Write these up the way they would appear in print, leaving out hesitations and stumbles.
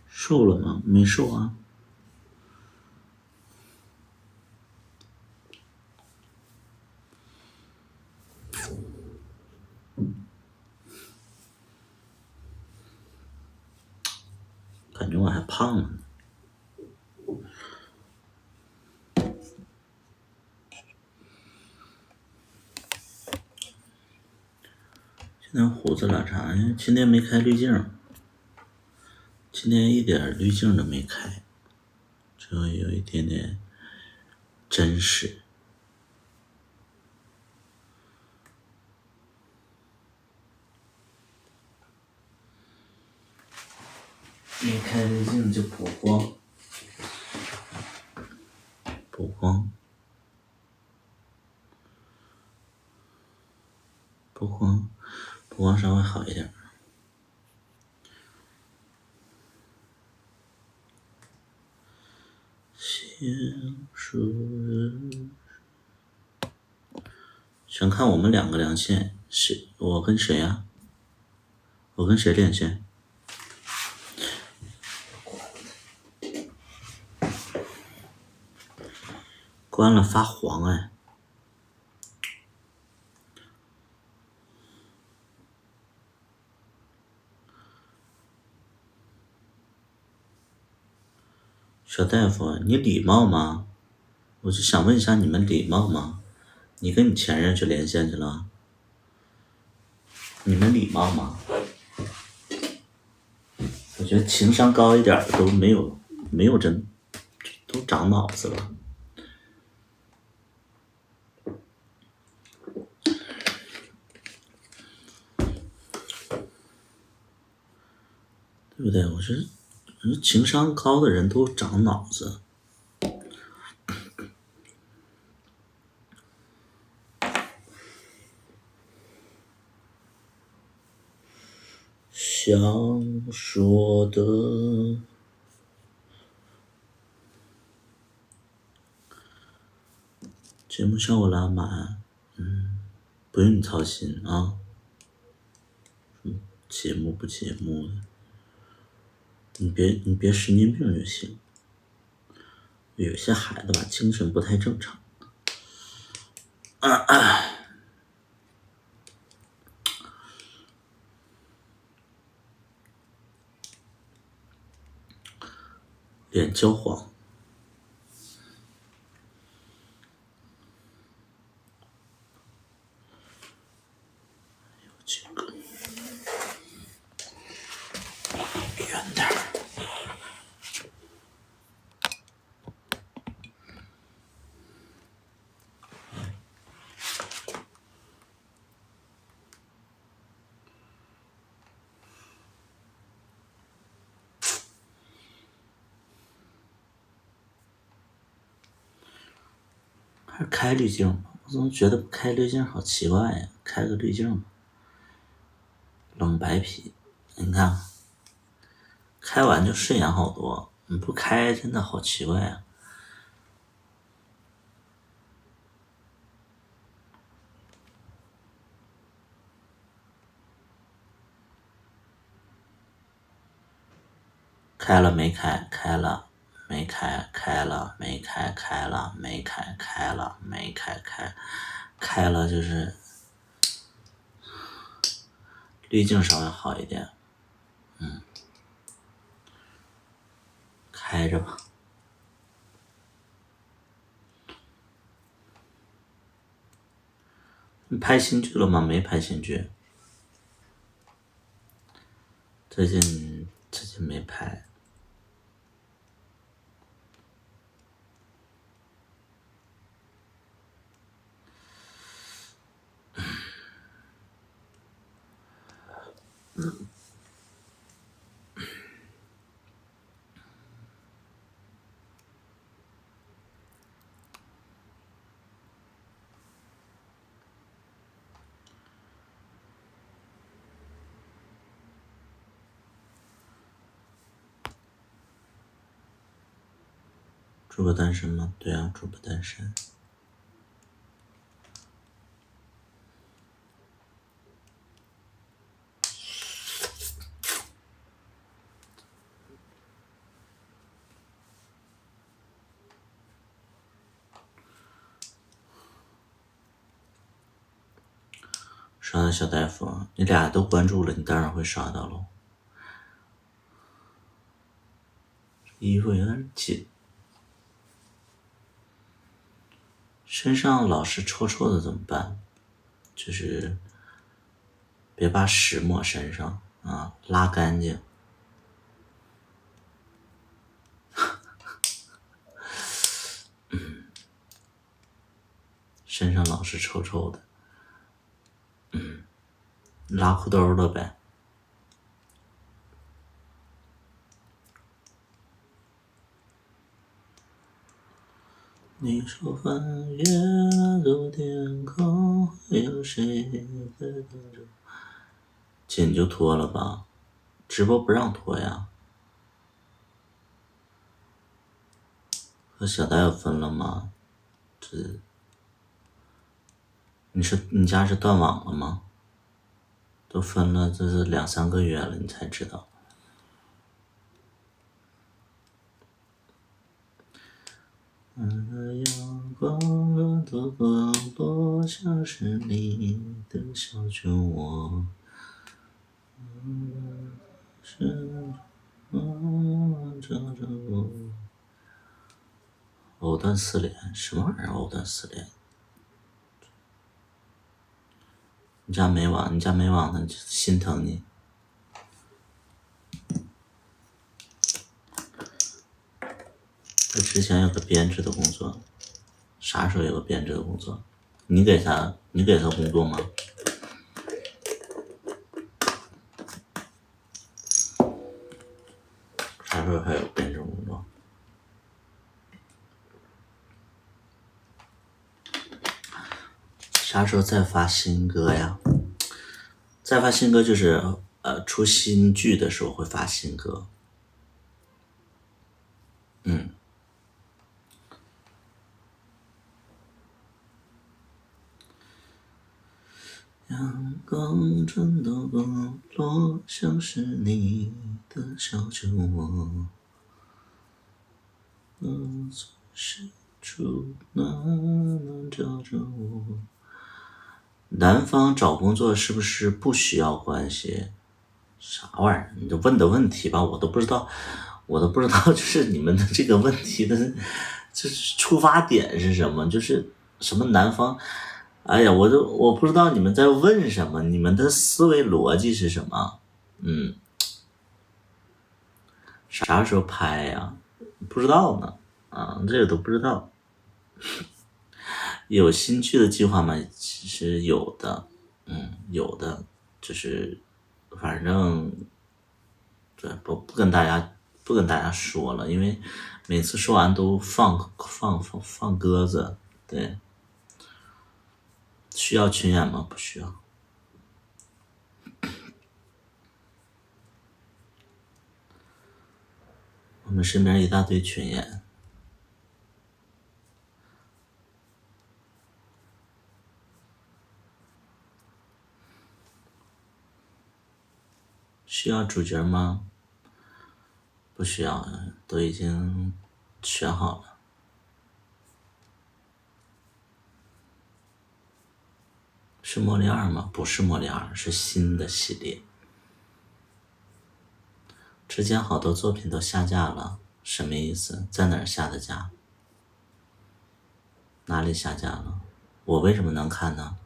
瘦了吗？没瘦啊。感觉我还胖了呢。现在胡子拉碴，因为今天没开滤镜，今天一点滤镜都没开，就有一点点真实。没开滤镜就补光，补光，补光，补光稍微好一点。想看我们两个连线，我跟谁呀？我跟谁连线？关了发黄哎。小大夫，你礼貌吗？我就想问一下，你们礼貌吗？你跟你前任去连线去了？你们礼貌吗？我觉得情商高一点的都没有真，都长脑子了。对不对？我觉得情商高的人都长脑子。想说的，节目效果拉满，不用你操心啊。节目不节目的，你别神经病就行。有些孩子吧，精神不太正常。脸焦黄。这个远点儿。还是开滤镜吧，我怎么觉得不开滤镜好奇怪呀？开个滤镜吧。冷白皮，你看，开完就顺眼好多，你不开真的好奇怪呀。开了没开？开了没开？开了没开？开了没开？开了没开？开了就是滤镜稍微好一点，开着吧。你拍新剧了吗？没拍新剧，最近没拍。主播单身吗？对啊，主播单身。刷到小大夫，你俩都关注了，你当然会刷到喽。衣服有点紧，身上老是臭臭的怎么办？就是别把屎抹身上啊，拉干净。身上老是臭臭的，拉裤兜了呗。你说翻越那座天空，还有谁在等着？紧就脱了吧，直播不让脱呀。和小戴有分了吗？你家是断网了吗？都分了，这是2-3个月了，你才知道。阳光暖的光落，像是你的小酒窝。照着我。藕断丝连，什么玩意儿？藕断丝连？你家没网，你家没网的就心疼你。我之前有个编制的工作，啥时候有个编制的工作？你给他工作吗？啥时候还有编制工作？啥时候再发新歌呀？再发新歌就是出新剧的时候会发新歌。阳光穿透光落，像是你的小酒窝。伸出暖暖照着我。南方找工作是不是不需要关系？啥玩意儿？你这问的问题吧，我都不知道，就是你们的这个问题的，就是出发点是什么？就是什么南方？哎呀，我不知道你们在问什么，你们的思维逻辑是什么？啥时候拍呀？不知道呢，这个都不知道。有新剧的计划吗？其实有的，有的，就是反正对不跟大家说了，因为每次说完都放鸽子。对，需要群演吗？不需要。我们身边一大堆群演。需要主角吗？不需要，都已经选好了。是茉莉2吗？不是茉莉2，是新的系列。之前好多作品都下架了，什么意思？在哪儿下的架？哪里下架了？我为什么能看呢？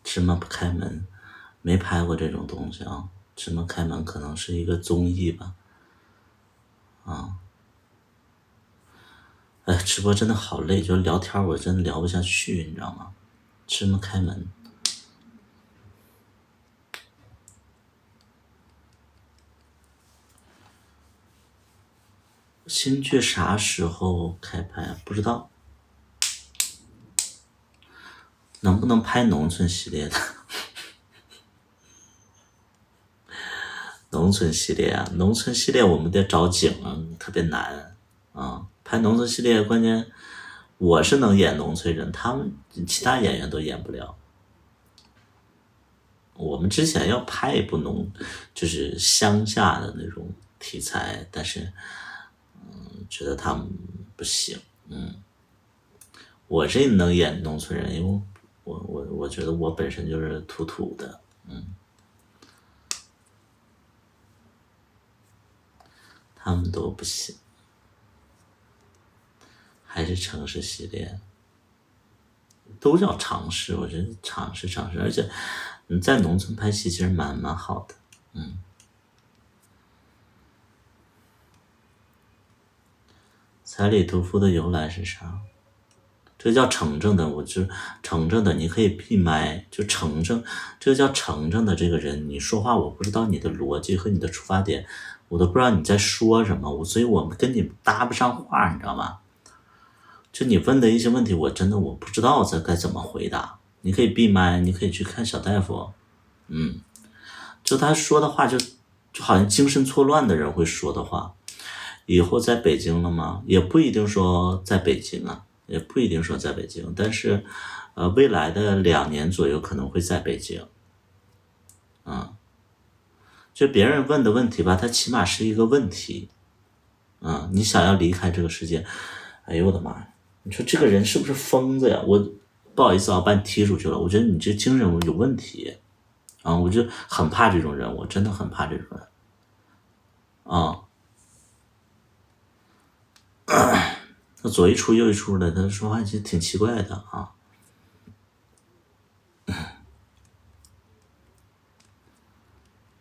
芝麻不开门，没拍过这种东西啊。芝麻开门可能是一个综艺吧。哎，直播真的好累，就聊天我真的聊不下去，你知道吗？芝麻开门。新剧啥时候开拍？不知道。能不能拍农村系列的？农村系列啊，农村系列我们得找景啊，特别难啊。拍农村系列，关键我是能演农村人，他们其他演员都演不了。我们之前要拍一部就是乡下的那种题材，但是觉得他们不行。我这能演农村人，因为我觉得我本身就是土土的，他们都不行，还是城市系列，都叫尝试，我觉得尝试尝试，而且你在农村拍戏其实蛮好的。彩礼屠夫的由来是啥？这叫城正的，我就城正的，你可以闭麦，就城正，这个叫城正的这个人，你说话我不知道你的逻辑和你的出发点，我都不知道你在说什么，所以我们跟你搭不上话，你知道吗？就你问的一些问题，我真的我不知道该怎么回答。你可以闭麦，你可以去看小大夫，就他说的话就好像精神错乱的人会说的话。以后在北京了吗？也不一定说在北京啊，也不一定说在北京，但是未来的2年左右可能会在北京。就别人问的问题吧，它起码是一个问题。你想要离开这个世界，哎呦我的妈呀！你说这个人是不是疯子呀？我不好意思啊，把你踢出去了。我觉得你这精神有问题我就很怕这种人，我真的很怕这种人他左一出右一出的，他说话其实挺奇怪的啊。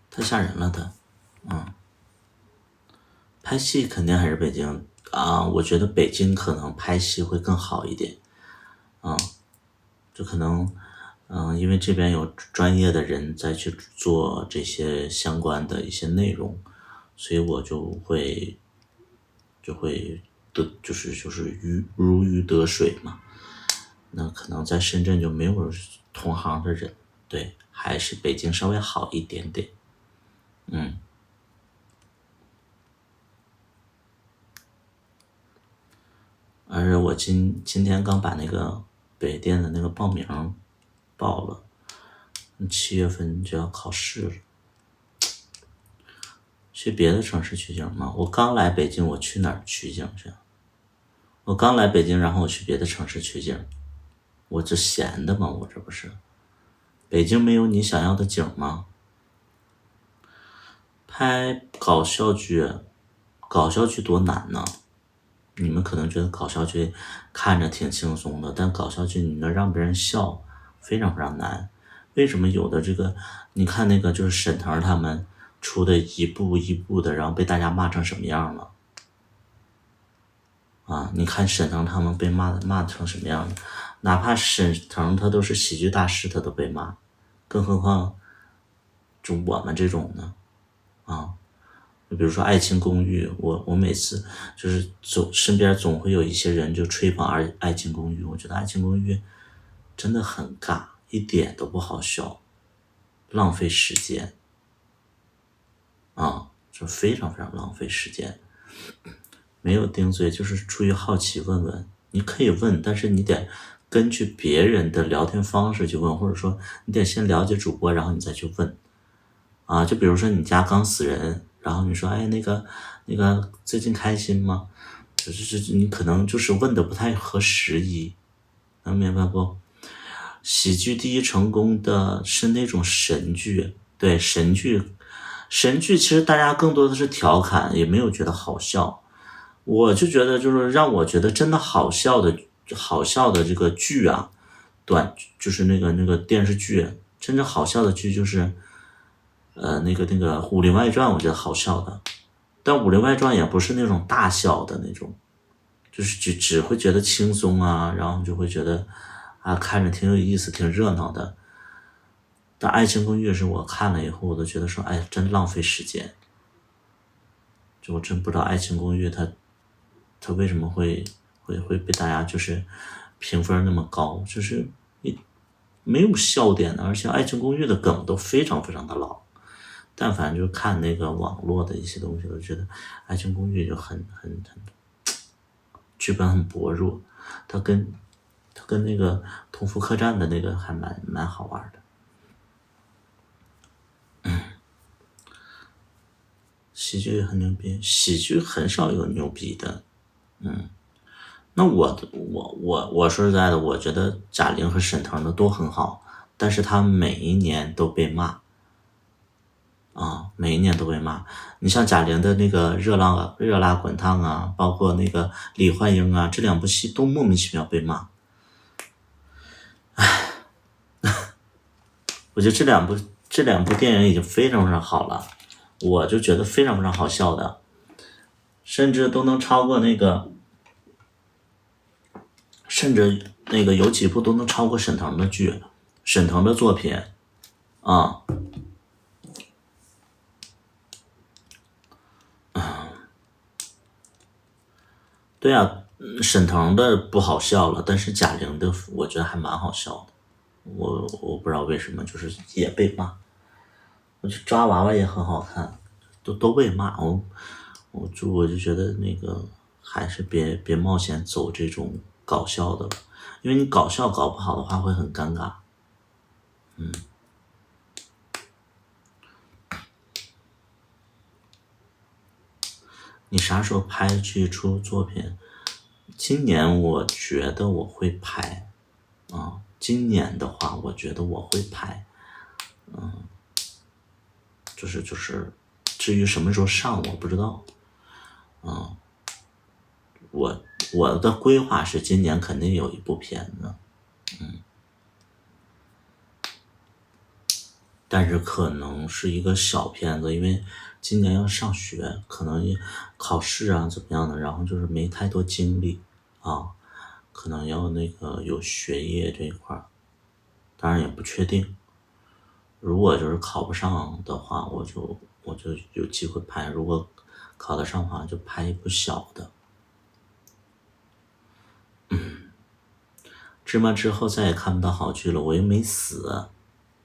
太吓人了他。拍戏肯定还是北京我觉得北京可能拍戏会更好一点就可能因为这边有专业的人在去做这些相关的一些内容，所以我就会就是如鱼得水嘛。那可能在深圳就没有同行的人，对，还是北京稍微好一点点。而我今天刚把那个北电的那个报名报了，7月份就要考试了。去别的城市取景吗？我刚来北京，我去哪儿取景去？我刚来北京，然后我去别的城市取景，我这闲的吗？我这不是？北京没有你想要的景吗？拍搞笑剧，搞笑剧多难呢？你们可能觉得搞笑剧看着挺轻松的，但搞笑剧你能让别人笑，非常非常难。为什么有的这个，你看那个就是沈腾他们出的一步一步的，然后被大家骂成什么样了？你看沈腾他们被骂成什么样了？哪怕沈腾他都是喜剧大师，他都被骂，更何况就我们这种呢？就比如说《爱情公寓》，我每次就是身边总会有一些人就吹捧爱情公寓》，我觉得《爱情公寓》真的很尬，一点都不好笑，浪费时间就非常非常浪费时间。没有定罪，就是出于好奇问问，你可以问，但是你得根据别人的聊天方式去问，或者说你得先了解主播，然后你再去问就比如说你家刚死人，然后你说哎那个最近开心吗？就是你可能就是问的不太合时宜，能明白不？喜剧第一成功的是那种神剧，对，神剧其实大家更多的是调侃，也没有觉得好笑。我就觉得就是让我觉得真的好笑的这个剧就是那个电视剧，真正好笑的剧就是那个《武林外传》，我觉得好笑的，但《武林外传》也不是那种大笑的那种，就是只会觉得轻松然后就会觉得看着挺有意思，挺热闹的。但《爱情公寓》是我看了以后，我都觉得说，哎，真浪费时间。就我真不知道《爱情公寓》它为什么会被大家就是评分那么高，就是没有笑点的，而且《爱情公寓》的梗都非常非常的老。但凡就看那个网络的一些东西，我觉得《爱情公寓》就很剧本很薄弱，它跟那个同福客栈的那个还蛮好玩的。喜剧很牛逼，喜剧很少有牛逼的。那我说实在的，我觉得贾玲和沈腾的都很好，但是他每一年都被骂啊，每一年都被骂。你像贾玲的那个热辣滚烫啊，包括那个李焕英啊，这两部戏都莫名其妙被骂。我觉得这两部电影已经非常非常好了，我就觉得非常非常好笑的，甚至都能超过那个，甚至那个有几部都能超过沈腾的剧，沈腾的作品啊。对啊，沈腾的不好笑了，但是贾玲的我觉得还蛮好笑的。我不知道为什么，就是也被骂。我去抓娃娃也很好看，都被骂。我就觉得那个还是别冒险走这种搞笑的了，因为你搞笑搞不好的话会很尴尬。你啥时候拍剧出作品？今年我觉得我会拍啊，今年的话我觉得我会拍，就是，至于什么时候上我不知道。我的规划是今年肯定有一部片子，但是可能是一个小片子，因为今年要上学，可能考试啊怎么样的，然后就是没太多精力啊，可能要那个有学业这一块儿，当然也不确定。如果就是考不上的话，我就有机会拍；如果考得上的话，就拍一部小的。芝麻之后再也看不到好剧了，我又没死，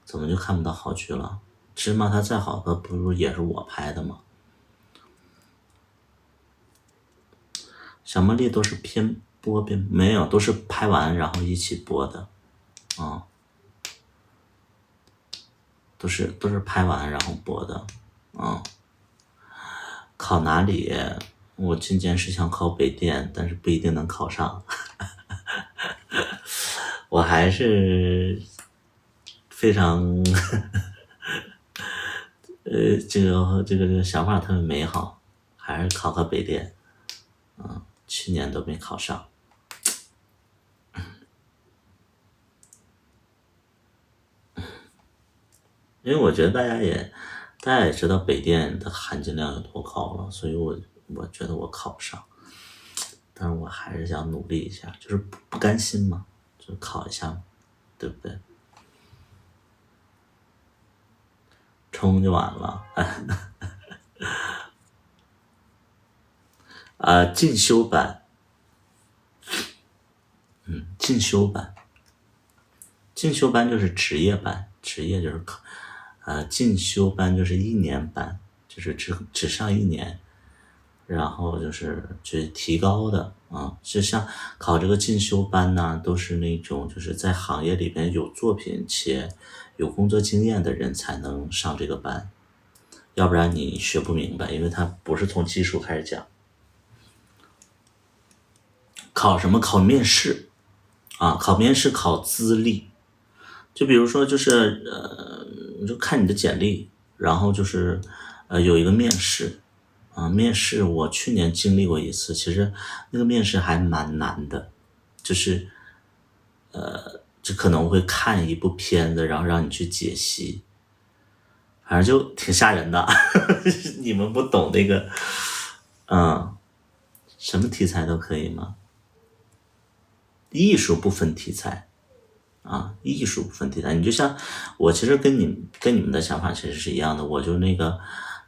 怎么就看不到好剧了？芝麻它再好，它不如也是我拍的吗？小茉莉都是偏播边没有，都是拍完然后一起播的，啊、都是拍完然后播的，考哪里？我今年是想考北电，但是不一定能考上。我还是非常这个想法特别美好，还是考个北电。去年都没考上。因为我觉得大家也知道北电的含金量有多高了，所以我觉得我考不上，但是我还是想努力一下，就是不甘心嘛，就考一下嘛，对不对？冲就完了。进修班，进修班，进修班就是职业班，职业就是进修班就是1年班，就是只上1年，然后就是去提高的啊。就像考这个进修班呢，都是那种就是在行业里边有作品且有工作经验的人才能上这个班，要不然你学不明白，因为它不是从基础开始讲。考什么？考面试啊，考面试，考资历。就比如说，就是你就看你的简历，然后就是有一个面试啊，面试我去年经历过一次，其实那个面试还蛮难的，就是就可能会看一部片子，然后让你去解析，反正就挺吓人的。你们不懂那个，什么题材都可以吗？艺术不分题材。艺术不分题材，你就像我，其实跟你们的想法其实是一样的，我就那个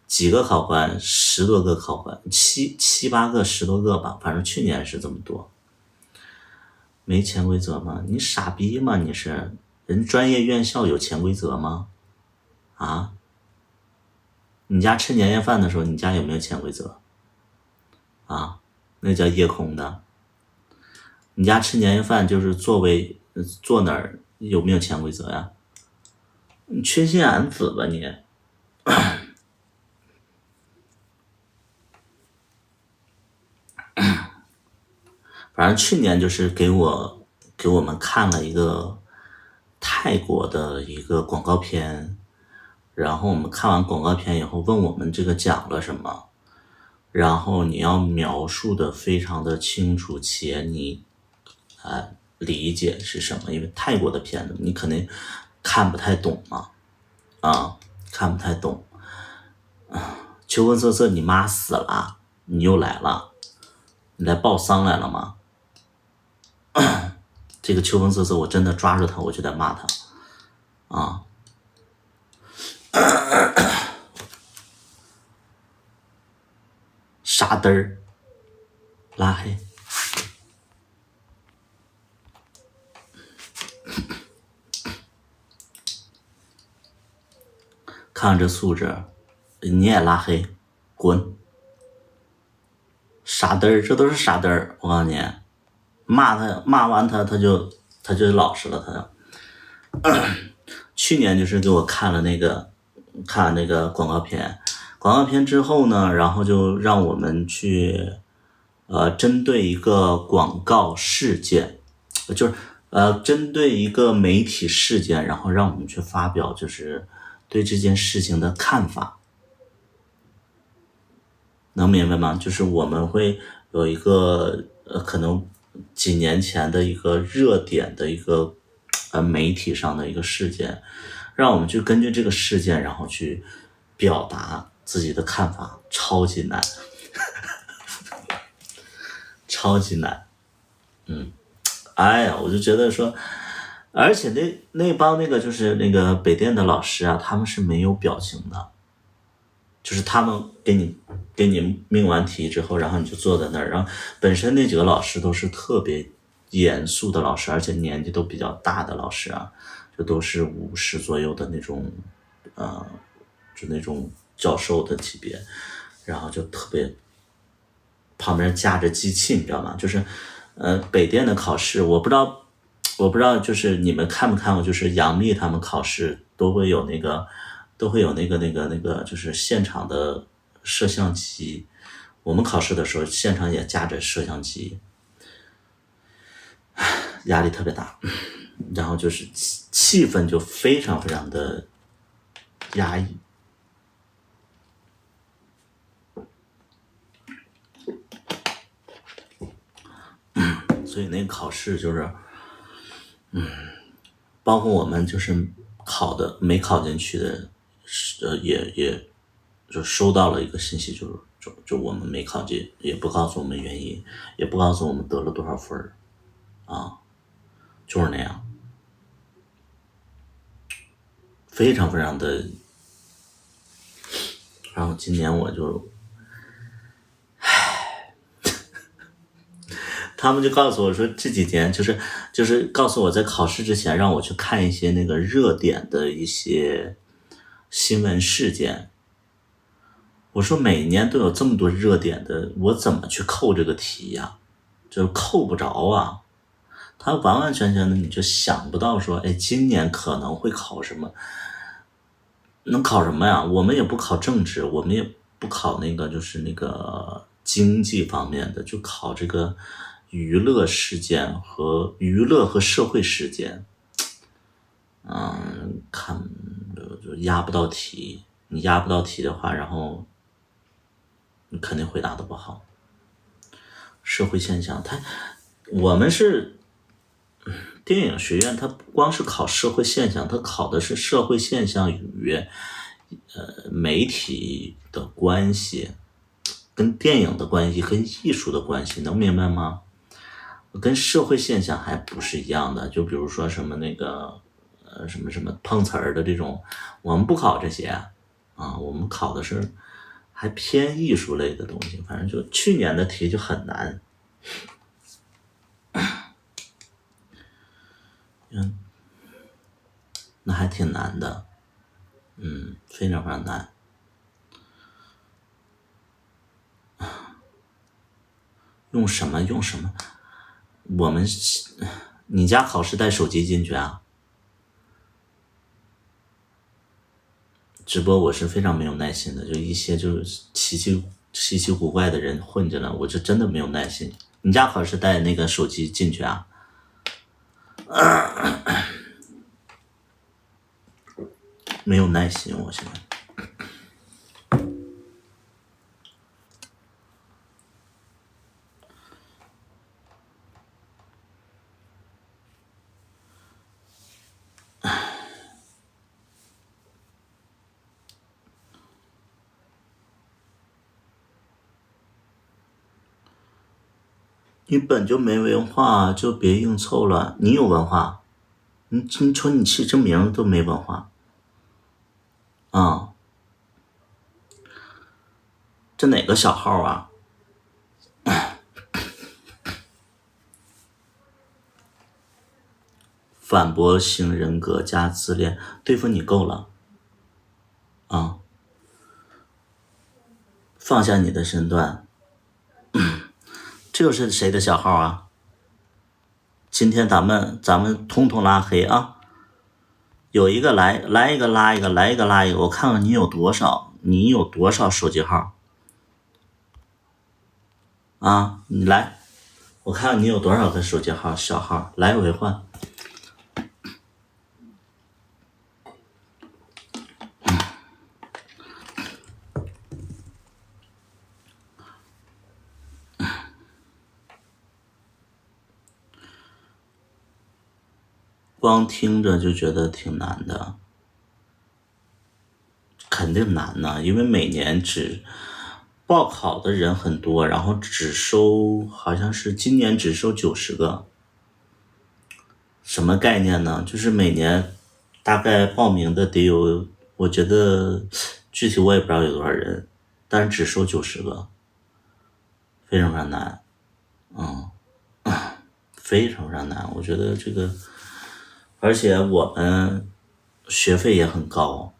几个考官，10多个考官，七八个10多个吧，反正去年是这么多。没潜规则吗？你傻逼吗？你是人专业院校有潜规则吗？啊？你家吃年夜饭的时候，你家有没有潜规则？啊？那叫夜空的。你家吃年夜饭就是坐哪儿有没有潜规则呀？你缺心眼子吧你！反正去年就是给我们看了一个泰国的一个广告片，然后我们看完广告片以后问我们这个讲了什么，然后你要描述的非常的清楚，且你理解是什么，因为泰国的片子你肯定看不太懂嘛，看不太懂。秋风瑟瑟，你妈死了，你又来了，你来报丧来了吗？这个秋风瑟瑟，我真的抓住他，我就得骂他啊！傻嘚儿，拉黑。看这素质，你也拉黑，滚！傻嘚儿，这都是傻嘚儿，我告诉你，骂他，骂完他就老实了，去年就是给我看了那个广告片，广告片之后呢，然后就让我们去针对一个广告事件，就是针对一个媒体事件，然后让我们去发表就是对这件事情的看法，能明白吗？就是我们会有一个可能几年前的一个热点的一个媒体上的一个事件，让我们去根据这个事件，然后去表达自己的看法，超级难，超级难。哎呀，我就觉得说，而且那帮那个就是那个北电的老师啊，他们是没有表情的，就是他们给你命完题之后，然后你就坐在那儿，然后本身那几个老师都是特别严肃的老师，而且年纪都比较大的老师啊，就都是50左右的那种，就那种教授的级别，然后就特别旁边架着机器，你知道吗？就是北电的考试，我不知道，就是你们看没看过，就是杨幂他们考试都会有那个，就是现场的摄像机。我们考试的时候，现场也架着摄像机，压力特别大，然后就是气氛就非常非常的压抑。所以那个考试就是，包括我们就是没考进去的，也就收到了一个信息，就我们没考进，也不告诉我们原因，也不告诉我们得了多少分就是那样，非常非常的。然后今年我就，他们就告诉我说这几天就是告诉我在考试之前让我去看一些那个热点的一些新闻事件。我说每年都有这么多热点的，我怎么去扣这个题呀？就扣不着啊。他完完全全的你就想不到说，哎，今年可能会考什么？能考什么呀？我们也不考政治，我们也不考那个就是那个经济方面的，就考这个娱乐事件和娱乐和社会事件。看就压不到题，你压不到题的话，然后你肯定回答的不好。社会现象，我们是电影学院，它不光是考社会现象，它考的是社会现象与媒体的关系，跟电影的关系，跟艺术的关系，能明白吗？跟社会现象还不是一样的。就比如说什么那个什么碰瓷儿的这种，我们不考这些我们考的是还偏艺术类的东西。反正就去年的题就很难。那还挺难的，非常非常难。用什么？你家考试带手机进去啊？直播我是非常没有耐心的，就一些就是稀奇古怪的人混进来，我就真的没有耐心。你家可是带那个手机进去啊？没有耐心，我现在。你本就没文化，就别硬凑了。你有文化，你瞅你起这名都没文化啊！这哪个小号啊？反驳型人格加自恋，对付你够了啊！放下你的身段。这又是谁的小号啊？今天咱们通通拉黑啊！有一个来一个拉一个，来一个拉一个，我看看你有多少，你有多少手机号啊？你来，我看看你有多少个手机号小号，来回换。光听着就觉得挺难的，肯定难呢，因为每年报考的人很多，然后只收好像是今年只收90个，什么概念呢？就是每年大概报名的得有，我觉得具体我也不知道有多少人，但是只收90个，非常非常难，非常非常难。我觉得这个，而且我们学费也很高，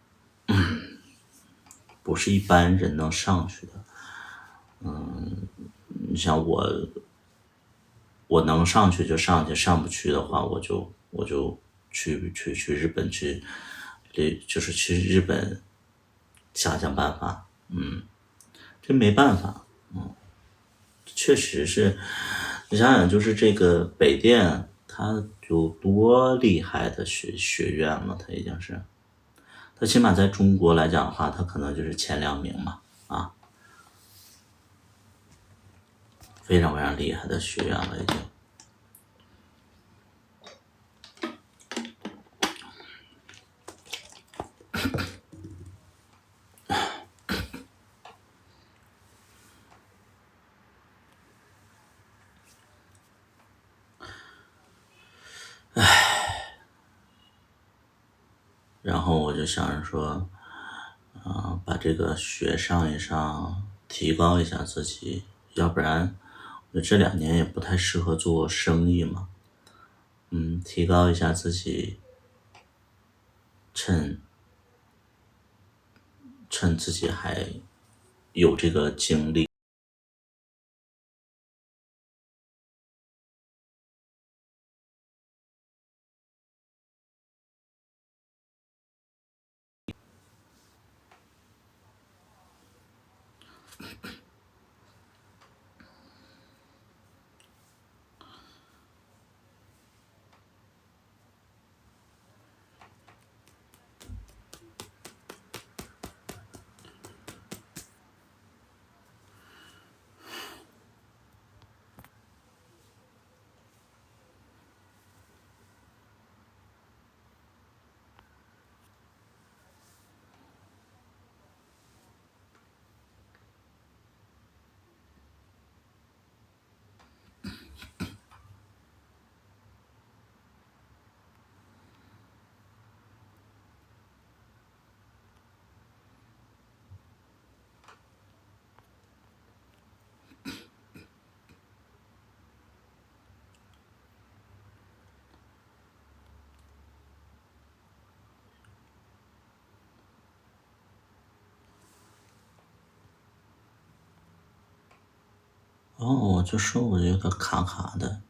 不是一般人能上去的。你像我能上去就上去，上不去的话，我就去日本去，就是去日本想想办法。这没办法，确实是。你想想，就是这个北电，它有多厉害的学院了，它已经是，它起码在中国来讲的话，它可能就是前2名嘛，啊，非常非常厉害的学院了，已经。然后我就想着说，把这个学上一上，提高一下自己，要不然我这2年也不太适合做生意嘛。提高一下自己，趁自己还有这个精力。我就说我有点卡卡的。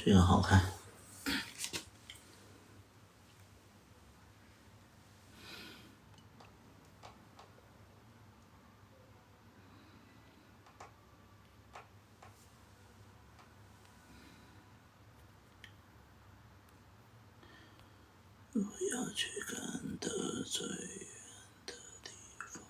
这个好看。我要去看的最远的地方。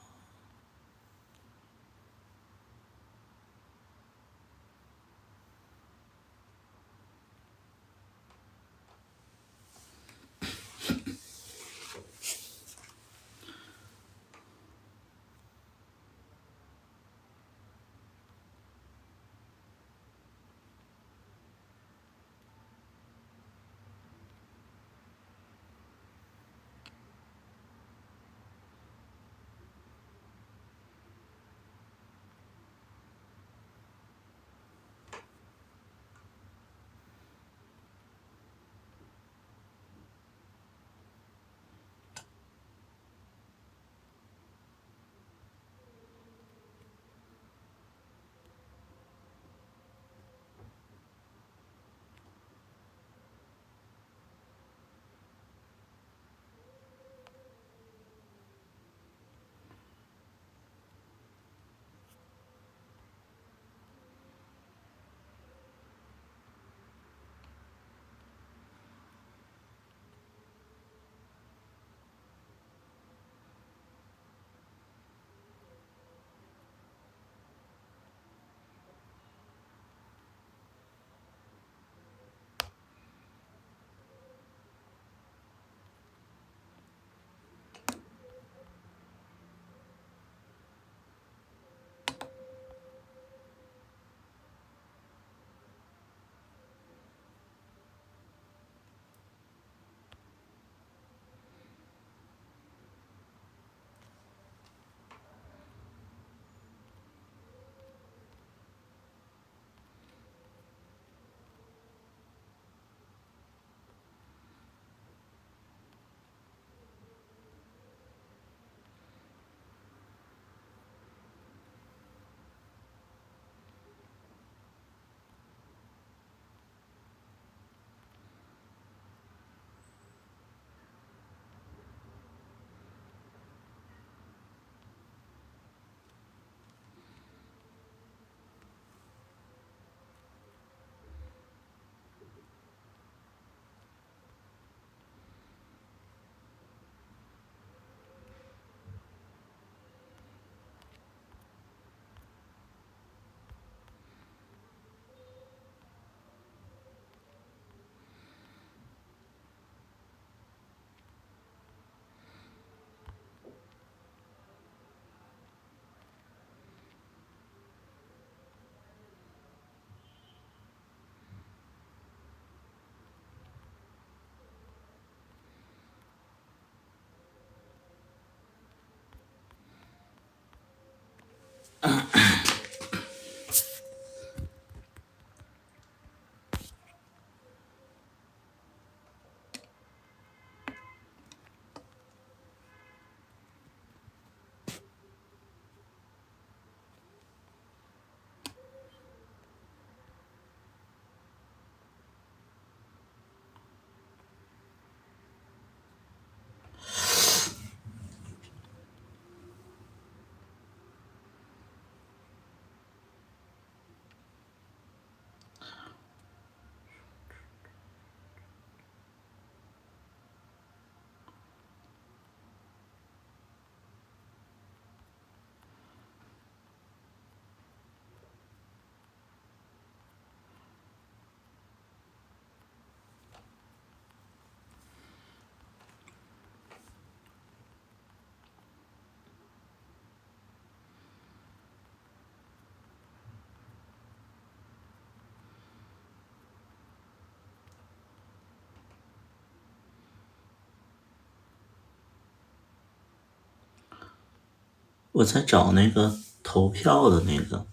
我在找那个投票的那个，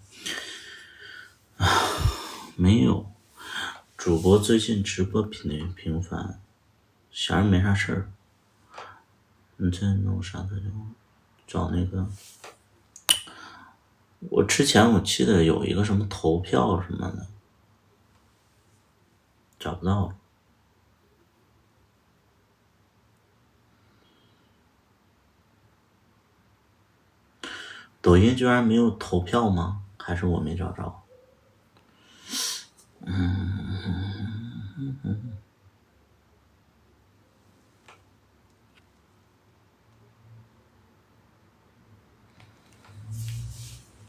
没有。主播最近直播频繁，闲着没啥事儿。你在弄啥的？找那个，我之前记得有一个什么投票什么的，找不到了。抖音居然没有投票吗？还是我没找着？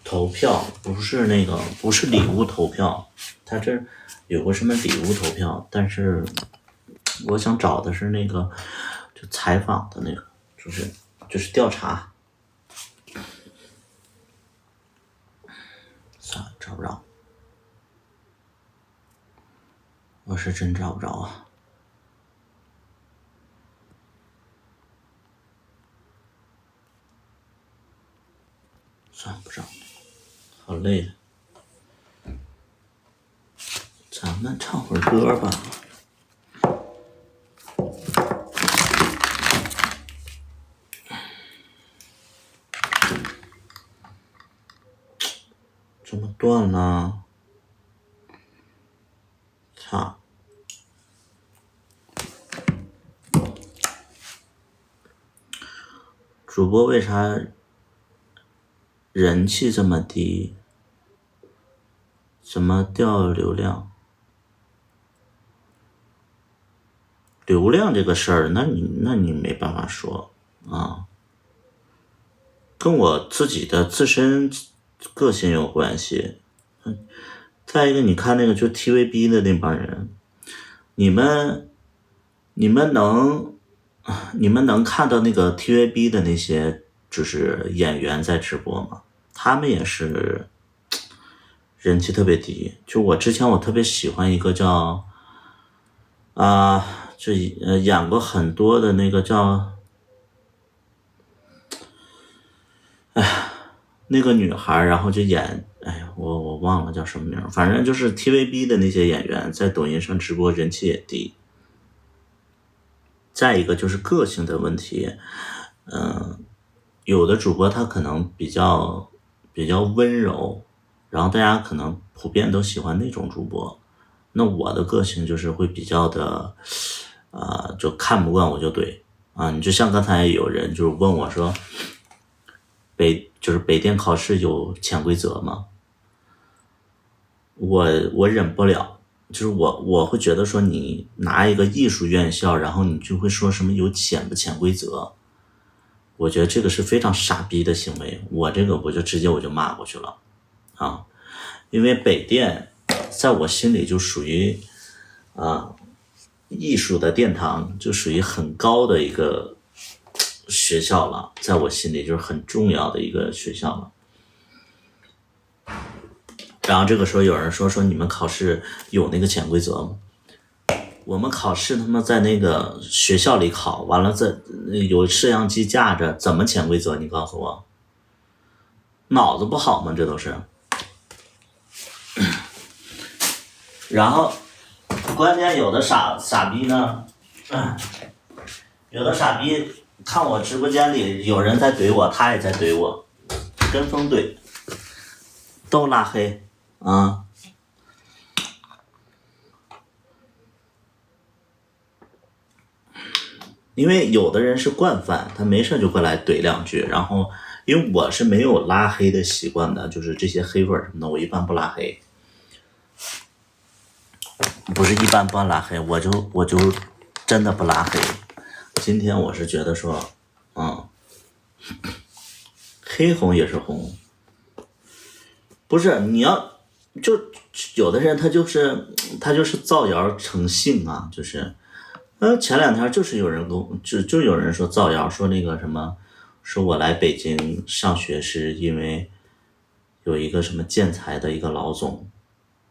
投票不是那个，不是礼物投票，它这有个什么礼物投票，但是我想找的是那个就采访的那个，就是调查。算了，找不着，我是真找不着啊。算了，不找了，好累了。咱们唱会儿歌吧。怎么断了？操！主播为啥人气这么低？怎么掉流量？流量这个事儿，那你没办法说啊，跟我自己的自身个性有关系。再一个，你看那个就 TVB 的那帮人，你们能看到那个 TVB 的那些就是演员在直播吗？他们也是人气特别低。就我之前我特别喜欢一个叫演过很多的那个叫那个女孩，然后就演我忘了叫什么名，反正就是 TVB 的那些演员在抖音上直播人气也低。再一个就是个性的问题，有的主播他可能比较温柔，然后大家可能普遍都喜欢那种主播。那我的个性就是会比较的，就看不惯我就怼啊。你就像刚才有人就是问我说，北电考试有潜规则吗？我忍不了，就是我会觉得说你拿一个艺术院校，然后你就会说什么有潜不潜规则，我觉得这个是非常傻逼的行为。我这个我就直接骂过去了啊，因为北电在我心里就属于艺术的殿堂，就属于很高的一个学校了，在我心里就是很重要的一个学校了。然后这个时候有人说你们考试有那个潜规则吗？我们考试他妈在那个学校里考，完了有摄像机架着，怎么潜规则？你告诉我，脑子不好吗？这都是。然后关键有的傻逼呢，有的傻逼看我直播间里有人在怼我，他也在怼我，跟风怼，都拉黑啊。因为有的人是惯犯，他没事就过来怼两句，然后因为我是没有拉黑的习惯的，就是这些黑粉什么的，我一般不拉黑，不是一般不拉黑，我就真的不拉黑。今天我是觉得说，黑红也是红，不是你要就有的人他就是造谣成性啊，就是前两天就是有人就有人说造谣，说那个什么，说我来北京上学是因为有一个什么建材的一个老总，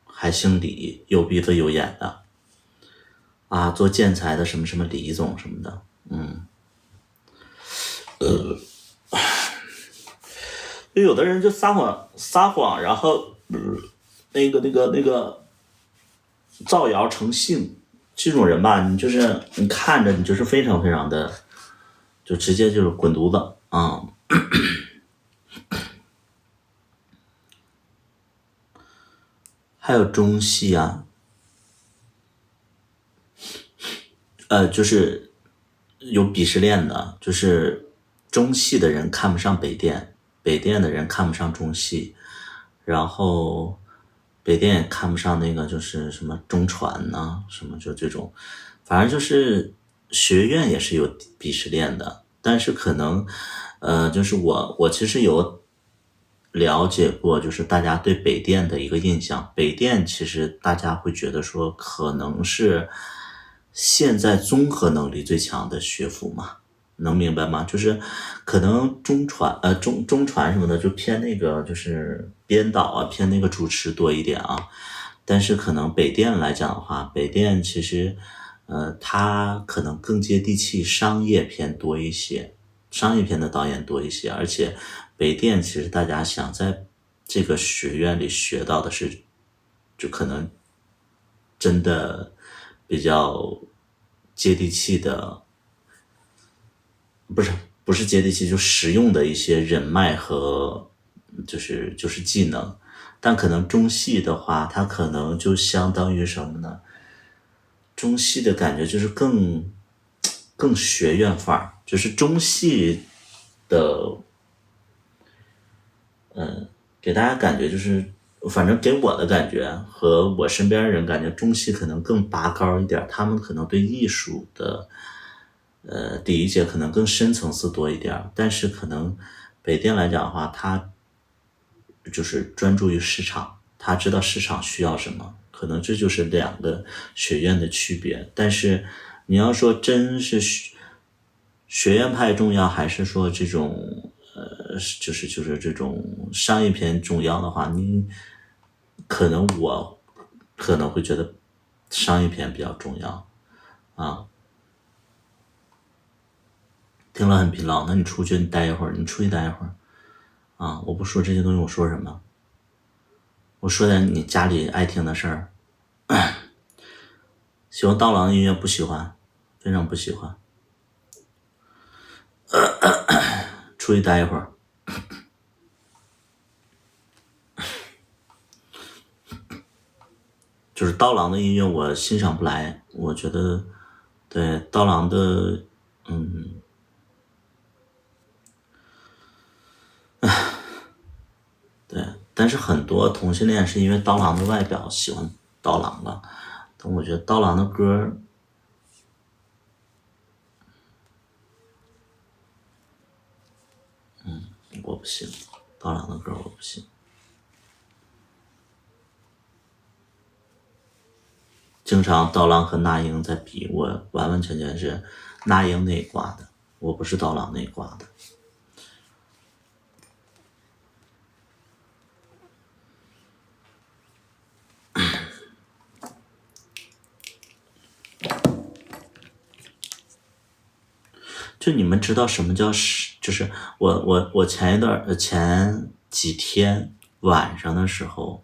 还姓李，有鼻子有眼的啊，做建材的什么什么李总什么的，就有的人就撒谎，然后那个造谣成性，这种人吧，你看着你就是非常非常的，就直接就是滚犊子啊！还有中戏啊，就是有鄙视链的，就是中戏的人看不上北电，北电的人看不上中戏，然后北电也看不上那个就是什么中传呐、什么就这种，反正就是学院也是有鄙视链的，但是可能就是我其实有了解过，就是大家对北电的一个印象，北电其实大家会觉得说可能是现在综合能力最强的学府嘛，能明白吗？就是可能中传什么的就偏那个就是编导啊，偏那个主持多一点啊。但是可能北电来讲的话，北电其实它可能更接地气，商业片多一些，商业片的导演多一些，而且北电其实大家想在这个学院里学到的是，就可能真的比较接地气的，不是不是接地气，就实用的一些人脉和就是技能。但可能中戏的话，它可能就相当于什么呢？中戏的感觉就是更学院范儿，就是中戏的，给大家感觉就是，反正给我的感觉和我身边人感觉，中戏可能更拔高一点，他们可能对艺术的理解可能更深层次多一点，但是可能北电来讲的话，它就是专注于市场，他知道市场需要什么，可能这就是两个学院的区别。但是你要说真是学院派重要，还是说这种就是这种商业片重要的话，我可能会觉得商业片比较重要啊。听了很疲劳，那你出去你待一会儿，你出去待一会儿啊！我不说这些东西，我说什么？我说点你家里爱听的事儿。喜欢刀郎的音乐不喜欢，非常不喜欢。出去待一会儿。就是刀郎的音乐我欣赏不来，我觉得对刀郎的，对，但是很多同性恋是因为刀郎的外表喜欢刀郎了，但我觉得刀郎的歌，我不行，刀郎的歌我不行。经常刀郎和那英在比，我完完全全是那英那一挂的，我不是刀郎那一挂的。就你们知道什么叫就是我前几天晚上的时候，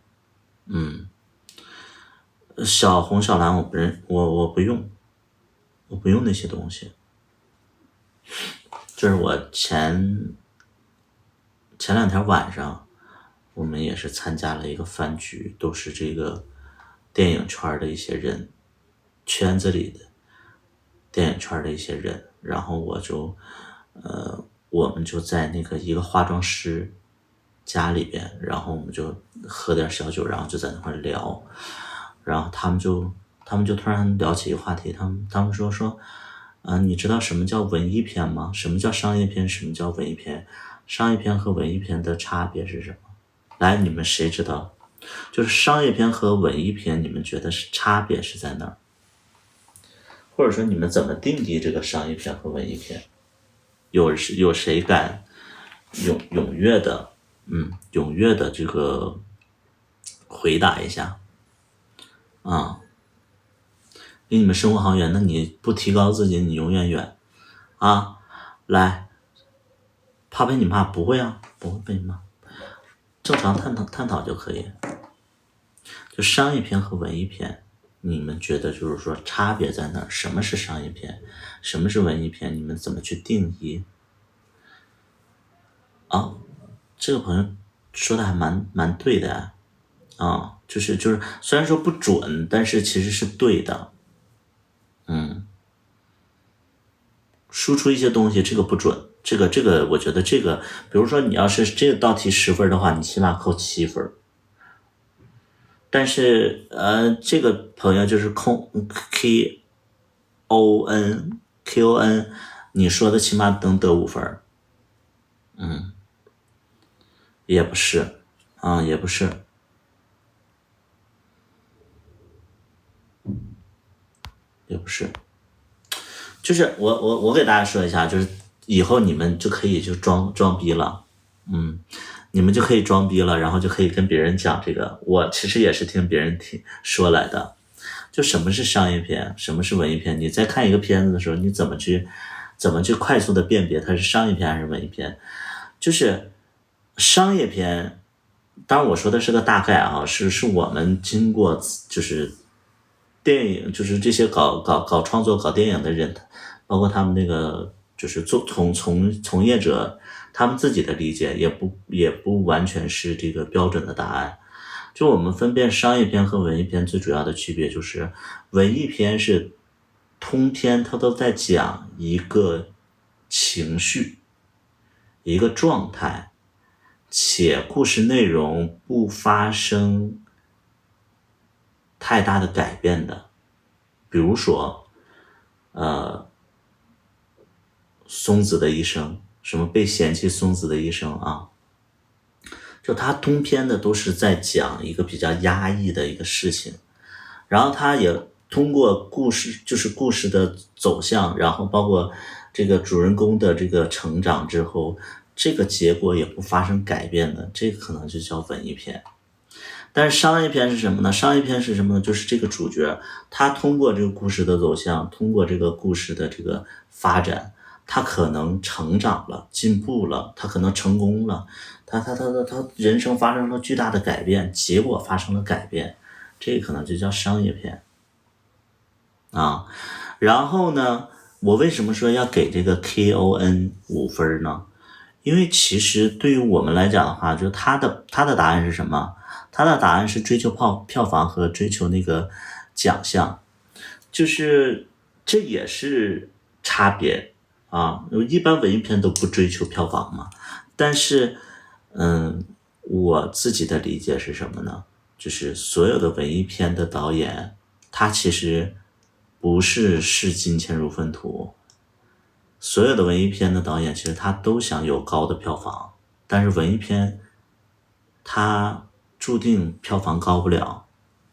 小红小蓝我不认，我不用，我不用那些东西。就是我前两天晚上，我们也是参加了一个饭局，都是这个电影圈的一些人，圈子里的电影圈的一些人，然后我们就在那个一个化妆师家里边，然后我们就喝点小酒，然后就在那块聊，然后他们就突然聊起一个话题，他们说，你知道什么叫文艺片吗？什么叫商业片？什么叫文艺片？商业片和文艺片的差别是什么？来，你们谁知道？就是商业片和文艺片，你们觉得是差别是在哪儿？或者说你们怎么定义这个商业片和文艺片？有谁敢踊跃的这个回答一下啊？离你们生活好远，那你不提高自己，你永远远啊！来，怕被你骂？不会啊，不会被你骂，正常探讨就可以。就商业片和文艺片，你们觉得就是说差别在哪儿？什么是商业片？什么是文艺片？你们怎么去定义？啊，这个朋友说的还蛮对的啊，就是虽然说不准，但是其实是对的。输出一些东西，这个不准，这个，我觉得这个，比如说你要是这道题10分的话，你起码扣7分。但是这个朋友就是KON，你说的起码能得5分。也不是也不是，就是我给大家说一下，就是以后你们就可以就装逼了，你们就可以装逼了，然后就可以跟别人讲这个。我其实也是听别人说来的，就什么是商业片，什么是文艺片。你在看一个片子的时候，你怎么去快速的辨别它是商业片还是文艺片？就是商业片，当然我说的是个大概啊，是我们经过就是电影，就是这些搞创作搞电影的人，包括他们那个就是从业者，他们自己的理解也不完全是这个标准的答案。就我们分辨商业片和文艺片最主要的区别就是，文艺片是通篇它都在讲一个情绪，一个状态，且故事内容不发生太大的改变的。比如说松子的一生，什么被嫌弃松子的一生啊，就他通篇的都是在讲一个比较压抑的一个事情，然后他也通过故事，就是故事的走向，然后包括这个主人公的这个成长之后，这个结果也不发生改变的，这个可能就叫文艺片。但是商业片是什么呢？商业片是什么呢？就是这个主角他通过这个故事的走向，通过这个故事的这个发展，他可能成长了，进步了，他可能成功了，他人生发生了巨大的改变，结果发生了改变，这可能就叫商业片啊。然后呢，我为什么说要给这个 KON 5分呢？因为其实对于我们来讲的话，就他的答案是什么？他的答案是追求票房和追求那个奖项，就是这也是差别啊。一般文艺片都不追求票房嘛，但是我自己的理解是什么呢？就是所有的文艺片的导演，他其实不是视金钱如粪土。所有的文艺片的导演，其实他都想有高的票房，但是文艺片它注定票房高不了。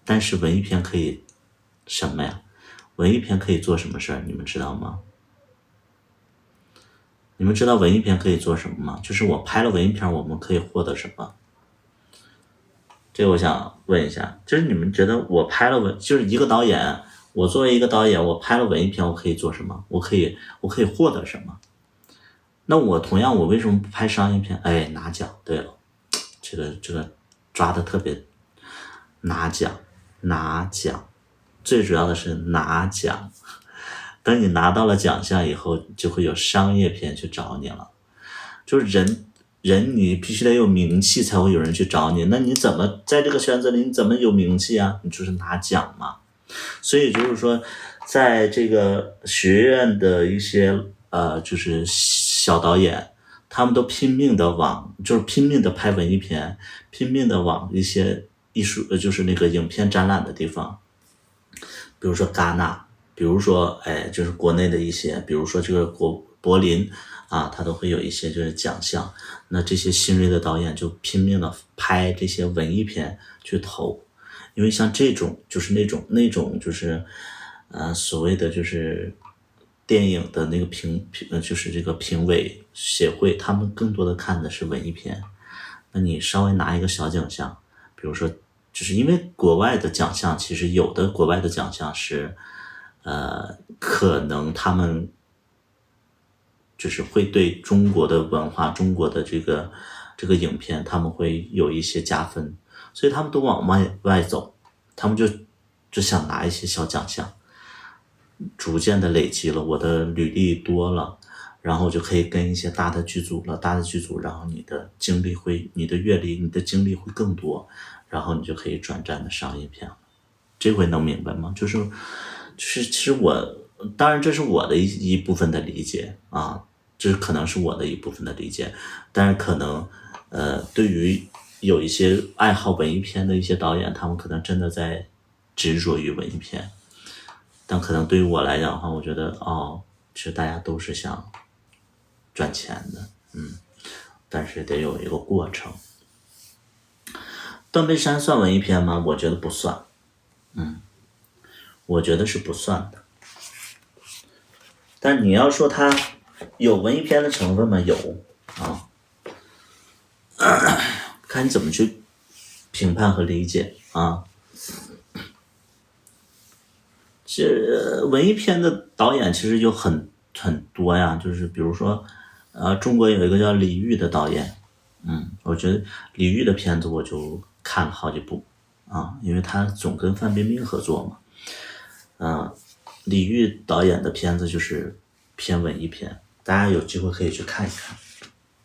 但是文艺片可以什么呀？文艺片可以做什么事儿？你们知道吗？你们知道文艺片可以做什么吗？就是我拍了文艺片，我们可以获得什么？这个我想问一下，就是你们觉得我拍了就是一个导演，我作为一个导演，我拍了文艺片，我可以做什么？我可以获得什么？那我同样，我为什么不拍商业片？哎，拿奖。对了，这个抓的特别，拿奖，最主要的是拿奖。等你拿到了奖项以后，就会有商业片去找你了。就是人你必须得有名气才会有人去找你，那你怎么在这个圈子里你怎么有名气啊？你就是拿奖嘛。所以就是说，在这个学院的一些就是小导演，他们都拼命的拍文艺片，拼命的往一些艺术就是那个影片展览的地方，比如说戛纳，比如说就是国内的一些，比如说这个柏林啊，它都会有一些就是奖项。那这些新锐的导演就拼命的拍这些文艺片去投，因为像这种就是那种就是所谓的就是电影的那个就是这个评委协会，他们更多的看的是文艺片。那你稍微拿一个小奖项，比如说就是因为国外的奖项，其实有的国外的奖项是可能他们就是会对中国的文化，中国的这个影片，他们会有一些加分，所以他们都往外走，他们就想拿一些小奖项，逐渐的累积了，我的履历多了，然后就可以跟一些大的剧组了，然后你的阅历、你的经历会更多，然后你就可以转战的商业片了。这回能明白吗？就是其实我当然这是我的一部分的理解啊，这可能是我的一部分的理解，但是可能对于有一些爱好文艺片的一些导演，他们可能真的在执着于文艺片，但可能对于我来讲的话，我觉得其实大家都是想赚钱的，但是得有一个过程。断背山算文艺片吗？我觉得不算，我觉得是不算的。但你要说它有文艺片的成分吗？有啊，看你怎么去评判和理解啊。这文艺片的导演其实有很多呀，就是比如说，中国有一个叫李玉的导演，我觉得李玉的片子我就看了好几部啊，因为他总跟范冰冰合作嘛，李玉导演的片子就是偏文艺片，大家有机会可以去看一看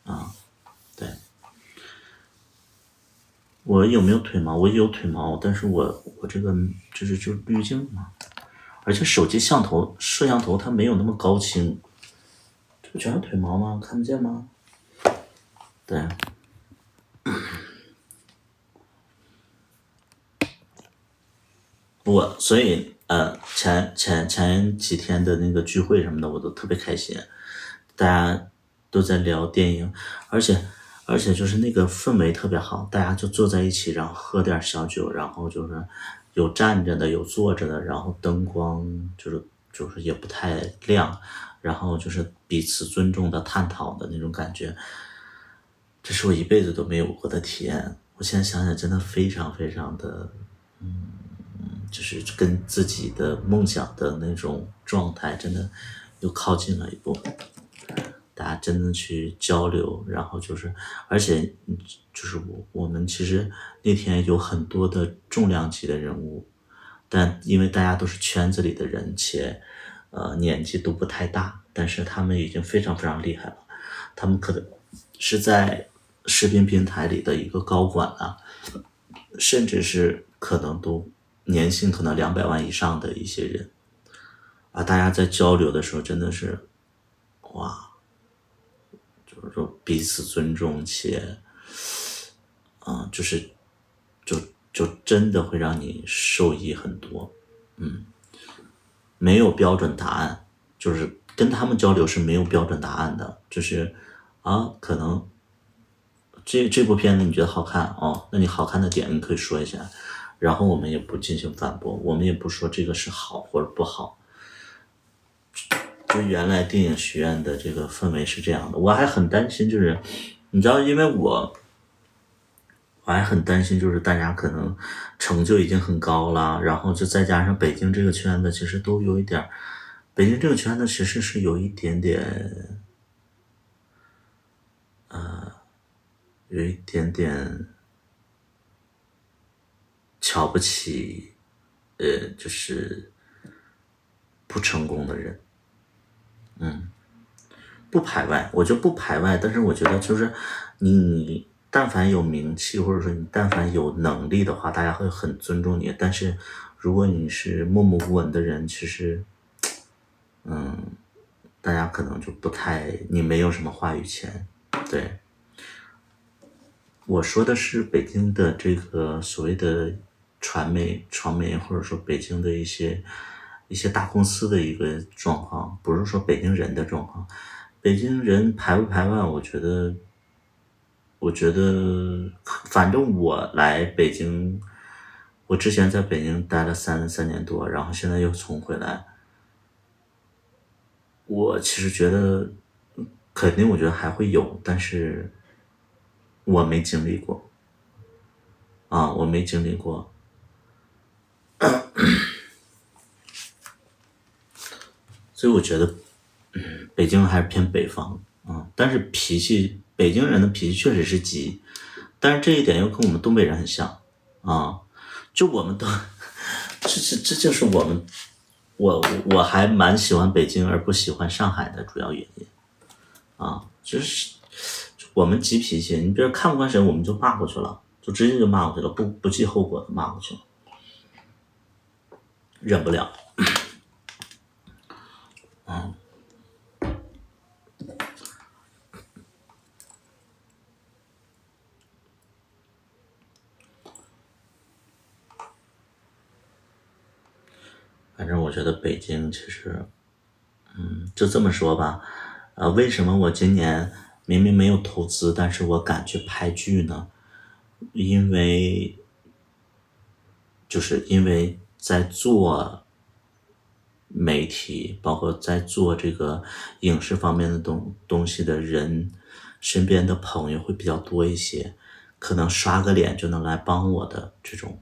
啊。对，我有没有腿毛？我有腿毛，但是我这个就滤镜嘛，而且手机摄像头它没有那么高清，这不全是腿毛吗？看不见吗？对。所以前几天的那个聚会什么的，我都特别开心，大家都在聊电影，而且就是那个氛围特别好，大家就坐在一起，然后喝点小酒，然后就是有站着的，有坐着的，然后灯光就是也不太亮，然后就是彼此尊重的探讨的那种感觉，这是我一辈子都没有过的体验。我现在想想，真的非常非常的。就是跟自己的梦想的那种状态真的又靠近了一步，大家真的去交流，然后就是而且就是我们其实那天有很多的重量级的人物，但因为大家都是圈子里的人，且年纪都不太大，但是他们已经非常非常厉害了，他们可能是在视频平台里的一个高管啊，甚至是可能都年薪可能200万以上的一些人啊，大家在交流的时候真的是哇，就是说彼此尊重且就是就真的会让你受益很多。没有标准答案，就是跟他们交流是没有标准答案的，就是可能这部片子你觉得好看那你好看的点你可以说一下，然后我们也不进行反驳，我们也不说这个是好或者不好。就原来电影学院的这个氛围是这样的，我还很担心，就是你知道，因为我还很担心，就是大家可能成就已经很高了，然后就再加上北京这个圈子，其实都有一点，北京这个圈子其实是有一点点，有一点点瞧不起，就是不成功的人，不排外，我就不排外，但是我觉得就是你但凡有名气，或者说你但凡有能力的话，大家会很尊重你。但是如果你是默默无闻的人，其实，大家可能就不太，你没有什么话语权。对，我说的是北京的这个所谓的传媒，或者说北京的一些大公司的一个状况，不是说北京人的状况。北京人排不排外，我觉得，反正我来北京，我之前在北京待了3年多，然后现在又重回来，我其实觉得肯定，我觉得还会有，但是我没经历过我没经历过，所以我觉得，北京还是偏北方但是北京人的脾气确实是急，但是这一点又跟我们东北人很像就我们都，这就是我还蛮喜欢北京而不喜欢上海的主要原因就是我们急脾气，你比如看不惯谁，我们就骂过去了，就直接就骂过去了，不计后果的骂过去了，忍不了。反正我觉得北京其实，就这么说吧，为什么我今年明明没有投资，但是我敢去拍剧呢？因为在做媒体，包括在做这个影视方面的东西的人，身边的朋友会比较多一些，可能刷个脸就能来帮我的这种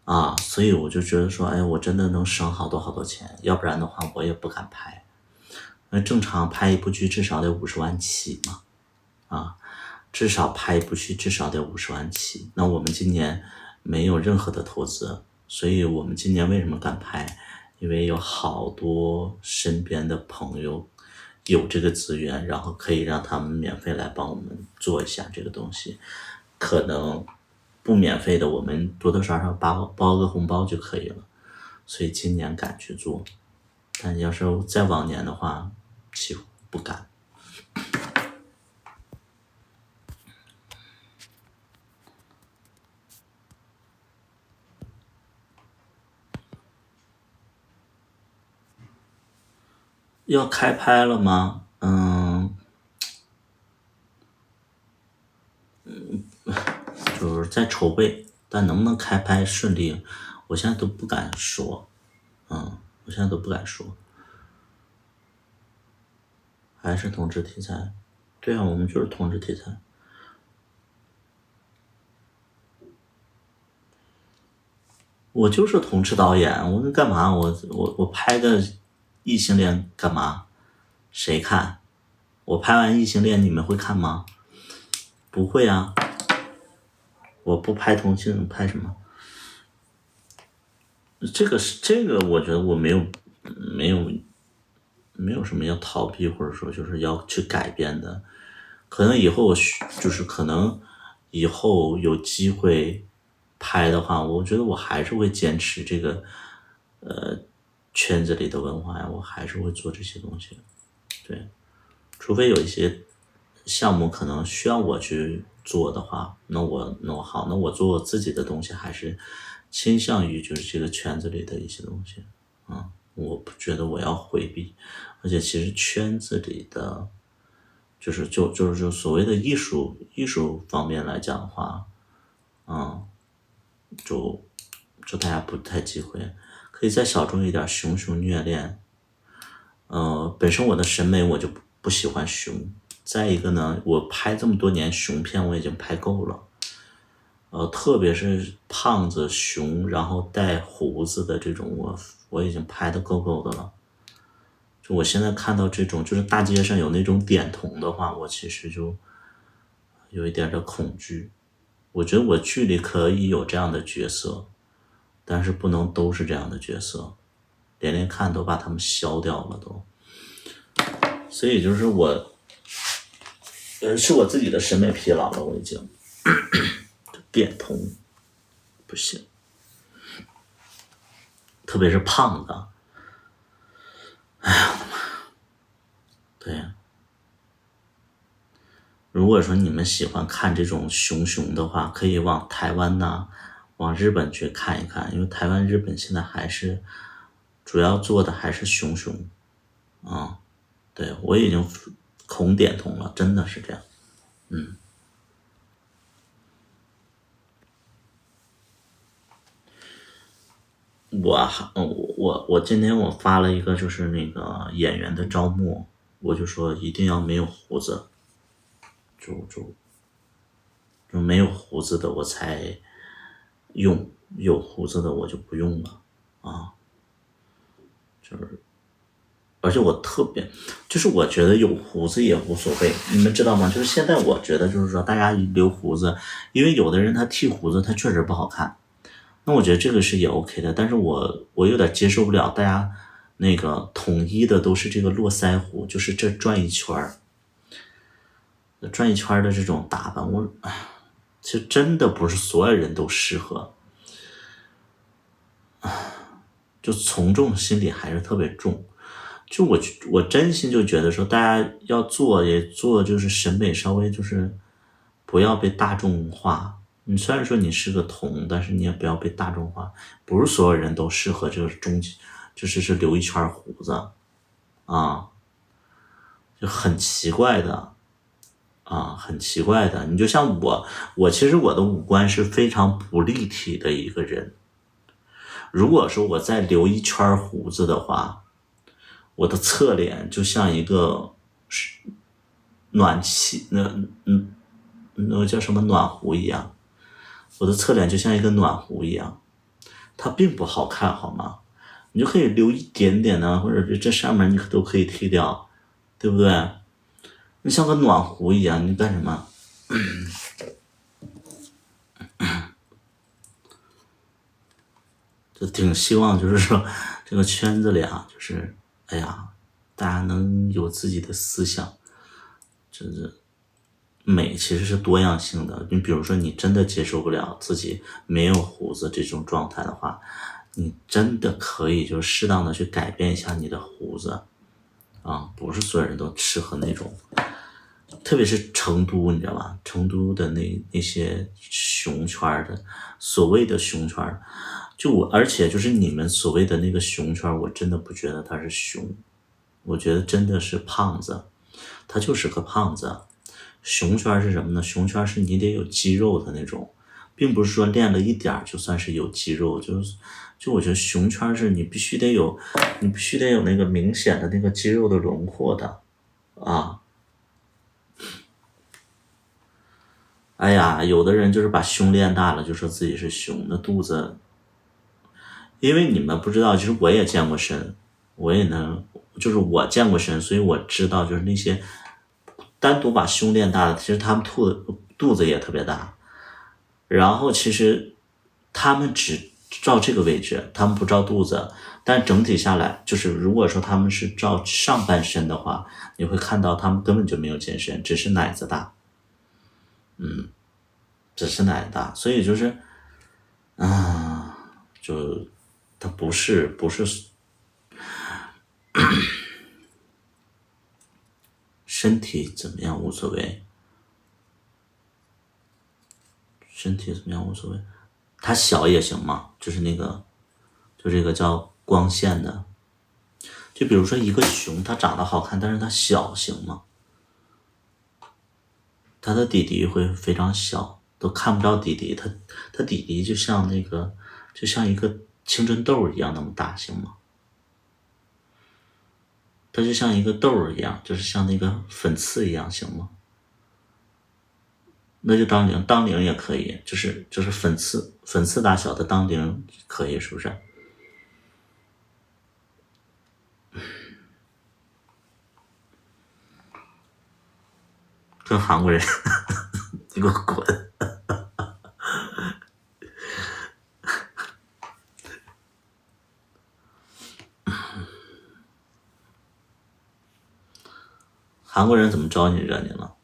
啊，所以我就觉得说，哎，我真的能省好多好多钱，要不然的话我也不敢拍。那正常拍一部剧至少得50万起嘛，啊，至少拍一部剧至少得50万起。那我们今年没有任何的投资，所以我们今年为什么敢拍？因为有好多身边的朋友有这个资源，然后可以让他们免费来帮我们做一下这个东西。可能不免费的，我们多多少少包个红包就可以了。所以今年敢去做，但要是再往年的话，几乎不敢。要开拍了吗？就是在筹备，但能不能开拍顺利，我现在都不敢说。我现在都不敢说。还是同志题材，对啊，我们就是同志题材。我就是同志导演，我干嘛？我拍个异性恋干嘛？谁看？我拍完异性恋你们会看吗？不会啊。我不拍同性，拍什么？这个，我觉得我没有没有什么要逃避，或者说就是要去改变的。可能以后就是可能以后有机会拍的话，我觉得我还是会坚持这个圈子里的文化呀，我还是会做这些东西。对，除非有一些项目可能需要我去做的话，那我好，那我做我自己的东西，还是倾向于就是这个圈子里的一些东西。我不觉得我要回避，而且其实圈子里的就是所谓的艺术方面来讲的话，就大家不太忌讳，可以再小众一点，熊熊虐恋。本身我的审美我就不喜欢熊，再一个呢，我拍这么多年熊片我已经拍够了。特别是胖子熊，然后带胡子的这种，我已经拍的够够的了。就我现在看到这种，就是大街上有那种点童的话，我其实就有一点的恐惧。我觉得我剧里可以有这样的角色，但是不能都是这样的角色，连看都把他们消掉了都。所以就是是我自己的审美疲劳了，我已经点童不行，特别是胖子。对呀，如果说你们喜欢看这种熊的话，可以往台湾呐、往日本去看一看，因为台湾、日本现在还是主要做的还是熊。对，我已经恐点通了，真的是这样。我今天我发了一个就是那个演员的招募，我就说一定要没有胡子，就没有胡子的我才用，有胡子的我就不用了。而且我特别，就是我觉得有胡子也无所谓，你们知道吗？就是现在我觉得就是说大家留胡子，因为有的人他剃胡子他确实不好看，那我觉得这个是也 OK 的，但是我有点接受不了大家那个统一的都是这个络腮胡，就是这转一圈的这种打扮，其实真的不是所有人都适合，就从众心理还是特别重。就我真心就觉得说，大家要做也做，就是审美稍微就是不要被大众化。你虽然说你是个童，但是你也不要被大众化。不是所有人都适合这个就是留一圈胡子啊，就很奇怪的啊，很奇怪的。你就像我其实我的五官是非常不立体的一个人。如果说我再留一圈胡子的话，我的侧脸就像一个暖气，那个叫什么暖壶一样，我的侧脸就像一个暖壶一样，它并不好看，好吗？你就可以留一点点呢，或者是这上面你都可以剃掉，对不对？你像个暖壶一样，你干什么？就挺希望就是说这个圈子里啊，就是哎呀，大家能有自己的思想，就是美其实是多样性的。你比如说，你真的接受不了自己没有胡子这种状态的话，你真的可以就适当的去改变一下你的胡子啊，不是所有人都适合那种。特别是成都，你知道吧？成都的那些熊圈的，所谓的熊圈，而且就是你们所谓的那个熊圈，我真的不觉得他是熊，我觉得真的是胖子，他就是个胖子。熊圈是什么呢？熊圈是你得有肌肉的那种，并不是说练了一点就算是有肌肉，就我觉得熊圈是你必须得有，你必须得有那个明显的那个肌肉的轮廓的啊。哎呀，有的人就是把胸练大了，就说自己是熊，那肚子，因为你们不知道，其实我也健过身，我也能，就是我健过身，所以我知道，就是那些单独把胸练大的，其实他们肚子也特别大，然后其实他们只照这个位置，他们不照肚子，但整体下来，就是如果说他们是照上半身的话，你会看到他们根本就没有健身，只是奶子大，只是奶大，所以就是，就他不是身体怎么样无所谓，身体怎么样无所谓，他小也行嘛，就是那个，就这个叫光线的，就比如说一个熊，它长得好看，但是它小行吗？它的底底会非常小，都看不着底底，它底底就像那个，就像一个青春痘一样那么大，行吗？它就像一个痘一样，就是像那个粉刺一样，行吗？那就当零也可以，就是粉刺大小的当零可以，是不是？跟韩国人，你给我滚！韩国人怎么招你惹你了？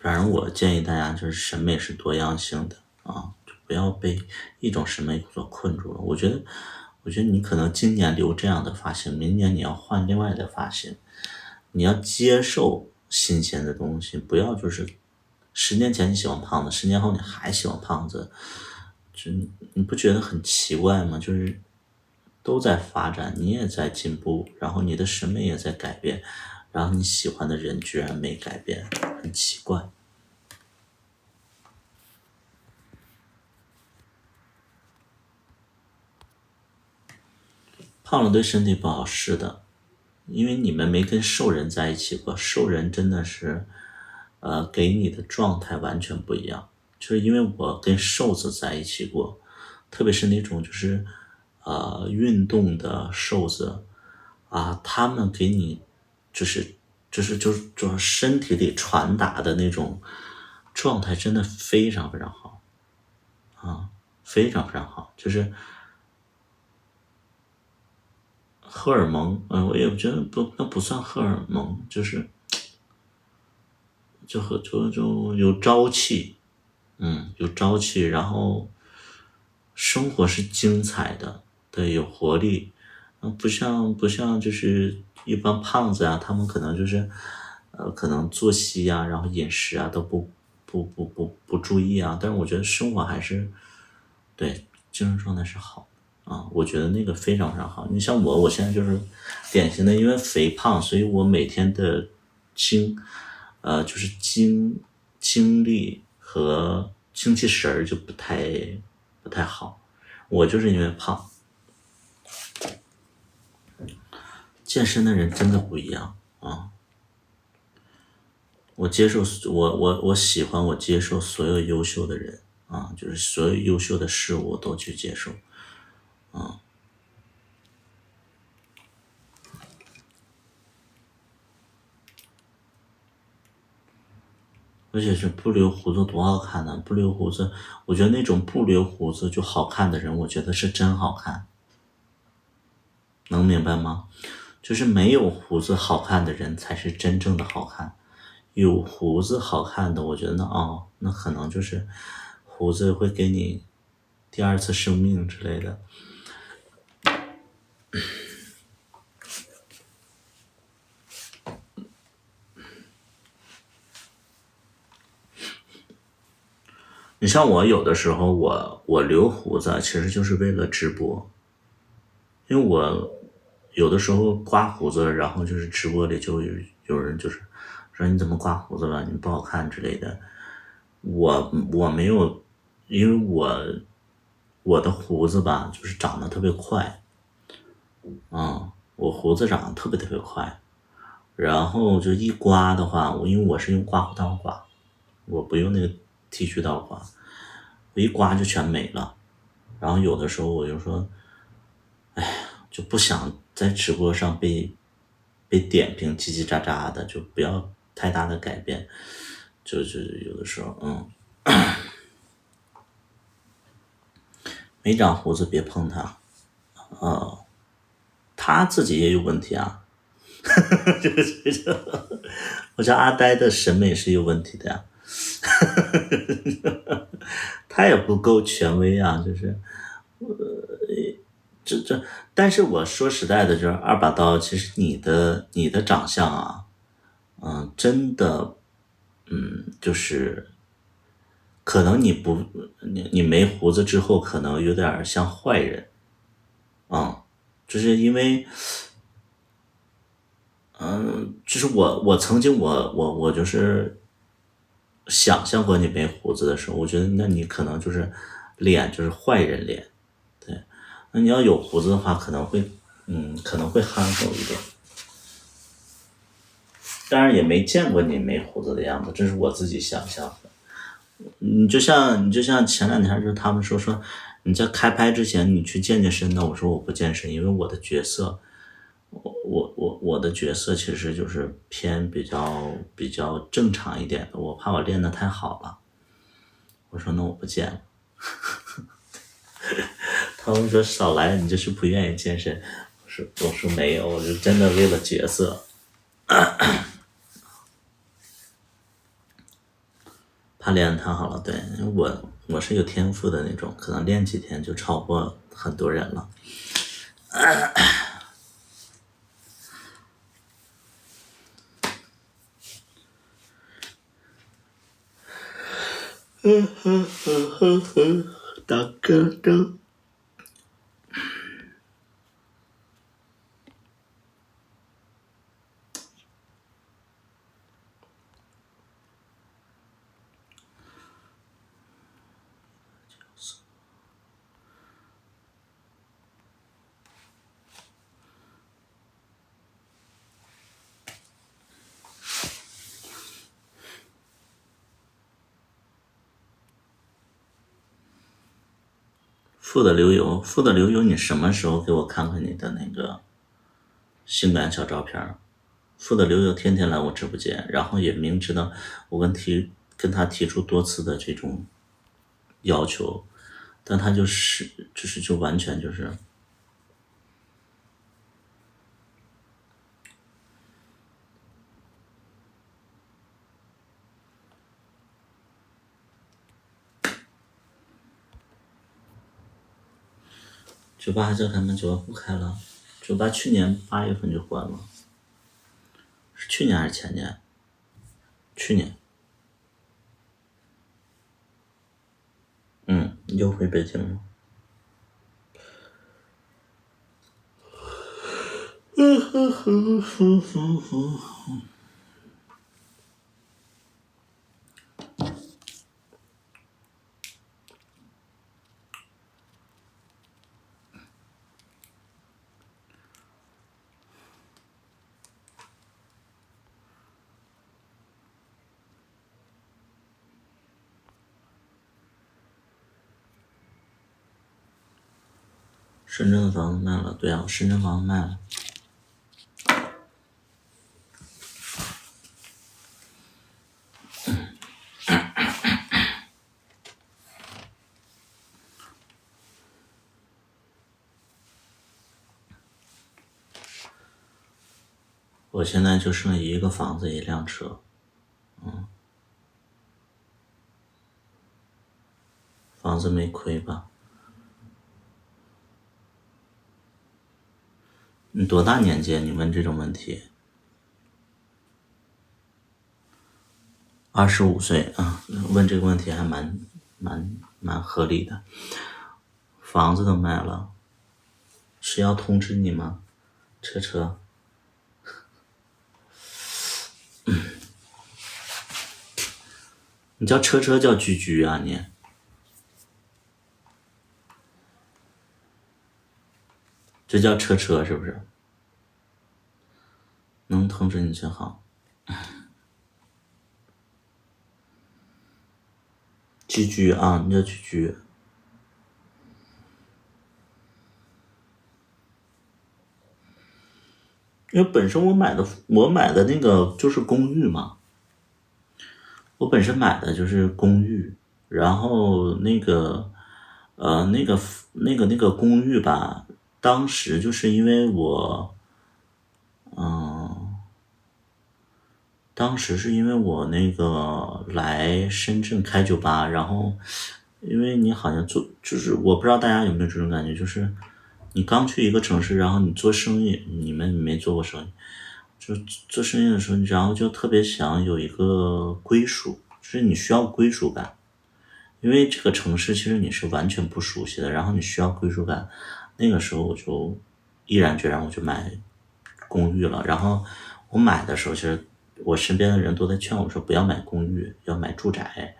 反正我建议大家就是审美是多样性的啊，就不要被一种审美所困住了。我觉得你可能今年留这样的发型，明年你要换另外的发型，你要接受新鲜的东西，不要就是10年前你喜欢胖子10年后你还喜欢胖子，就你不觉得很奇怪吗？就是都在发展，你也在进步，然后你的审美也在改变，然后你喜欢的人居然没改变，很奇怪。胖了对身体不好，是的，因为你们没跟瘦人在一起过，瘦人真的是，给你的状态完全不一样。就是因为我跟瘦子在一起过，特别是那种就是，运动的瘦子，啊，他们给你，就是身体里传达的那种状态，真的非常非常好，非常非常好，就是荷尔蒙，我也觉得不，那不算荷尔蒙，就是就有朝气，有朝气，然后生活是精彩的，对，有活力，不像就是一般胖子啊，他们可能就是可能作息啊，然后饮食啊都不注意啊，但是我觉得生活还是对精神状态是好的啊，我觉得那个非常非常好。你像我现在就是典型的，因为肥胖，所以我每天的就是精力和精气神儿就不太好。我就是因为胖，健身的人真的不一样啊。我接受我喜欢我接受所有优秀的人啊，就是所有优秀的事物我都去接受。而且是不留胡子多好看呢！不留胡子，我觉得那种不留胡子就好看的人，我觉得是真好看，能明白吗？就是没有胡子好看的人才是真正的好看，有胡子好看的，我觉得那可能就是胡子会给你第二次生命之类的。你像我有的时候我留胡子其实就是为了直播，因为我有的时候刮胡子，然后就是直播里就有人就是说你怎么刮胡子了，你不好看之类的。我没有，因为我的胡子吧，就是长得特别快，我胡子长得特别特别快，然后就一刮的话，因为我是用刮胡刀刮，我不用那个剃须刀刮，我一刮就全没了。然后有的时候我就说，就不想在直播上被点评叽叽喳喳的，就不要太大的改变。就有的时候，没长胡子别碰他，他自己也有问题啊。我觉得阿呆的审美是有问题的呀，他也不够权威啊，就是这，但是我说实在的，就是二把刀，其实你的长相啊，真的，就是可能你没胡子之后，可能有点像坏人，就是因为，就是我曾经我就是想象过你没胡子的时候，我觉得那你可能就是脸就是坏人脸，对，那你要有胡子的话，可能会憨厚一点。当然也没见过你没胡子的样子，这是我自己想象的。你就像前两天就是他们说你在开拍之前你去健身的，我说我不健身，因为我的角色，我的角色其实就是偏比较正常一点的，我怕我练得太好了。我说那我不健了。他们说少来，你就是不愿意健身。我说没有，我就真的为了角色。怕练得太好了，对，因为我是有天赋的那种，可能练几天就超过很多人了。大哥的。富的流油，富的流油，你什么时候给我看看你的那个性感小照片？富的流油天天来我直播间，然后也明知道我跟他提出多次的这种要求，但他就完全就是，酒吧还在开吗？酒吧不开了，酒吧去年8月份就关了，是去年还是前年？去年。又回北京了。深圳的房子卖了，对啊，深圳房子卖了。我现在就剩一个房子1辆车，房子没亏吧？你多大年纪？你问这种问题？25岁啊，问这个问题还蛮合理的。房子都卖了，是要通知你吗？车，你叫车叫居居啊你？这叫车是不是？能通知你最好。居居啊，你叫居居。因为本身我买的那个就是公寓嘛，我本身买的就是公寓，然后那个公寓吧，当时就是因为当时是因为我那个来深圳开酒吧，然后因为你好像就是我不知道大家有没有这种感觉，就是你刚去一个城市，然后你做生意，你们没做过生意，就做生意的时候，然后就特别想有一个归属，就是你需要归属感，因为这个城市其实你是完全不熟悉的，然后你需要归属感。那个时候我就毅然决然我就买公寓了，然后我买的时候，其实我身边的人都在劝我说不要买公寓，要买住宅。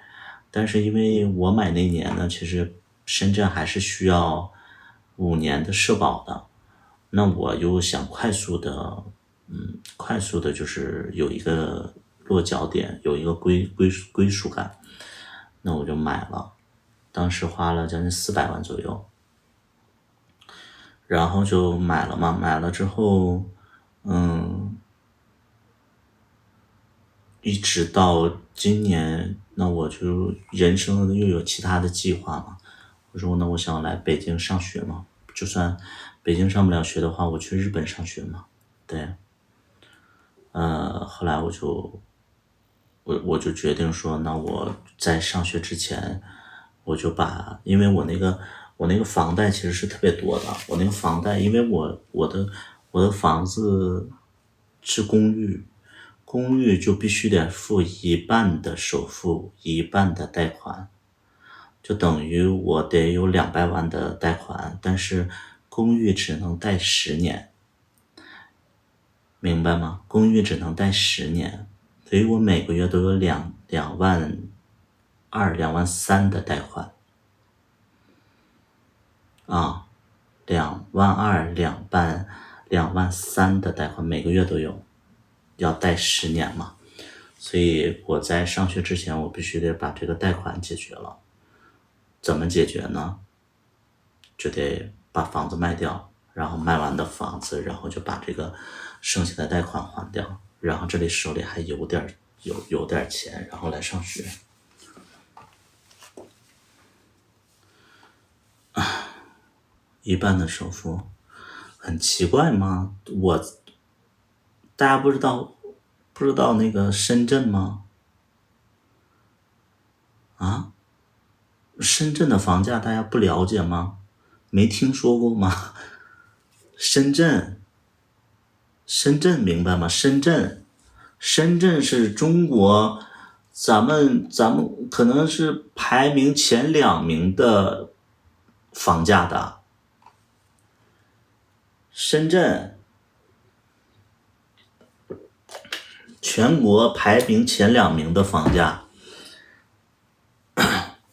但是因为我买那年呢，其实深圳还是需要5年的社保的，那我又想快速的就是有一个落脚点，有一个归属感，那我就买了，当时花了将近400万左右，然后就买了嘛，买了之后，一直到今年，那我就人生又有其他的计划嘛。我说那我想来北京上学嘛，就算北京上不了学的话，我去日本上学嘛。对，后来我就决定说，那我在上学之前，我就因为我那个房贷其实是特别多的，我那个房贷，因为我的房子是公寓，公寓就必须得付一半的首付，一半的贷款，就等于我得有200万的贷款，但是公寓只能贷10年，明白吗？公寓只能贷10年，所以我每个月都有2万2、2万3的贷款啊，2万2、2万3的贷款每个月都有，要贷10年嘛。所以我在上学之前，我必须得把这个贷款解决了。怎么解决呢？就得把房子卖掉，然后卖完的房子，然后就把这个剩下的贷款还掉，然后这里手里还有点钱，然后来上学。一半的首付，很奇怪吗？大家不知道那个深圳吗？啊，深圳的房价大家不了解吗？没听说过吗？深圳明白吗？深圳是中国，咱们可能是排名前2名的房价的。深圳全国排名前2名的房价，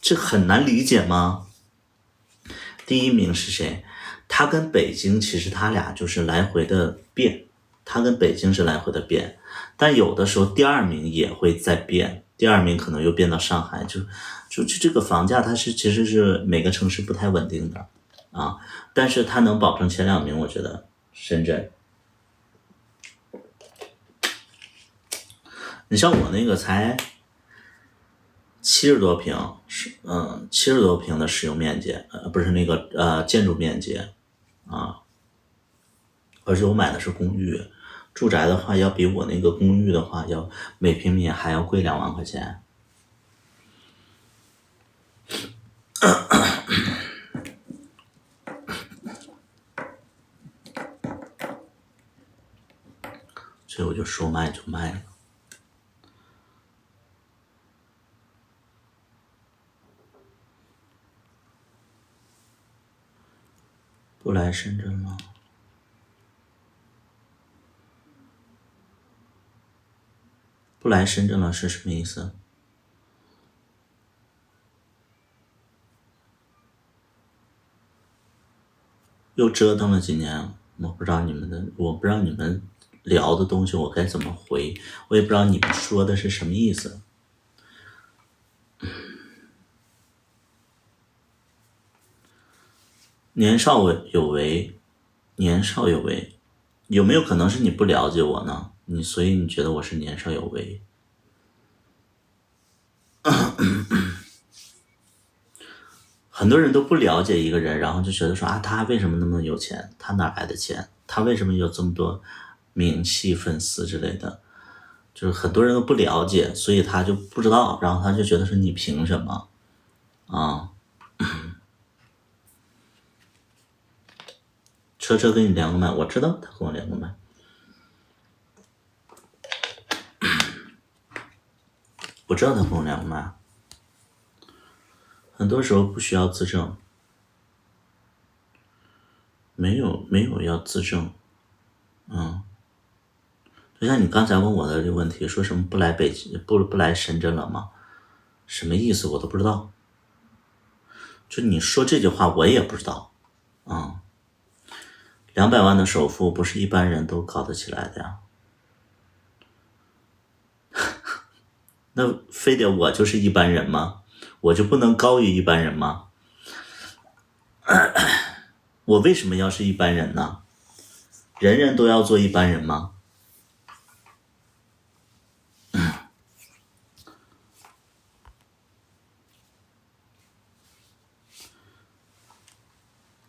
这很难理解吗？第1名是谁？它跟北京其实它俩就是来回的变，它跟北京是来回的变，但有的时候第2名也会再变，第2名可能又变到上海，就这个房价它其实是每个城市不太稳定的啊，但是它能保证前2名，我觉得深圳。你像我那个才70多平，70多平的使用面积，不是那个建筑面积啊，而且我买的是公寓，住宅的话要比我那个公寓的话要每平米还要贵2万块钱。所以我就说卖就卖了。不来深圳了？不来深圳了是什么意思？又折腾了几年，我不知道你们聊的东西我该怎么回，我也不知道你们说的是什么意思。年少有为，有没有可能是你不了解我呢？所以你觉得我是年少有为？很多人都不了解一个人，然后就觉得说啊，他为什么那么有钱？他哪来的钱？他为什么有这么多名气、粉丝之类的？就是很多人都不了解，所以他就不知道，然后他就觉得说你凭什么啊？车跟你连个麦，我知道他跟我连个麦，我知道他跟我连个麦。很多时候不需要自证，没有要自证，就像你刚才问我的这个问题，说什么不来北京不来深圳了吗？什么意思我都不知道。就你说这句话我也不知道，200万的首付不是一般人都搞得起来的呀。那非得我就是一般人吗？我就不能高于一般人吗？我为什么要是一般人呢？人人都要做一般人吗？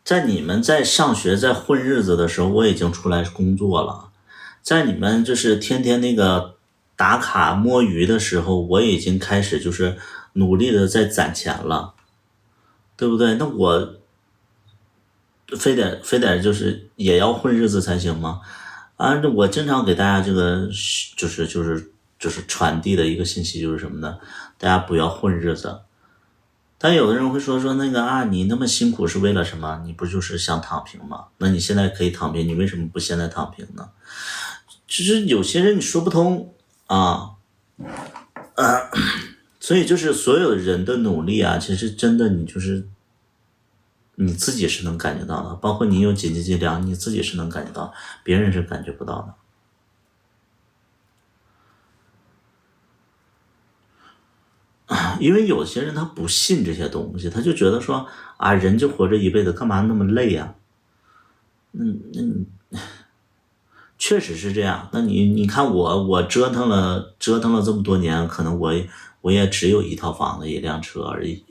在你们在上学在混日子的时候，我已经出来工作了。在你们就是天天那个打卡摸鱼的时候，我已经开始就是努力的在攒钱了，对不对？那我非得就是也要混日子才行吗？我经常给大家这个就是传递的一个信息就是什么呢？大家不要混日子。但有的人会说那个你那么辛苦是为了什么？你不就是想躺平吗？那你现在可以躺平，你为什么不现在躺平呢？其实有些人你说不通所以就是所有人的努力其实真的你就是你自己是能感觉到的，包括你有几斤几两，你自己是能感觉到，别人是感觉不到的。因为有些人他不信这些东西，他就觉得说人就活着一辈子，干嘛那么累呀？确实是这样。那你看我折腾了这么多年，可能我也只有1套房子1辆车而已。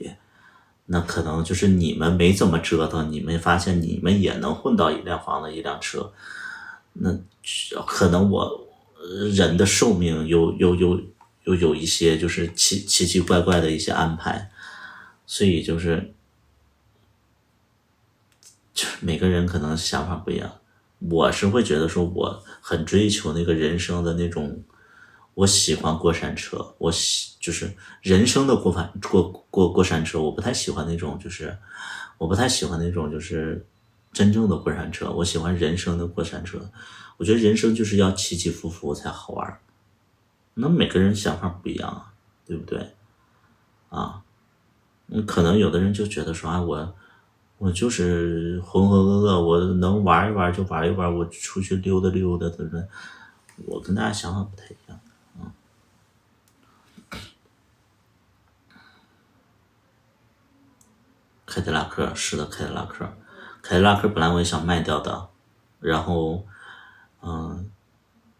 那可能就是你们没怎么折腾，你们发现你们也能混到1辆房子1辆车，那可能我人的寿命又有一些就是奇奇怪怪的一些安排，所以就是每个人可能想法不一样。我是会觉得说我很追求那个人生的那种，我喜欢过山车，就是人生的过山车，我不太喜欢那种就是真正的过山车，我喜欢人生的过山车。我觉得人生就是要起起伏伏才好玩。那每个人想法不一样啊，对不对啊？可能有的人就觉得说啊，我就是浑浑噩噩，我能玩一玩就玩一玩，我出去溜达溜达，对不对？我跟大家想法不太一样。凯迪拉克，是的，凯迪拉克，凯迪拉克本来我也想卖掉的，然后，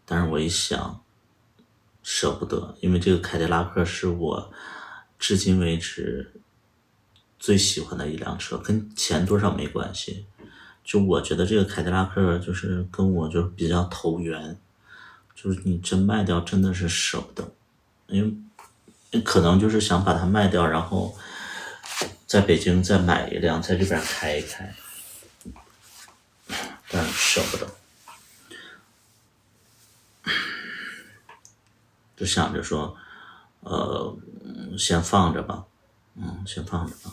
但是我一想，舍不得，因为这个凯迪拉克是我至今为止最喜欢的一辆车，跟钱多少没关系。就我觉得这个凯迪拉克就是跟我就比较投缘，就是你真卖掉真的是舍不得，因为可能就是想把它卖掉，然后在北京再买一辆，在这边开一开，但舍不得，就想着说，先放着吧，先放着吧。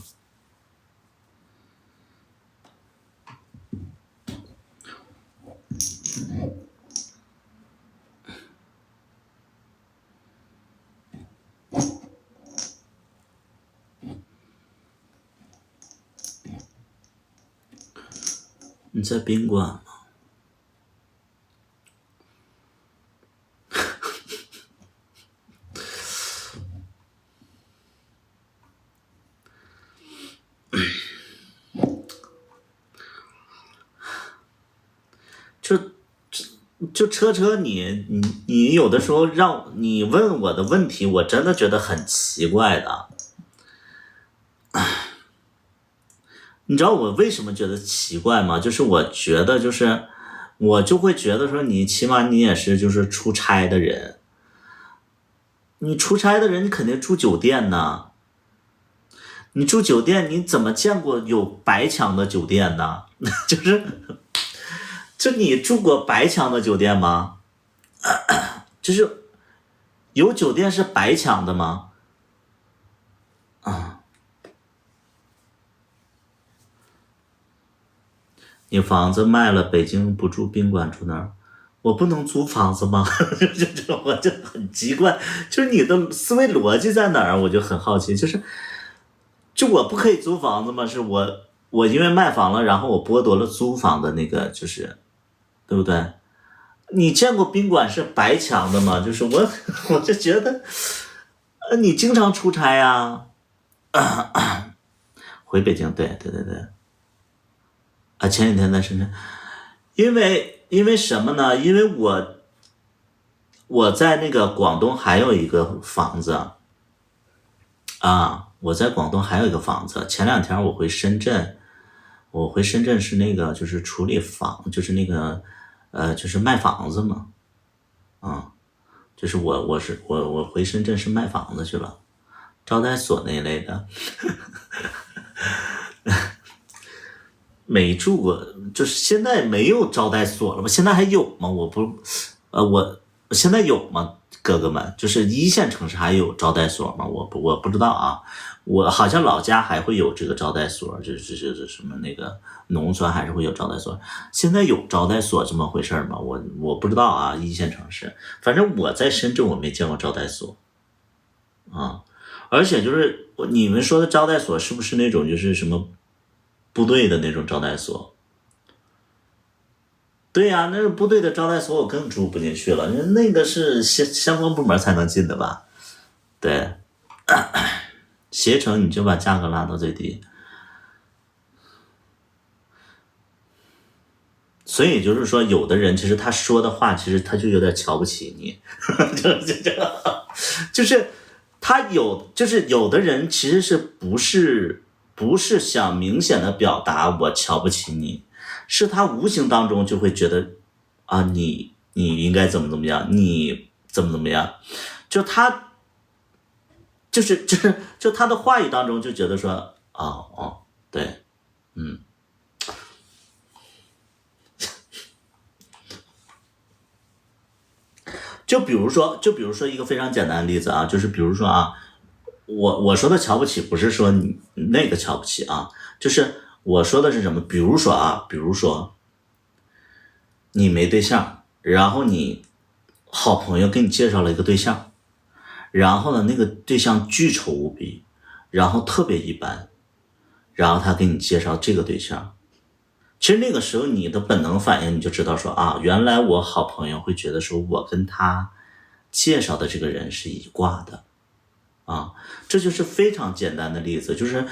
你在宾馆吗？就车，你有的时候让你问我的问题，我真的觉得很奇怪的。你知道我为什么觉得奇怪吗？就是我觉得我就会觉得说你起码你也是就是出差的人，你出差的人你肯定住酒店呢。你住酒店你怎么见过有白墙的酒店呢？就你住过白墙的酒店吗？就是有酒店是白墙的吗？你房子卖了，北京不住宾馆住哪儿？我不能租房子吗？我就很奇怪，就是你的思维逻辑在哪儿？我就很好奇，就我不可以租房子吗？是我因为卖房了，然后我剥夺了租房的那个，对不对？你见过宾馆是白墙的吗？就是我就觉得，你经常出差呀、回北京，对对对对，啊，前几天在深圳，因为什么呢？因为我在那个广东还有一个房子啊，我在广东还有一个房子。前2天我回深圳，是那个就是处理房，就是那个就是卖房子嘛，就是我回深圳是卖房子去了，招待所那一类的。没住过，就是现在没有招待所了吗？现在还有吗？我现在有吗？哥哥们，就是一线城市还有招待所吗？我不知道啊，我好像老家还会有这个招待所，就是什么那个农村还是会有招待所。现在有招待所这么回事吗？我不知道啊，一线城市，反正我在深圳我没见过招待所啊，而且就是你们说的招待所是不是那种就是什么部队的那种招待所？对呀、那个部队的招待所我更住不进去了，那个是相关部门才能进的吧？对，携程你就把价格拉到最低，所以就是说，有的人其实他说的话，其实他就有点瞧不起你，就是就是有的人其实不是想明显的表达我瞧不起你，是他无形当中就会觉得啊，你应该怎么样，你怎么样，就他就他的话语当中就觉得说，哦哦，对，就比如说一个非常简单的例子啊，就是比如说啊，我说的瞧不起不是说你那个瞧不起啊，就是我说的是什么？比如说你没对象，然后你好朋友给你介绍了一个对象，然后呢那个对象巨丑无比，然后特别一般，然后他给你介绍这个对象，其实那个时候你的本能反应你就知道说啊，原来我好朋友会觉得说我跟他介绍的这个人是一挂的啊，这就是非常简单的例子，就是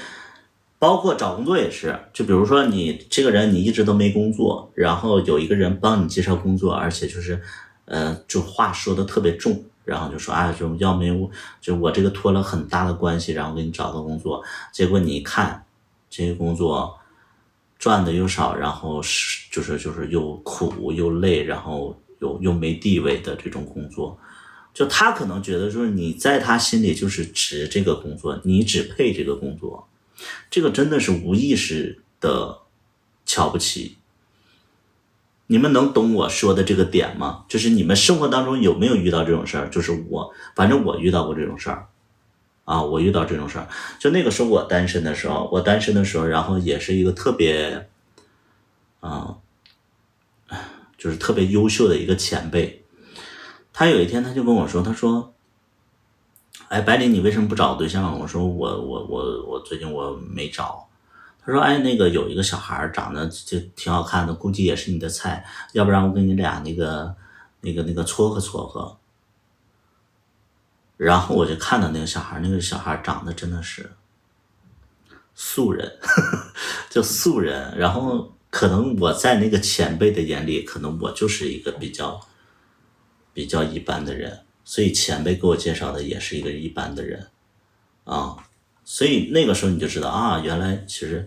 包括找工作也是，就比如说你这个人你一直都没工作，然后有一个人帮你介绍工作，而且就是就话说的特别重，然后就说啊，就要没有就我这个托了很大的关系，然后给你找个工作，结果你一看这个工作赚的又少，然后就是又苦又累，然后又没地位的这种工作，就他可能觉得说你在他心里就是值这个工作，你只配这个工作，这个真的是无意识的瞧不起。你们能懂我说的这个点吗？就是你们生活当中有没有遇到这种事儿？就是反正我遇到过这种事儿啊，我遇到这种事儿。就那个时候我单身的时候，然后也是一个特别，就是特别优秀的一个前辈。他有一天他就跟我说，他说：“哎，白领，你为什么不找对象？”我说：“我最近我没找。”他说：“哎，那个有一个小孩长得就挺好看的，估计也是你的菜，要不然我跟你俩那个撮合撮合。”然后我就看到那个小孩长得真的是素人，就素人。然后可能我在那个前辈的眼里，可能我就是一个比较一般的人，所以前辈给我介绍的也是一个一般的人啊。所以那个时候你就知道啊，原来其实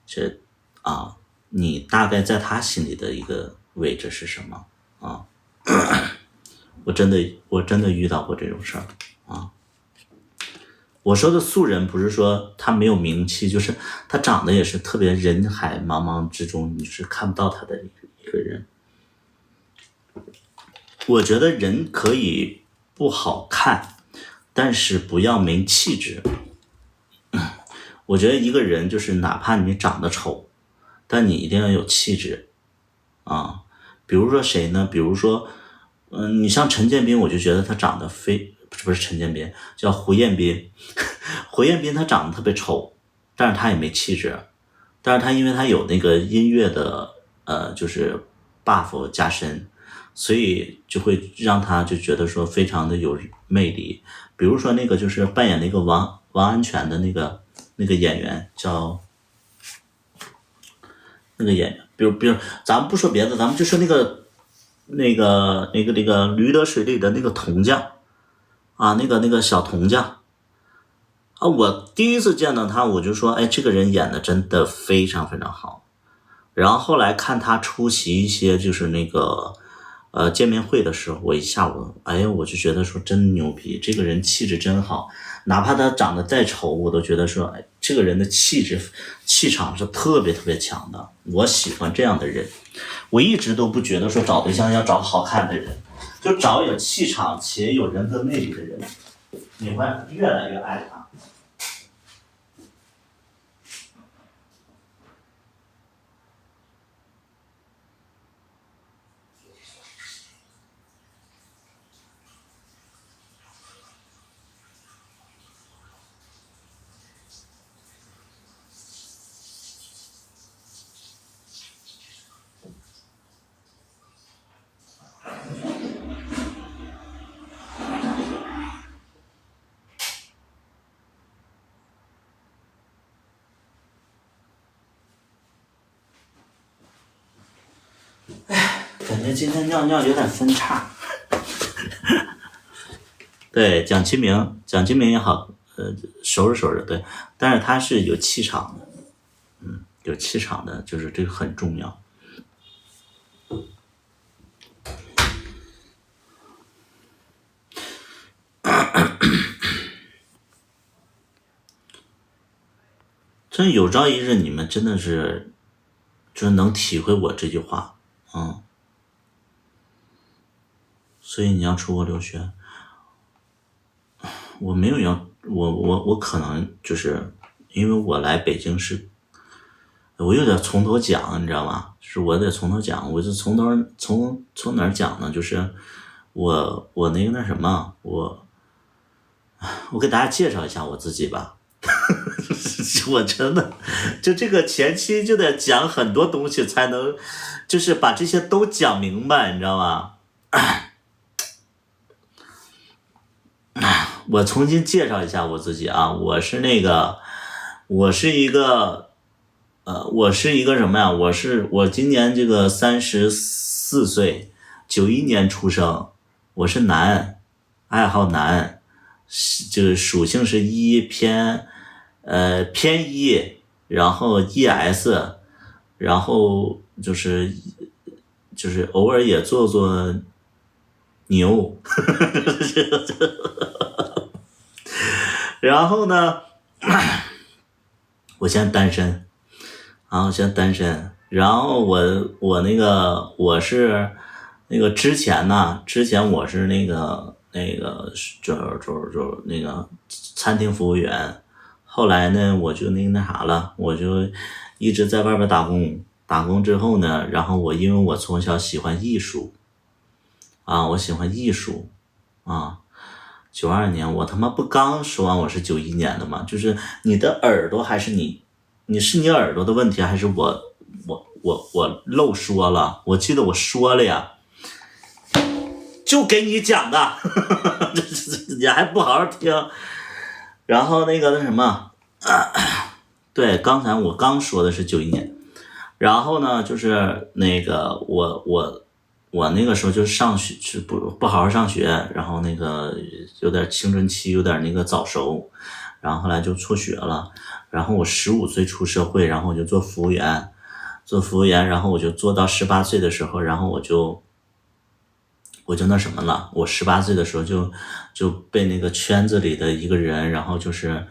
这啊，你大概在他心里的一个位置是什么啊？我真的遇到过这种事儿啊。我说的素人不是说他没有名气，就是他长得也是特别人海茫茫之中你是看不到他的一个人。我觉得人可以不好看，但是不要没气质。我觉得一个人就是哪怕你长得丑，但你一定要有气质啊。比如说谁呢？比如说，你像陈建斌，我就觉得他长得不是陈建斌，叫胡彦斌。胡彦斌他长得特别丑，但是他也没气质，但是他因为他有那个音乐的就是 buff 加深，所以就会让他就觉得说非常的有魅力。比如说那个就是扮演那个王安全的那个演员叫那个演员，比如咱们不说别的，咱们就说那个驴得水里的那个铜匠啊，那个小铜匠啊，我第一次见到他，我就说，哎，这个人演的真的非常非常好。然后后来看他出席一些就是那个见面会的时候，我一下午，哎呀，我就觉得说真牛逼，这个人气质真好，哪怕他长得再丑，我都觉得说，哎，这个人的气场是特别特别强的，我喜欢这样的人。我一直都不觉得说找对象要找好看的人，就找有气场且有人格魅力的人，你会越来越爱他。感觉今天尿尿有点分叉。对，蒋奇明也好，收拾收拾，对，但是他是有气场的，有气场的，就是这个很重要。真有朝一日你们真的是，就是能体会我这句话，所以你要出国留学，我没有要我可能就是因为我来北京是，我有点从头讲，你知道吗？就是我得从头讲，我就从哪儿讲呢？就是我那什么，我给大家介绍一下我自己吧。我真的就这个前期就得讲很多东西才能，就是把这些都讲明白，你知道吗？我重新介绍一下我自己啊，我是一个我是一个什么呀？我今年这个34岁，91年出生，我是男，爱好男，这个属性是偏 E，然后 ES，然后就是偶尔也做牛，然后呢，我现在单身。啊，我现在单身，然后我是那个之前我是就是那个餐厅服务员，后来呢我就那啥了，我就一直在外边打工，打工之后呢，然后因为我从小喜欢艺术啊，我喜欢艺术啊。92年，我他妈不刚说完我是91年的吗？就是你的耳朵还是你是你耳朵的问题，还是我漏说了？我记得我说了呀，就给你讲的，你还不好好听。然后那什么，对，刚才我刚说的是91年，然后呢，就是那个我那个时候就上学是不好好上学，然后那个有点青春期，有点那个早熟，然后后来就辍学了。然后我15岁出社会，然后我就做服务员，然后我就做到18岁的时候，然后我就那什么了，我18岁的时候就被那个圈子里的一个人，然后就是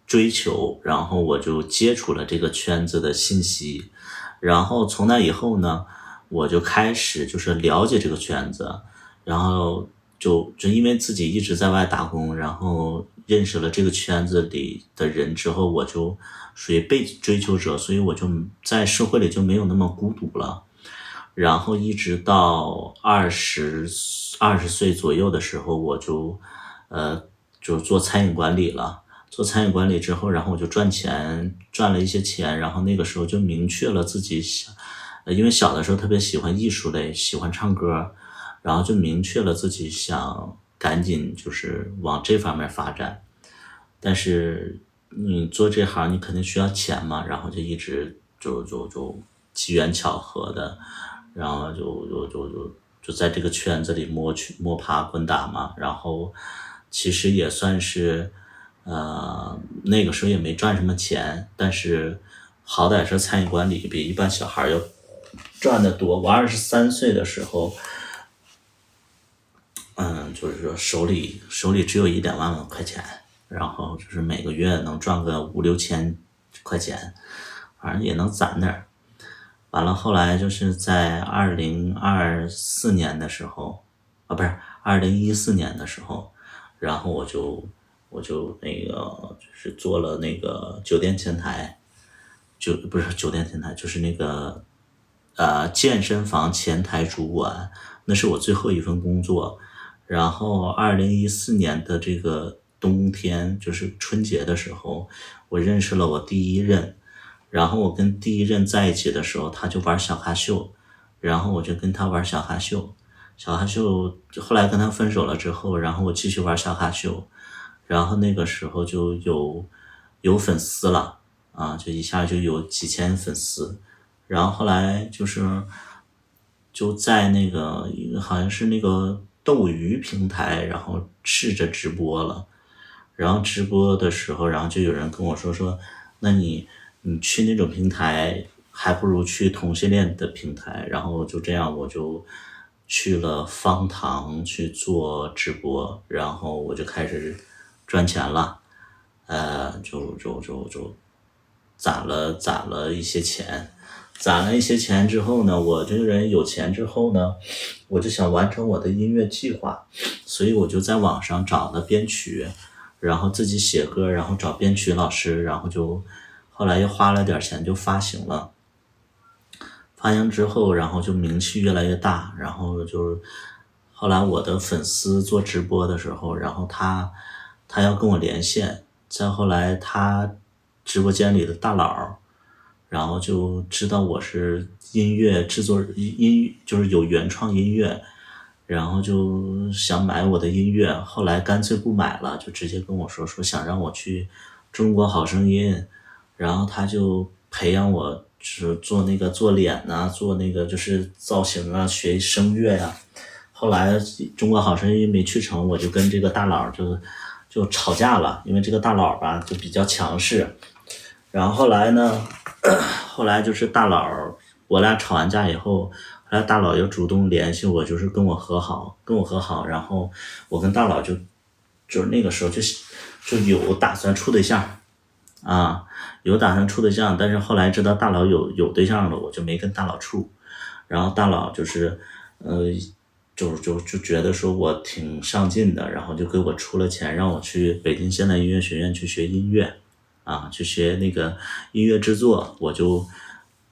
追求，然后我就接触了这个圈子的信息，然后从那以后呢，我就开始就是了解这个圈子，然后就因为自己一直在外打工，然后认识了这个圈子里的人之后，我就属于被追求者，所以我就在社会里就没有那么孤独了。然后一直到20岁左右的时候，我就做餐饮管理了。做餐饮管理之后，然后我就赚了一些钱，然后那个时候就明确了自己因为小的时候特别喜欢艺术类，喜欢唱歌，然后就明确了自己想赶紧就是往这方面发展。但是你做这行你肯定需要钱嘛，然后就一直就机缘巧合的，然后就在这个圈子里摸爬滚打嘛，然后其实也算是那个时候也没赚什么钱，但是好歹是餐饮管理比一般小孩要赚得多。我23岁的时候，就是说手里只有1-2万块钱，然后就是每个月能赚个5-6千块钱，反正也能攒点儿。完了后来就是在2024年的时候，不是2014年的时候，然后我就那个就是做了那个酒店前台，不是酒店前台，就是那个健身房前台主管，那是我最后一份工作。然后2014年的这个冬天，就是春节的时候，我认识了我第一任。然后我跟第一任在一起的时候，他就玩小哈秀，然后我就跟他玩小哈秀，后来跟他分手了之后，然后我继续玩小哈秀，然后那个时候就有粉丝了啊，就一下就有几千粉丝，然后后来就在那个好像是那个斗鱼平台，然后试着直播了，然后直播的时候，然后就有人跟我说，那你去那种平台，还不如去同性恋的平台。然后就这样，我就去了方糖去做直播，然后我就开始赚钱了，就攒了一些钱，攒了一些钱之后呢，我这个人有钱之后呢，我就想完成我的音乐计划，所以我就在网上找了编曲，然后自己写歌，然后找编曲老师，然后就后来又花了点钱就发行了。发行之后，然后就名气越来越大，然后就后来我的粉丝做直播的时候，然后他要跟我连线，再后来他直播间里的大佬，然后就知道我是音乐制作就是有原创音乐，然后就想买我的音乐，后来干脆不买了，就直接跟我说想让我去中国好声音，然后他就培养我是做那个做脸呐、做那个就是造型啊，学声乐呀、后来中国好声音没去成，我就跟这个大佬就吵架了，因为这个大佬吧就比较强势。然后后来呢，后来就是大佬，我俩吵完架以后，后来大佬又主动联系我，就是跟我和好，然后我跟大佬就是那个时候就有打算处对象啊，有打算处对象，但是后来知道大佬有对象了，我就没跟大佬处，然后大佬就是就觉得说我挺上进的，然后就给我出了钱，让我去北京现代音乐学院去学音乐。去学那个音乐制作，我就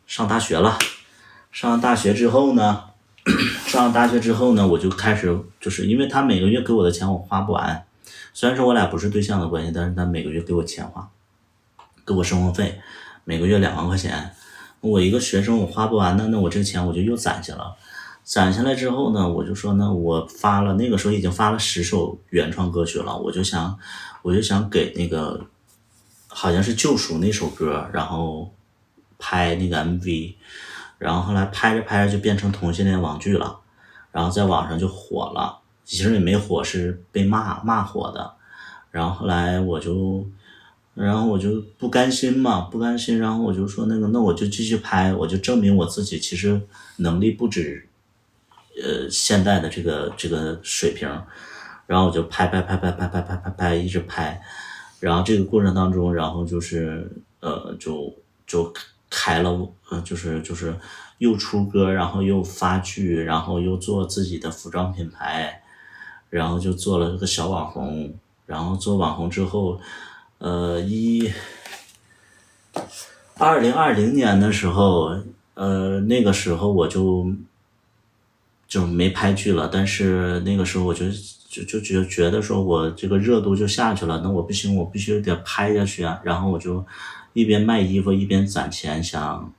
上大学了。上了大学之后呢，我就开始就是因为他每个月给我的钱我花不完，虽然说我俩不是对象的关系，但是他每个月给我钱花，给我生活费，每个月2万块钱。我一个学生我花不完的，那我这个钱我就又攒下了。攒下来之后呢，我就说呢，我发了那个时候已经发了10首原创歌曲了，我就想给那个。好像是救赎那首歌，然后拍那个 MV， 然后后来拍着拍着就变成同性恋网剧了，然后在网上就火了，其实也没火，是被骂火的。然后后来我就不甘心嘛，然后我就说那我就继续拍，我就证明我自己其实能力不止现在的这个水平，然后我就拍，一直拍。然后这个过程当中，然后就是就开了就是又出歌，然后又发剧，然后又做自己的服装品牌，然后就做了个小网红，然后做网红之后2020年的时候那个时候我就没拍剧了，但是那个时候我就觉得说我这个热度就下去了，那我不行，我必须得拍下去啊。然后我就一边卖衣服一边攒钱，想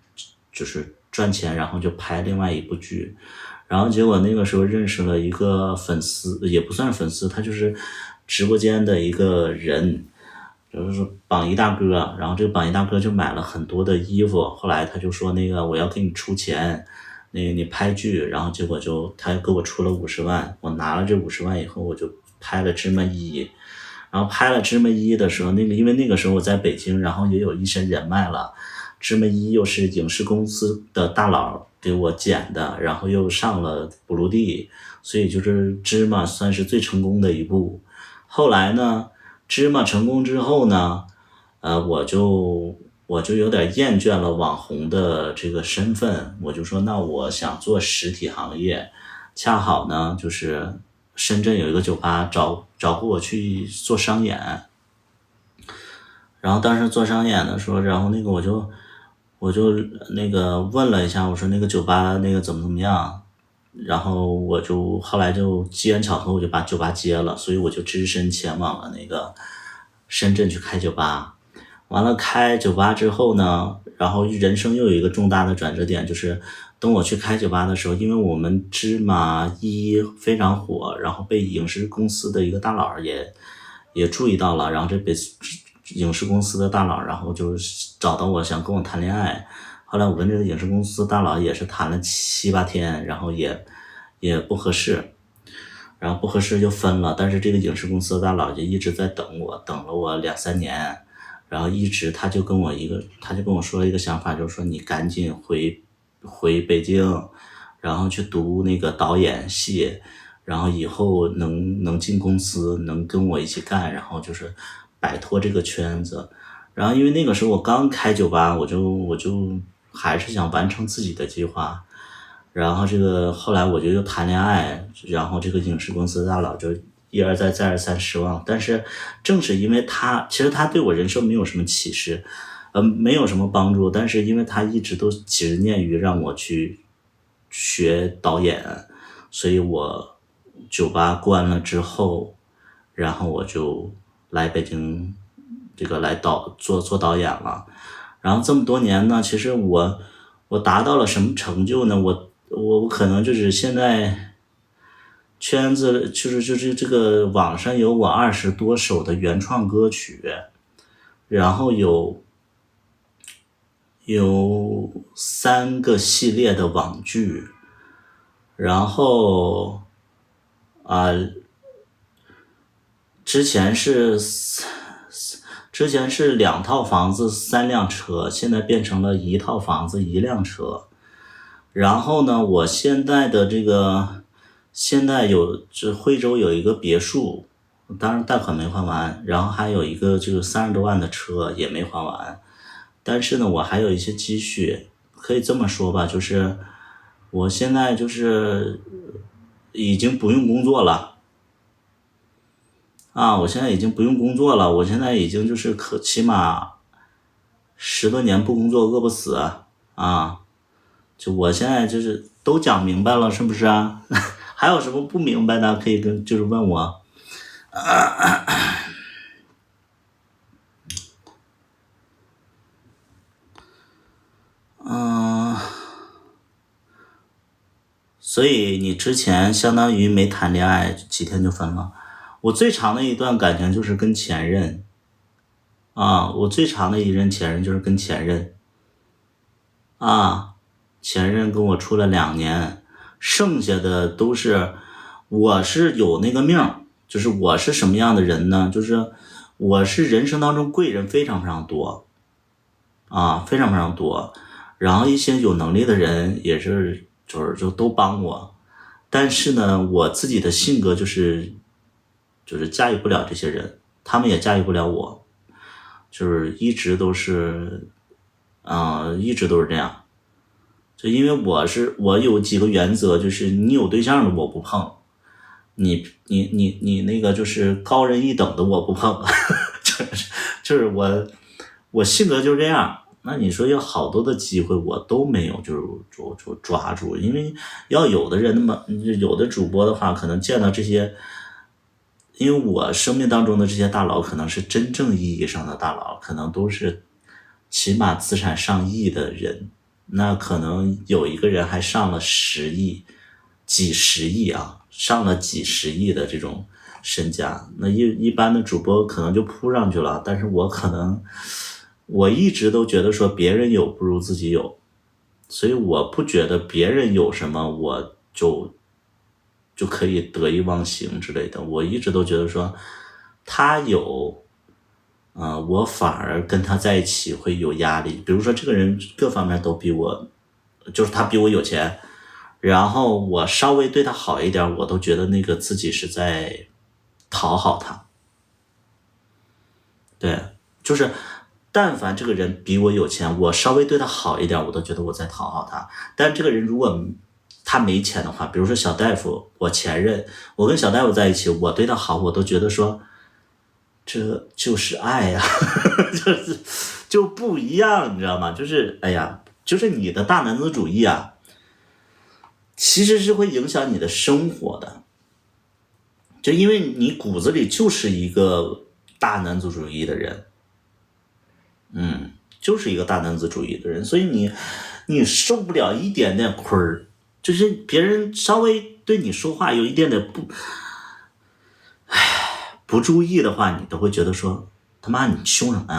就是赚钱，然后就拍另外一部剧。然后结果那个时候认识了一个粉丝，也不算粉丝，他就是直播间的一个人，就是榜一大哥。然后这个榜一大哥就买了很多的衣服，后来他就说我要给你出钱。那个你拍剧，然后结果他给我出了50万，我拿了这50万以后，我就拍了芝麻1，然后拍了芝麻1的时候，因为那个时候我在北京，然后也有一些人脉了，芝麻1又是影视公司的大佬给我剪的，然后又上了补录地，所以就是芝麻算是最成功的一部。后来呢，芝麻成功之后呢，我就有点厌倦了网红的这个身份，我就说那我想做实体行业，恰好呢就是深圳有一个酒吧找过我去做商演，然后当时做商演的时候，然后那个我就那个问了一下，我说那个酒吧那个怎么样，然后我就后来就机缘巧合我就把酒吧接了，所以我就只身前往了那个深圳去开酒吧。完了开酒吧之后呢，然后人生又有一个重大的转折点，就是等我去开酒吧的时候，因为我们芝麻1非常火，然后被影视公司的一个大佬也注意到了，然后这被影视公司的大佬然后就找到我想跟我谈恋爱，后来我跟这个影视公司大佬也是谈了7、8天，然后也不合适，然后不合适就分了，但是这个影视公司的大佬就一直在等我，等了我2、3年，然后一直他就跟我说了一个想法，就是说你赶紧回北京，然后去读那个导演系，然后以后能进公司，能跟我一起干，然后就是摆脱这个圈子。然后因为那个时候我刚开酒吧，我就还是想完成自己的计划。然后这个后来我就又谈恋爱，然后这个影视公司大佬就一而再再而三失望。但是正是因为他，其实他对我人生没有什么启示，没有什么帮助，但是因为他一直都执念于让我去学导演，所以我酒吧关了之后，然后我就来北京这个来做导演了。然后这么多年呢，其实我达到了什么成就呢？我可能就是现在圈子就是这个网上有我20多首的原创歌曲，然后有3个系列的网剧，然后之前是2套房子3辆车，现在变成了1套房子1辆车。然后呢，我现在的现在惠州有一个别墅，当然贷款没还完，然后还有一个30多万的车也没还完。但是呢，我还有一些积蓄，可以这么说吧，就是我现在已经不用工作了。我现在已经不用工作了，我现在已经起码10多年不工作饿不死啊！就我现在都讲明白了，是不是啊？还有什么不明白的可以问我。所以你之前相当于没谈恋爱几天就分了。我最长的一段感情就是跟前任我最长的一任前任就是跟前任前任跟我处了2年，剩下的都是我是有那个命，就是我是什么样的人呢？就是我是人生当中贵人非常非常多非常非常多，然后一些有能力的人也是就都帮我，但是呢，我自己的性格就是驾驭不了这些人，他们也驾驭不了我，一直都是这样。就因为我有几个原则，就是你有对象的我不碰，你那个高人一等的我不碰，就是我性格就这样。那你说有好多的机会我都没有就抓住，因为要有的人有的主播的话，可能见到这些，因为我生命当中的这些大佬可能是真正意义上的大佬，可能都是起码资产上亿的人，那可能有一个人还上了10亿几十亿上了几十亿的这种身价，那一般的主播可能就扑上去了。但是我一直都觉得说别人有不如自己有，所以我不觉得别人有什么我就可以得意忘形之类的。我一直都觉得说他有我反而跟他在一起会有压力。比如说这个人各方面都比我，就是他比我有钱，然后我稍微对他好一点，我都觉得那个自己是在讨好他。对，就是但凡这个人比我有钱，我稍微对他好一点，我都觉得我在讨好他。但这个人如果他没钱的话，比如说小大夫，我前任，我跟小大夫在一起，我对他好，我都觉得说这就是爱就不一样，你知道吗？就是你的大男子主义其实是会影响你的生活的，就因为你骨子里就是一个大男子主义的人，就是一个大男子主义的人，所以你受不了一点点亏儿，就是别人稍微对你说话有一点点不注意的话，你都会觉得说他妈你凶什么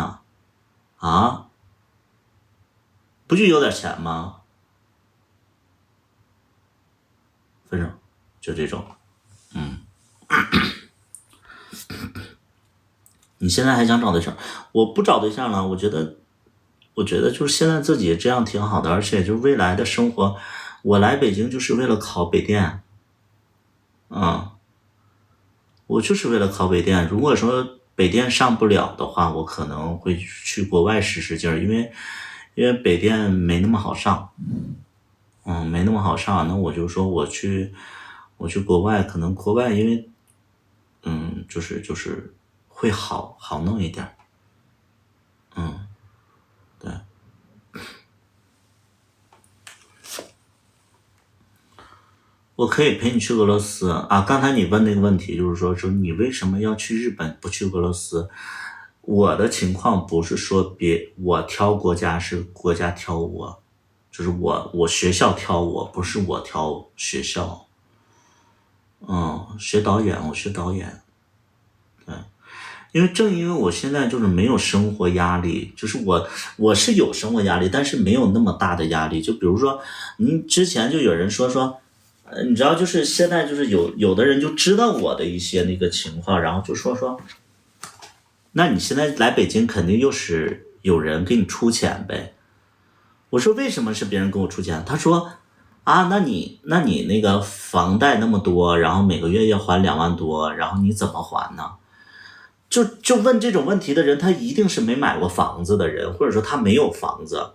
呀？不就有点钱吗？分手就这种。你现在还想找对象？我不找对象了，我觉得就是现在自己这样挺好的，而且就是未来的生活，我来北京就是为了考北电，我就是为了考北电。如果说北电上不了的话，我可能会去国外试试劲儿，因为北电没那么好上，没那么好上，那我就说我去国外，可能国外因为就是会好弄一点，对。我可以陪你去俄罗斯啊！刚才你问那个问题，就是说你为什么要去日本不去俄罗斯？我的情况不是说我挑国家，是国家挑我，就是我学校挑我，不是我挑学校。学导演，我学导演，对，正因为我现在就是没有生活压力，就是我是有生活压力，但是没有那么大的压力。就比如说，之前就有人说，你知道，就是现在就是有的人就知道我的一些那个情况，然后就说，那你现在来北京肯定又是有人给你出钱呗。我说为什么是别人给我出钱？他说啊，那你那个房贷那么多，然后每个月要还2万多，然后你怎么还呢？就问这种问题的人，他一定是没买过房子的人，或者说他没有房子。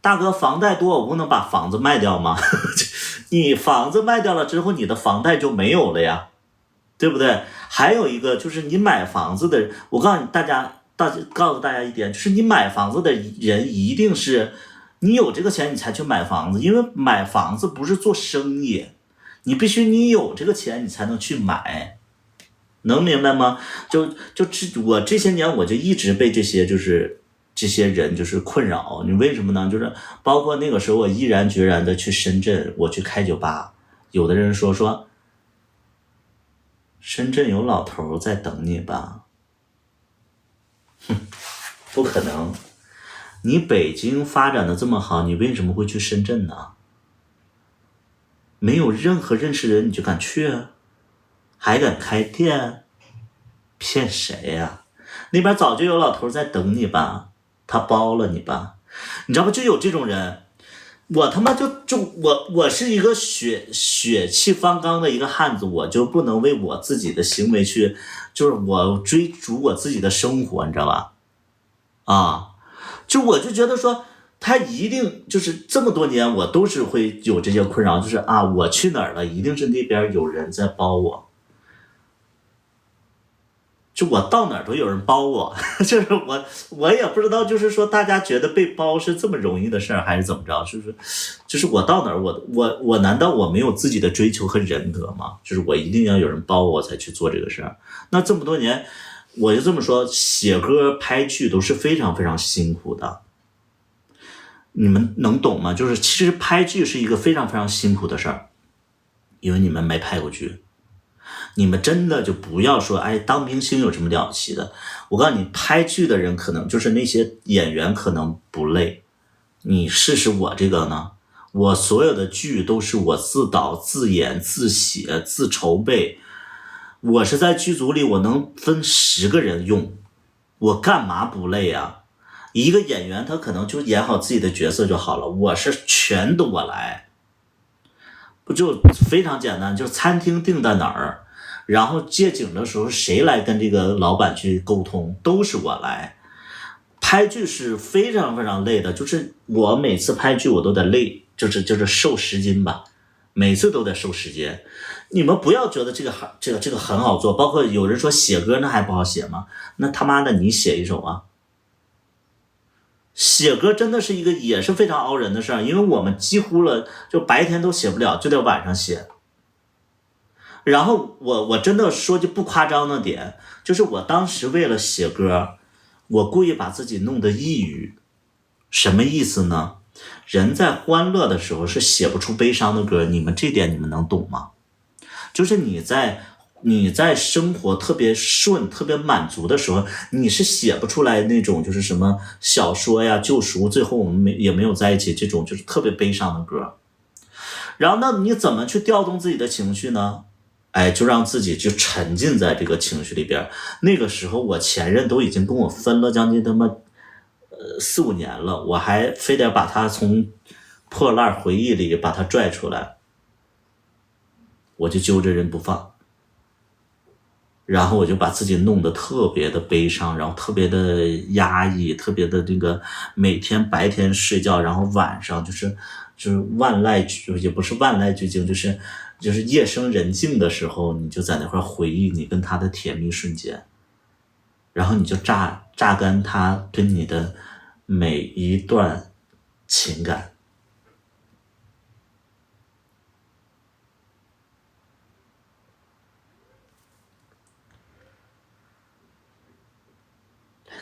大哥，房贷多，我不能把房子卖掉吗？你房子卖掉了之后，你的房贷就没有了呀，对不对？还有一个就是你买房子的人，我告诉大家一点，就是你买房子的人一定是你有这个钱你才去买房子，因为买房子不是做生意，你必须你有这个钱你才能去买，能明白吗？我这些年我就一直被这些人就是困扰，你为什么呢？就是包括那个时候我毅然决然的去深圳，我去开酒吧，有的人说深圳有老头在等你吧，不可能，你北京发展的这么好，你为什么会去深圳呢？没有任何认识人你就敢去，还敢开店，骗谁呀？那边早就有老头在等你吧，他包了你吧，你知道吗？就有这种人，我他妈我是一个血气方刚的一个汉子，我就不能为我自己的行为去，就是我追逐我自己的生活，你知道吧？我就觉得说，他一定就是这么多年，我都是会有这些困扰，就是我去哪儿了，一定是那边有人在包我。就我到哪儿都有人包我，就是我也不知道，就是说大家觉得被包是这么容易的事儿，还是怎么着？就是我到哪儿，我难道我没有自己的追求和人格吗？就是我一定要有人包我才去做这个事儿。那这么多年，我就这么说，写歌拍剧都是非常非常辛苦的，你们能懂吗？就是其实拍剧是一个非常非常辛苦的事儿，因为你们没拍过剧。你们真的就不要说，当明星有什么了不起的？我告诉你，拍剧的人可能就是那些演员可能不累，你试试我这个呢，我所有的剧都是我自导自演自写自筹备，我是在剧组里我能分10个人用，我干嘛不累啊？一个演员他可能就演好自己的角色就好了，我是全都我来，不就非常简单，就是餐厅定在哪儿，然后借景的时候谁来跟这个老板去沟通，都是我来。拍剧是非常非常累的，就是我每次拍剧我都得累，就是瘦10斤吧，每次都得瘦10斤。你们不要觉得这个很好做，包括有人说写歌那还不好写吗？那他妈的你写一首啊！写歌真的是一个也是非常熬人的事儿，因为我们几乎就白天都写不了，就得晚上写。然后我真的说句不夸张的点，就是我当时为了写歌，我故意把自己弄得抑郁。什么意思呢？人在欢乐的时候是写不出悲伤的歌，你们这点你们能懂吗？就是你在生活特别顺特别满足的时候，你是写不出来那种就是什么小说呀救赎最后我们也没有在一起这种就是特别悲伤的歌。然后那你怎么去调动自己的情绪呢？就让自己就沉浸在这个情绪里边。那个时候我前任都已经跟我分了将近他妈4、5年了，我还非得把他从破烂回忆里把他拽出来，我就揪着人不放。然后我就把自己弄得特别的悲伤，然后特别的压抑，特别的这个每天白天睡觉，然后晚上就是万籁俱，也不是万籁俱静，就是夜深人静的时候，你就在那块回忆你跟他的甜蜜瞬间，然后你就榨干他对你的每一段情感。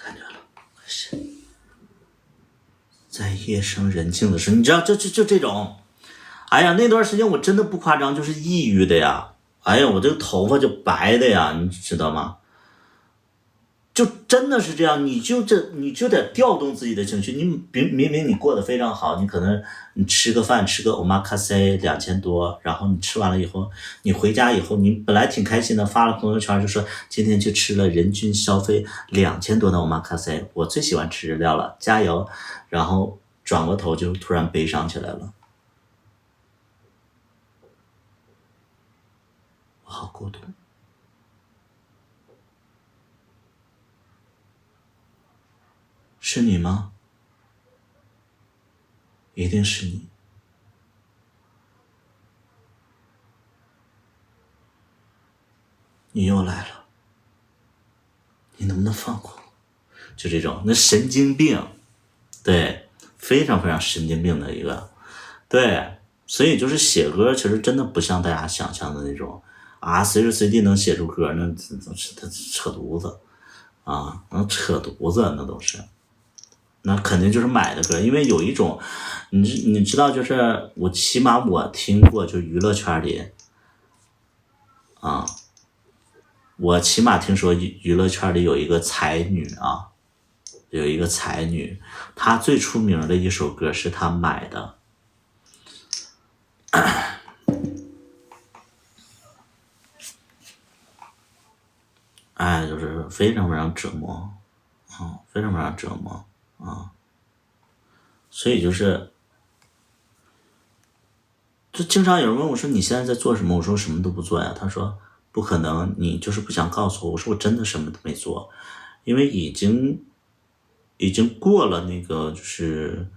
感觉了，是在夜深人静的时候，你知道，就这种，哎呀，那段时间我真的不夸张，就是抑郁的呀，哎呀，我这个头发就白的呀，你知道吗？就真的是这样，你就得调动自己的情绪。你明明你过得非常好，你可能你吃个饭吃个 omakase 2000多，然后你吃完了以后，你回家以后，你本来挺开心的，发了朋友圈就说今天去吃了人均消费2000多的 omakase，我最喜欢吃日料了，加油。然后转过头就突然悲伤起来了，我好孤独。是你吗？一定是你。你又来了，你能不能放过我？就这种，那神经病，对，非常非常神经病的一个，对，所以就是写歌，其实真的不像大家想象的那种啊，随时随地能写出歌，那他扯犊子啊，那扯犊子那都是，那肯定就是买的歌，因为有一种，你知道，就是我起码我听过，就娱乐圈里啊，我起码听说娱乐圈里有一个才女啊，有一个才女，她最出名的一首歌是她买的，哎，就是非常非常折磨，非常非常折磨啊，所以就经常有人问我说你现在在做什么？我说什么都不做呀。他说不可能，你就是不想告诉我。我说我真的什么都没做，因为已经过了那个就是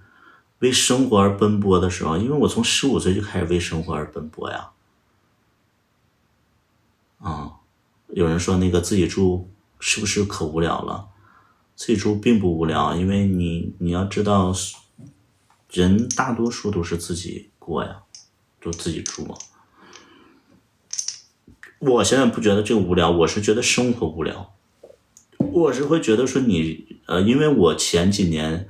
为生活而奔波的时候，因为我从15岁就开始为生活而奔波呀。有人说那个自己住是不是可无聊了？自己住并不无聊，因为你要知道，人大多数都是自己过呀，都自己住嘛。我现在不觉得这个无聊，我是觉得生活无聊。我是会觉得说因为我前几年，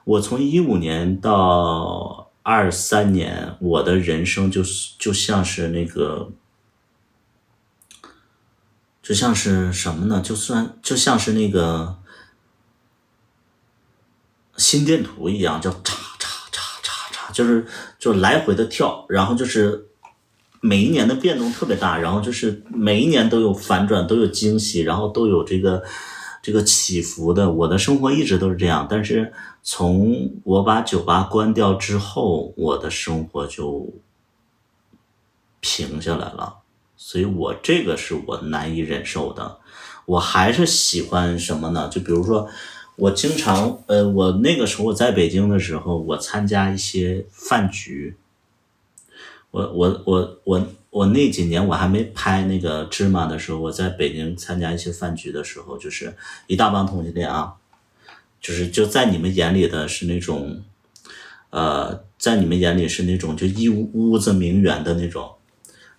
我从15年到23年，我的人生就像是那个，就像是什么呢？就像是那个心电图一样，叫叉叉叉叉叉，就来回的跳，然后就是每一年的变动特别大，然后就是每一年都有反转，都有惊喜，然后都有这个起伏的。我的生活一直都是这样，但是从我把酒吧关掉之后，我的生活就平下来了，所以这个是我难以忍受的。我还是喜欢什么呢？就比如说，我经常我那个时候我在北京的时候，我参加一些饭局。我那几年我还没拍那个芝麻的时候，我在北京参加一些饭局的时候，就是一大帮同性恋啊，就在你们眼里的是那种，在你们眼里是那种就一屋子名媛的那种，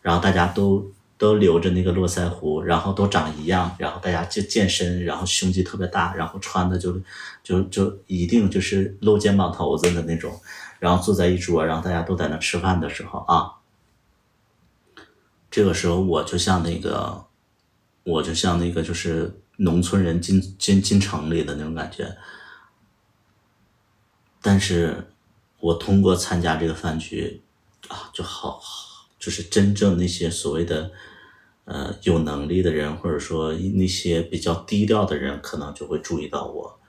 然后大家都留着那个络腮胡，然后都长一样，然后大家就健身，然后胸肌特别大，然后穿的就一定就是露肩膀头子的那种，然后坐在一桌，然后大家都在那吃饭的时候啊，这个时候我就像那个就是农村人进城里的那种感觉，但是我通过参加这个饭局啊，就是真正那些所谓的有能力的人，或者说那些比较低调的人，可能就会注意到我，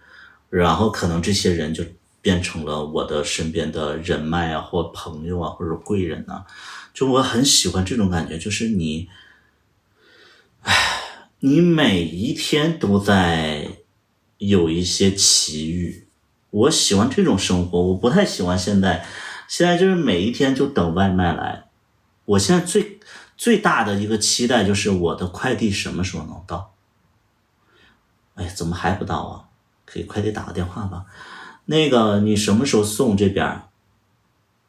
然后可能这些人就变成了我的身边的人脉啊，或朋友啊，或者贵人啊，就我很喜欢这种感觉，就是你每一天都在有一些奇遇。我喜欢这种生活，我不太喜欢现在就是每一天就等外卖来。我现在最大的一个期待就是我的快递什么时候能到。哎，怎么还不到啊？给快递打个电话吧。那个你什么时候送这边？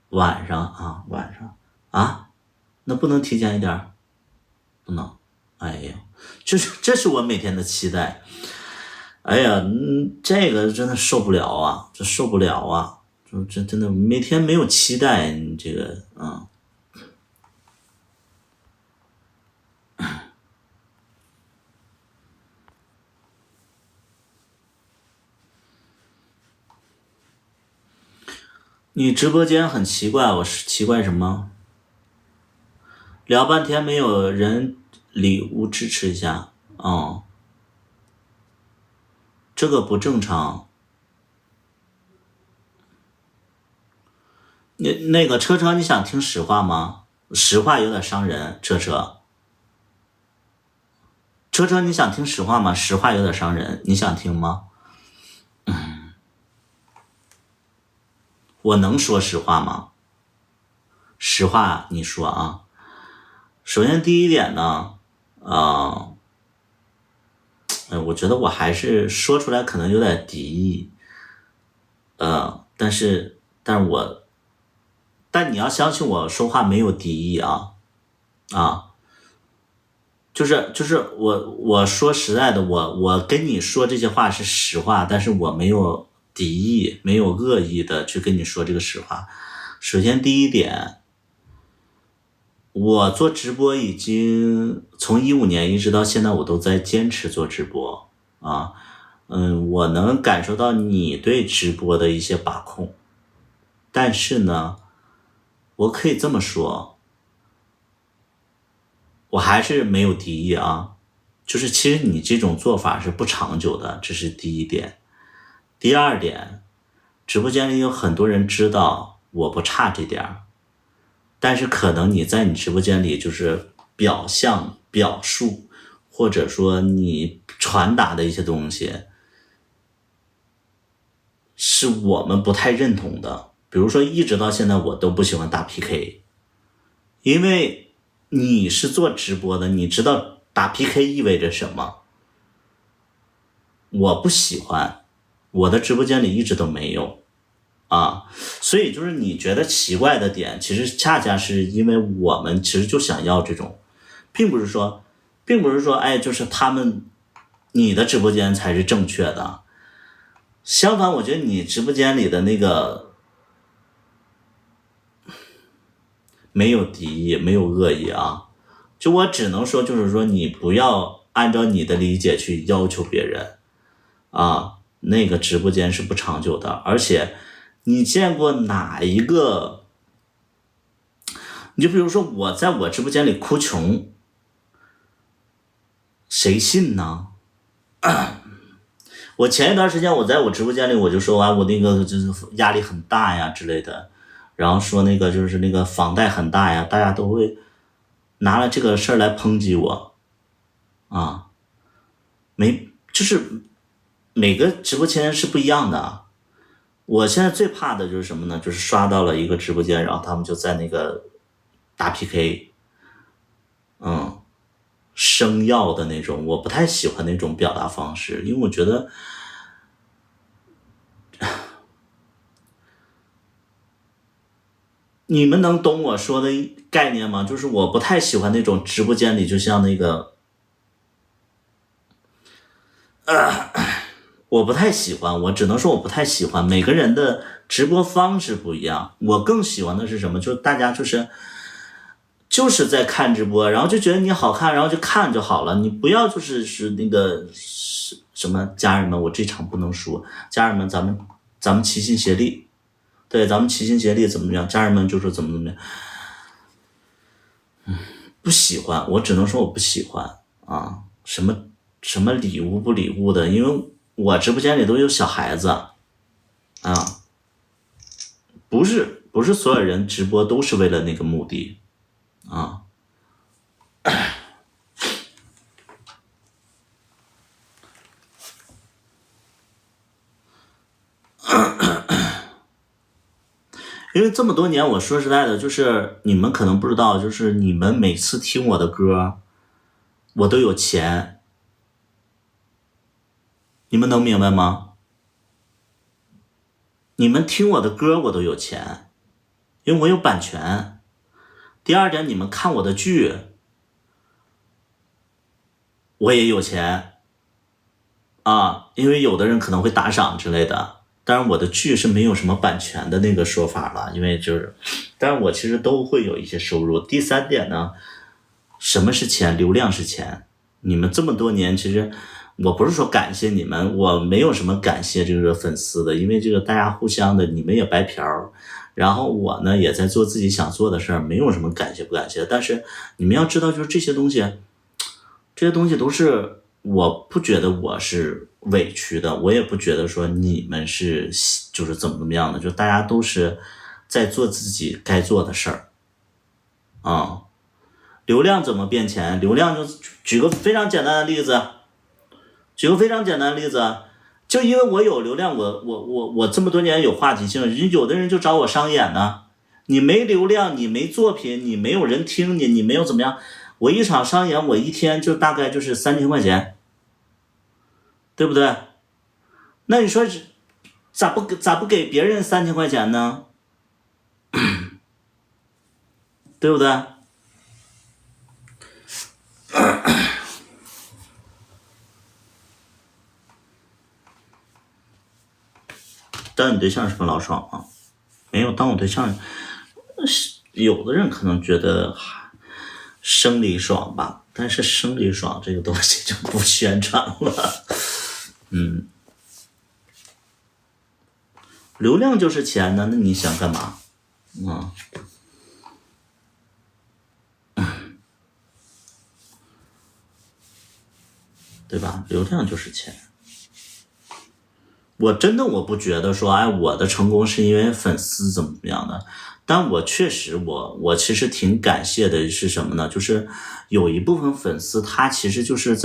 晚上啊，晚上啊，那不能提前一点？不能。哎呀，这是我每天的期待。哎呀，这个真的受不了啊，这受不了啊，这真的每天没有期待，你这个你直播间很奇怪，我是奇怪什么？聊半天没有人礼物支持一下，这个不正常。那个车车，你想听实话吗？实话有点伤人，车车。车车，你想听实话吗？实话有点伤人，你想听吗？我能说实话吗？实话你说啊。首先第一点呢，我觉得我还是说出来可能有点敌意，但你要相信我说话没有敌意啊。就是我说实在的，我跟你说这些话是实话，但是我没有敌意，没有恶意的去跟你说这个实话。首先第一点，我做直播已经从2015年一直到现在，我都在坚持做直播啊。我能感受到你对直播的一些把控，但是呢，我可以这么说，我还是没有敌意啊。就是其实你这种做法是不长久的，这是第一点。第二点，直播间里有很多人知道我不差这点，但是可能你在你直播间里就是表象、表述，或者说你传达的一些东西，是我们不太认同的。比如说一直到现在我都不喜欢打 PK， 因为你是做直播的，你知道打 PK 意味着什么。我不喜欢，我的直播间里一直都没有啊。所以就是你觉得奇怪的点，其实恰恰是因为我们其实就想要这种，并不是说哎，就是你的直播间才是正确的。相反，我觉得你直播间里的那个没有敌意，没有恶意啊。就我只能说，就是说你不要按照你的理解去要求别人啊，那个直播间是不长久的。而且你见过哪一个？你就比如说我在我直播间里哭穷，谁信呢？我前一段时间我在我直播间里我就说我那个就是压力很大呀之类的，然后说那个就是那个房贷很大呀，大家都会拿了这个事儿来抨击我啊。就是每个直播间是不一样的。我现在最怕的就是什么呢？就是刷到了一个直播间，然后他们就在那个打 PK，生要的那种，我不太喜欢那种表达方式，因为我觉得你们能懂我说的概念吗？就是我不太喜欢那种直播间里就像那个我不太喜欢，我只能说我不太喜欢。每个人的直播方式不一样，我更喜欢的是什么？就是大家就是在看直播，然后就觉得你好看，然后就看就好了。你不要是那个什么家人们，我这场不能输，家人们咱们齐心协力，对，咱们齐心协力怎么样？家人们就说怎么样，不喜欢，我只能说我不喜欢啊。什么礼物不礼物的，因为我直播间里都有小孩子啊，不是所有人直播都是为了那个目的。。因为这么多年，我说实在的，就是你们可能不知道，就是你们每次听我的歌，我都有钱，你们能明白吗？你们听我的歌，我都有钱，因为我有版权。第二点，你们看我的剧，我也有钱啊，因为有的人可能会打赏之类的。当然，我的剧是没有什么版权的那个说法了，因为就是，但是我其实都会有一些收入。第三点呢，什么是钱？流量是钱。你们这么多年，其实我不是说感谢你们，我没有什么感谢这个粉丝的，因为这个大家互相的，你们也白嫖，然后我呢也在做自己想做的事儿，没有什么感谢不感谢的。但是你们要知道，就是这些东西都是我不觉得我是委屈的，我也不觉得说你们是就是怎么样的，就大家都是在做自己该做的事儿啊。流量怎么变钱？流量就举个非常简单的例子，就因为我有流量，我这么多年有话题性，有的人就找我商演呢。你没流量，你没作品，你没有人听你，你没有怎么样，我一场商演，我一天就大概就是3000块钱，对不对？那你说咋不给别人3000块钱呢？对不对？当你对象是不是老爽啊？没有，当我对象，有的人可能觉得生理爽吧，但是生理爽这个东西就不宣传了。流量就是钱呢，那你想干嘛？对吧？流量就是钱。我不觉得说，哎，我的成功是因为粉丝怎么样的，但我确实，我其实挺感谢的是什么呢？就是有一部分粉丝，他其实就是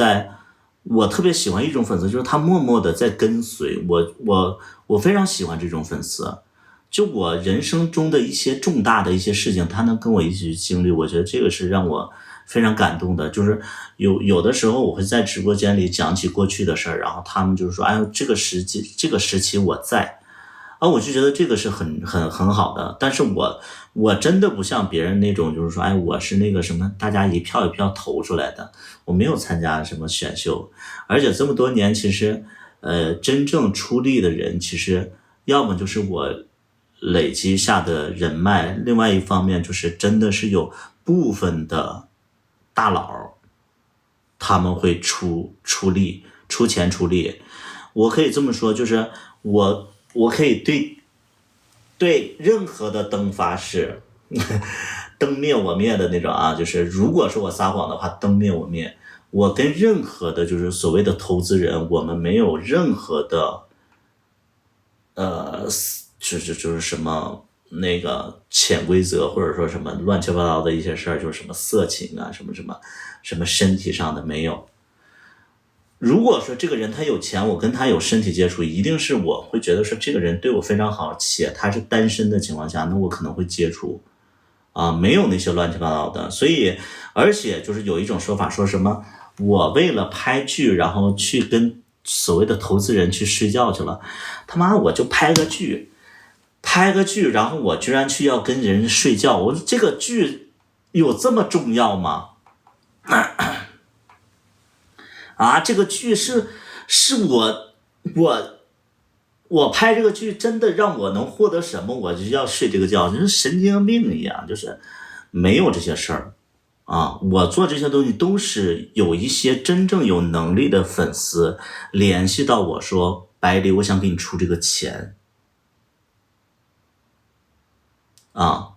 我特别喜欢一种粉丝，就是他默默的在跟随我非常喜欢这种粉丝。就我人生中的一些重大的一些事情，他能跟我一起去经历，我觉得这个是让我非常感动的。就是有的时候我会在直播间里讲起过去的事儿，然后他们就是说，哎呦，这个时期我在啊，我就觉得这个是很好的。但是我真的不像别人那种，就是说，哎，我是那个什么，大家一票一票投出来的，我没有参加什么选秀，而且这么多年，其实真正出力的人，其实要么就是我累积下的人脉，另外一方面就是真的是有部分的大佬，他们会出力、出钱出力。我可以这么说，就是我可以对任何的灯发誓，灯灭我灭的那种啊，就是如果说我撒谎的话，灯灭我灭。我跟任何的就是所谓的投资人，我们没有任何的就是什么那个潜规则，或者说什么乱七八糟的一些事儿，就是什么色情啊，什么身体上的没有。如果说这个人他有钱，我跟他有身体接触，一定是我会觉得说这个人对我非常好，且他是单身的情况下，那我可能会接触啊，没有那些乱七八糟的。所以而且就是有一种说法，说什么我为了拍剧，然后去跟所谓的投资人去睡觉去了，他妈我就拍个剧，然后我居然去要跟人睡觉，我说这个剧有这么重要吗？啊，这个剧是我拍这个剧真的让我能获得什么，我就要睡这个觉，就是神经病一样，就是没有这些事儿啊。我做这些东西都是有一些真正有能力的粉丝联系到我说，百里，我想给你出这个钱啊，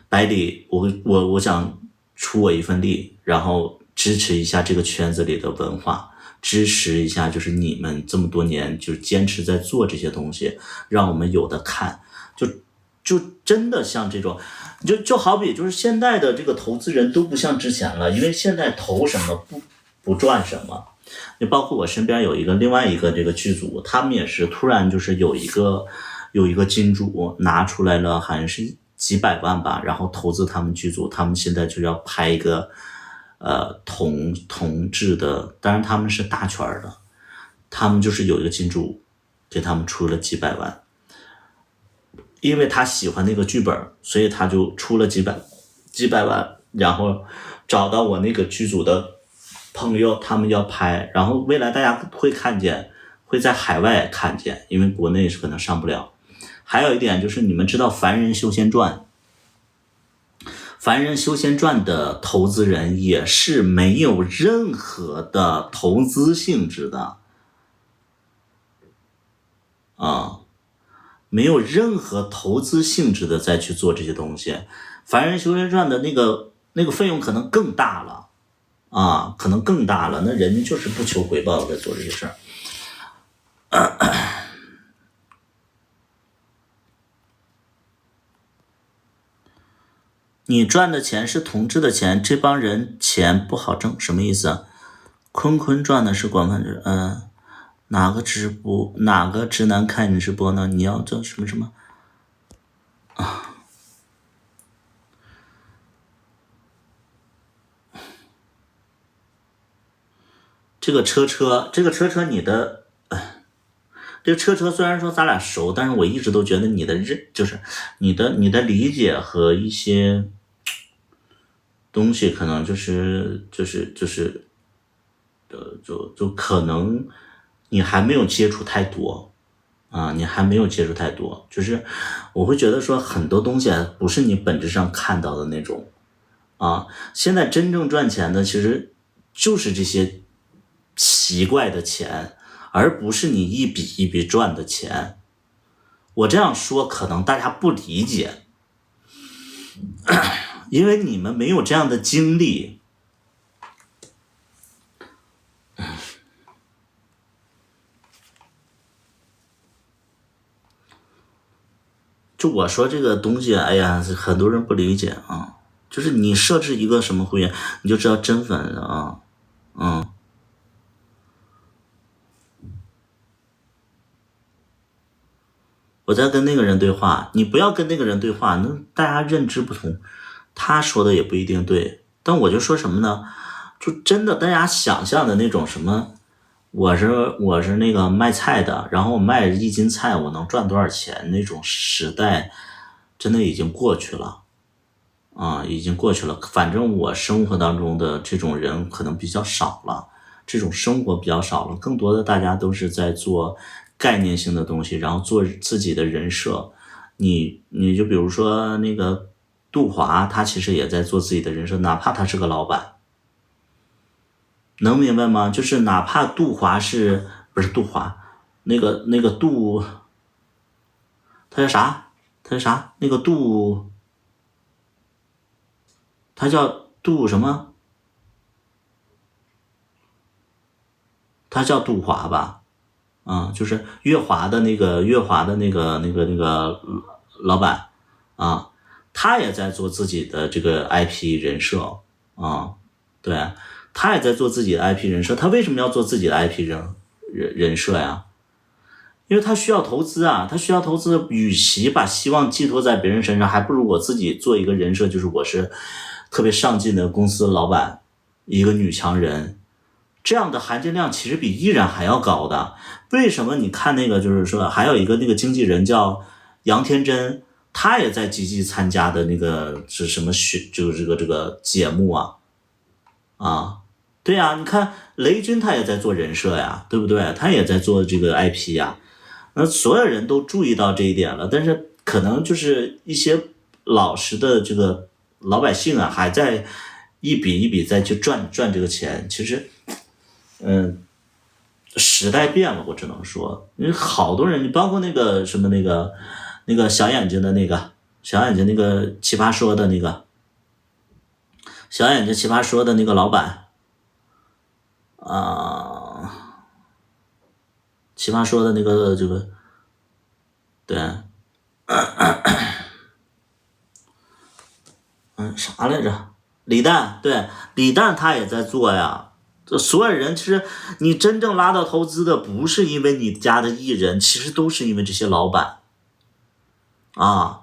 百里，我想出我一份力，然后支持一下这个圈子里的文化，支持一下就是你们这么多年就是坚持在做这些东西，让我们有的看，就真的像这种，就好比就是现在的这个投资人都不像之前了，因为现在投什么不赚什么。就包括我身边有另外一个这个剧组，他们也是突然就是有一个有一个金主拿出来了，好像是几百万吧，然后投资他们剧组，他们现在就要拍一个同志的，当然他们是大圈的，他们就是有一个金主给他们出了几百万，因为他喜欢那个剧本，所以他就出了几百万，然后找到我那个剧组的朋友，他们要拍，然后未来大家会看见，会在海外看见，因为国内是可能上不了。还有一点就是你们知道《凡人修仙传》，《凡人修仙传》的投资人也是没有任何的投资性质的没有任何投资性质的再去做这些东西。《凡人修仙传》的那个费用可能更大了可能更大了，那人家就是不求回报在做这些事儿。你赚的钱是同志的钱，这帮人钱不好挣，什么意思？坤坤赚的是广泛哪个直男看你直播呢？你要做什么这个车你的这个车虽然说咱俩熟，但是我一直都觉得你的就是你的理解和一些东西可能就可能你还没有接触太多你还没有接触太多，就是我会觉得说很多东西不是你本质上看到的那种现在真正赚钱的其实就是这些奇怪的钱，而不是你一笔一笔赚的钱。我这样说可能大家不理解，因为你们没有这样的经历。就我说这个东西，哎呀，很多人不理解就是你设置一个什么会员，你就知道真粉我在跟那个人对话，你不要跟那个人对话，那大家认知不同，他说的也不一定对。但我就说什么呢？就真的大家想象的那种什么，我是那个卖菜的，然后我卖1斤菜我能赚多少钱，那种时代真的已经过去了已经过去了。反正我生活当中的这种人可能比较少了，这种生活比较少了，更多的大家都是在做概念性的东西，然后做自己的人设。你就比如说那个杜华，他其实也在做自己的人设，哪怕他是个老板，能明白吗？就是哪怕杜华不是杜华，那个杜，他叫啥？那个杜，他叫杜什么？他叫杜华吧？就是月华的那个老板他也在做自己的这个 IP 人设对，他也在做自己的 IP 人设。他为什么要做自己的 IP 人设呀？因为他需要投资他需要投资，与其把希望寄托在别人身上，还不如我自己做一个人设，就是我是特别上进的公司老板，一个女强人，这样的含金量其实比艺人还要高的。为什么你看那个就是说还有一个那个经纪人叫杨天真，他也在积极参加的那个是什么就是这个节目对你看雷军他也在做人设呀，对不对？他也在做这个 IP 那所有人都注意到这一点了，但是可能就是一些老实的这个老百姓还在一笔一笔再去赚这个钱。其实时代变了，我只能说，因为好多人，你包括那个什么那个小眼睛那个奇葩说的那个小眼睛奇葩说的那个老板奇葩说的那个这个对啥来着？李诞，对，李诞他也在做呀。所有人其实你真正拉到投资的不是因为你家的艺人，其实都是因为这些老板啊。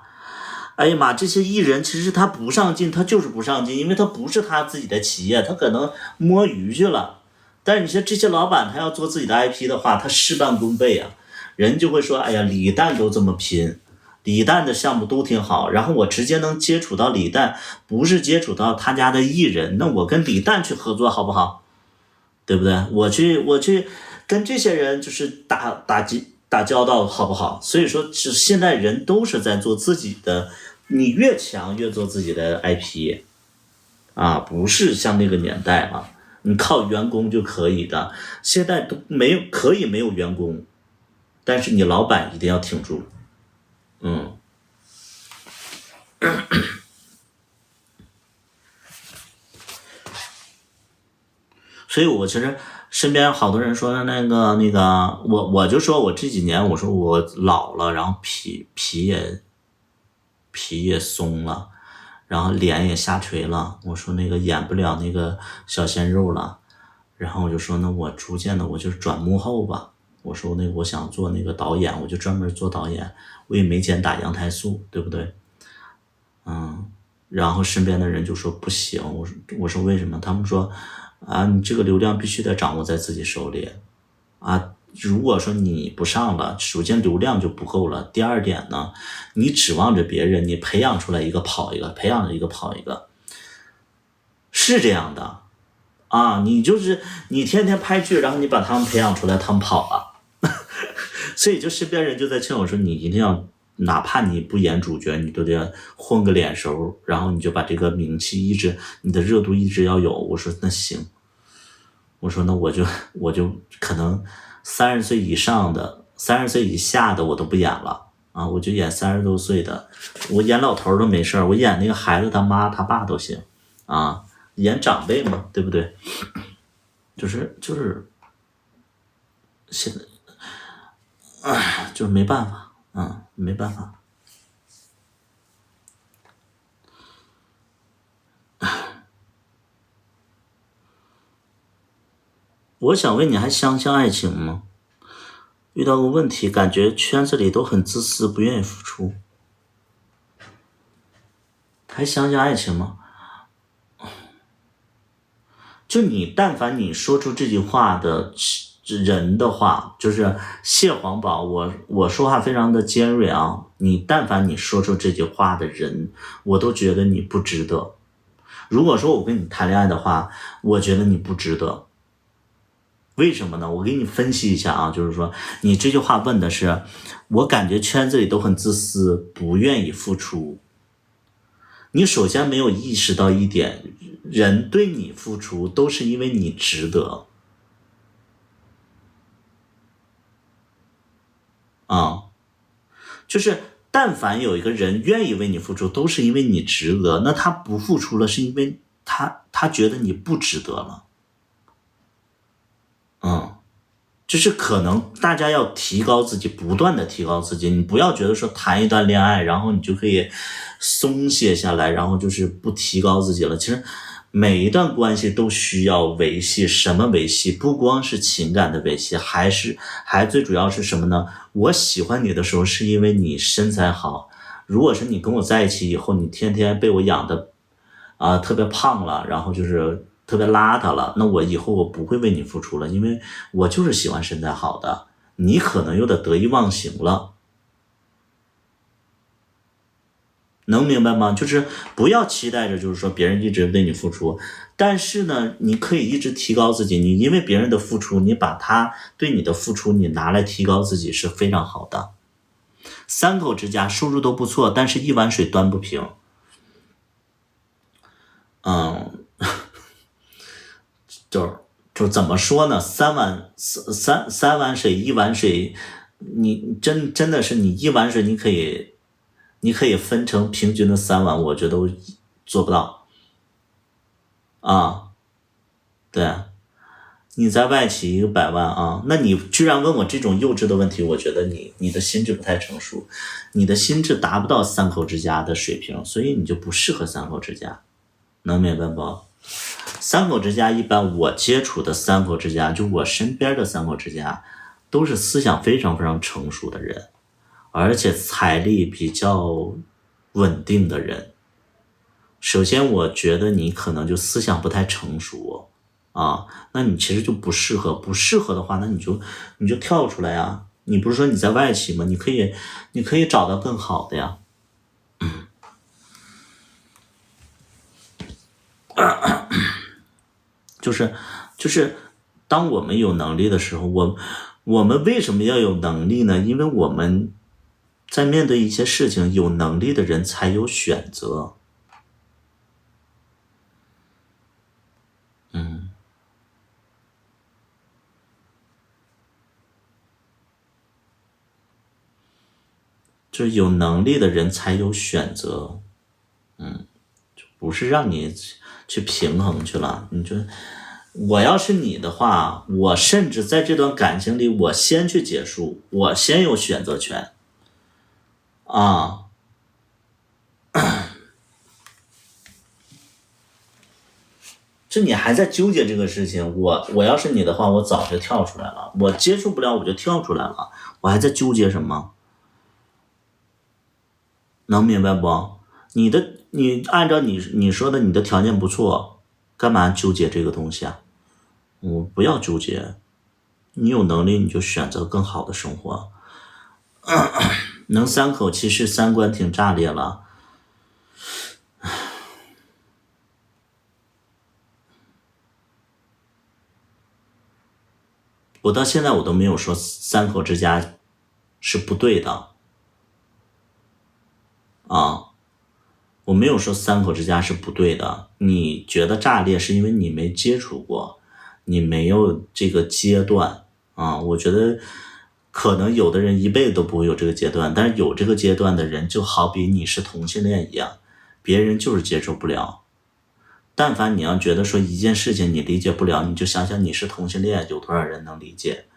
哎呀妈，这些艺人其实他不上进，他就是不上进，因为他不是他自己的企业，他可能摸鱼去了。但是你说这些老板，他要做自己的 IP 的话，他事半功倍啊。人就会说，哎呀，李诞都这么拼，李诞的项目都挺好，然后我直接能接触到李诞，不是接触到他家的艺人，那我跟李诞去合作好不好？对不对？我去跟这些人就是打交道好不好？所以说，是现在人都是在做自己的，你越强越做自己的 IP 啊，不是像那个年代啊，你靠员工就可以的，现在都没有可以没有员工，但是你老板一定要挺住，嗯。所以我其实身边好多人说那个，我就说我这几年我说我老了，然后皮也松了，然后脸也下垂了，我说那个演不了那个小鲜肉了，然后我就说那我逐渐的我就转幕后吧，我说那我想做那个导演，我就专门做导演，我也没钱打羊胎素，对不对？然后身边的人就说不行，我说为什么？他们说啊，你这个流量必须得掌握在自己手里啊。如果说你不上了，首先流量就不够了。第二点呢，你指望着别人，你培养出来一个跑一个，培养一个跑一个，是这样的啊。你就是你天天拍剧，然后你把他们培养出来，他们跑了。所以就身边人就在劝我说，你一定要，哪怕你不演主角，你都得混个脸熟，然后你就把这个名气一直，你的热度一直要有。我说那行，我说那我就可能30岁以上的、30岁以下的我都不演了啊，我就演30多岁的，我演老头都没事我演那个孩子他妈他爸都行啊，演长辈嘛，对不对？就是现在就是没办法，没办法。我想问你还相信爱情吗？遇到个问题，感觉圈子里都很自私，不愿意付出，还相信爱情吗？就你但凡你说出这句话的人的话，就是蟹黄堡，我说话非常的尖锐啊，你但凡你说出这句话的人，我都觉得你不值得。如果说我跟你谈恋爱的话，我觉得你不值得。为什么呢？我给你分析一下啊，就是说你这句话问的是，我感觉圈子里都很自私，不愿意付出。你首先没有意识到一点，人对你付出都是因为你值得啊，就是但凡有一个人愿意为你付出，都是因为你值得。那他不付出了，是因为他觉得你不值得了，就是可能大家要提高自己，不断的提高自己，你不要觉得说谈一段恋爱，然后你就可以松懈下来，然后就是不提高自己了。其实每一段关系都需要维系，什么维系？不光是情感的维系，还最主要是什么呢？我喜欢你的时候是因为你身材好，如果是你跟我在一起以后，你天天被我养的特别胖了，然后就是特别邋遢了，那我以后我不会为你付出了，因为我就是喜欢身材好的，你可能有点得意忘形了，能明白吗？就是不要期待着就是说别人一直为你付出，但是呢，你可以一直提高自己，你因为别人的付出，你把他对你的付出你拿来提高自己是非常好的。三口之家收入都不错，但是一碗水端不平。嗯，就怎么说呢？三碗水，一碗水，你真的是你一碗水，你可以分成平均的3碗，我觉得我做不到啊。对，你在外企一个100万啊，那你居然问我这种幼稚的问题，我觉得你的心智不太成熟，你的心智达不到三口之家的水平，所以你就不适合三口之家，能明白不？三口之家一般我接触的三口之家，就我身边的三口之家，都是思想非常非常成熟的人而且财力比较稳定的人。首先我觉得你可能就思想不太成熟啊，那你其实就不适合，不适合的话，那你就跳出来呀。你不是说你在外企吗？你可以找到更好的呀。就是当我们有能力的时候，我们为什么要有能力呢？因为我们在面对一些事情，有能力的人才有选择。就是有能力的人才有选择，不是让你去平衡去了。你说我要是你的话，我甚至在这段感情里，我先去结束，我先有选择权啊。这你还在纠结这个事情，我要是你的话，我早就跳出来了，我接受不了我就跳出来了，我还在纠结什么？能明白不？你按照你说的，你的条件不错，干嘛纠结这个东西啊？我不要纠结，你有能力你就选择更好的生活。能三口其实三观挺炸裂了。我到现在我都没有说三口之家是不对的啊，我没有说三口之家是不对的。你觉得炸裂是因为你没接触过，你没有这个阶段啊。我觉得可能有的人一辈子都不会有这个阶段，但是有这个阶段的人，就好比你是同性恋一样，别人就是接受不了。但凡你要觉得说一件事情你理解不了，你就想想你是同性恋，有多少人能理解？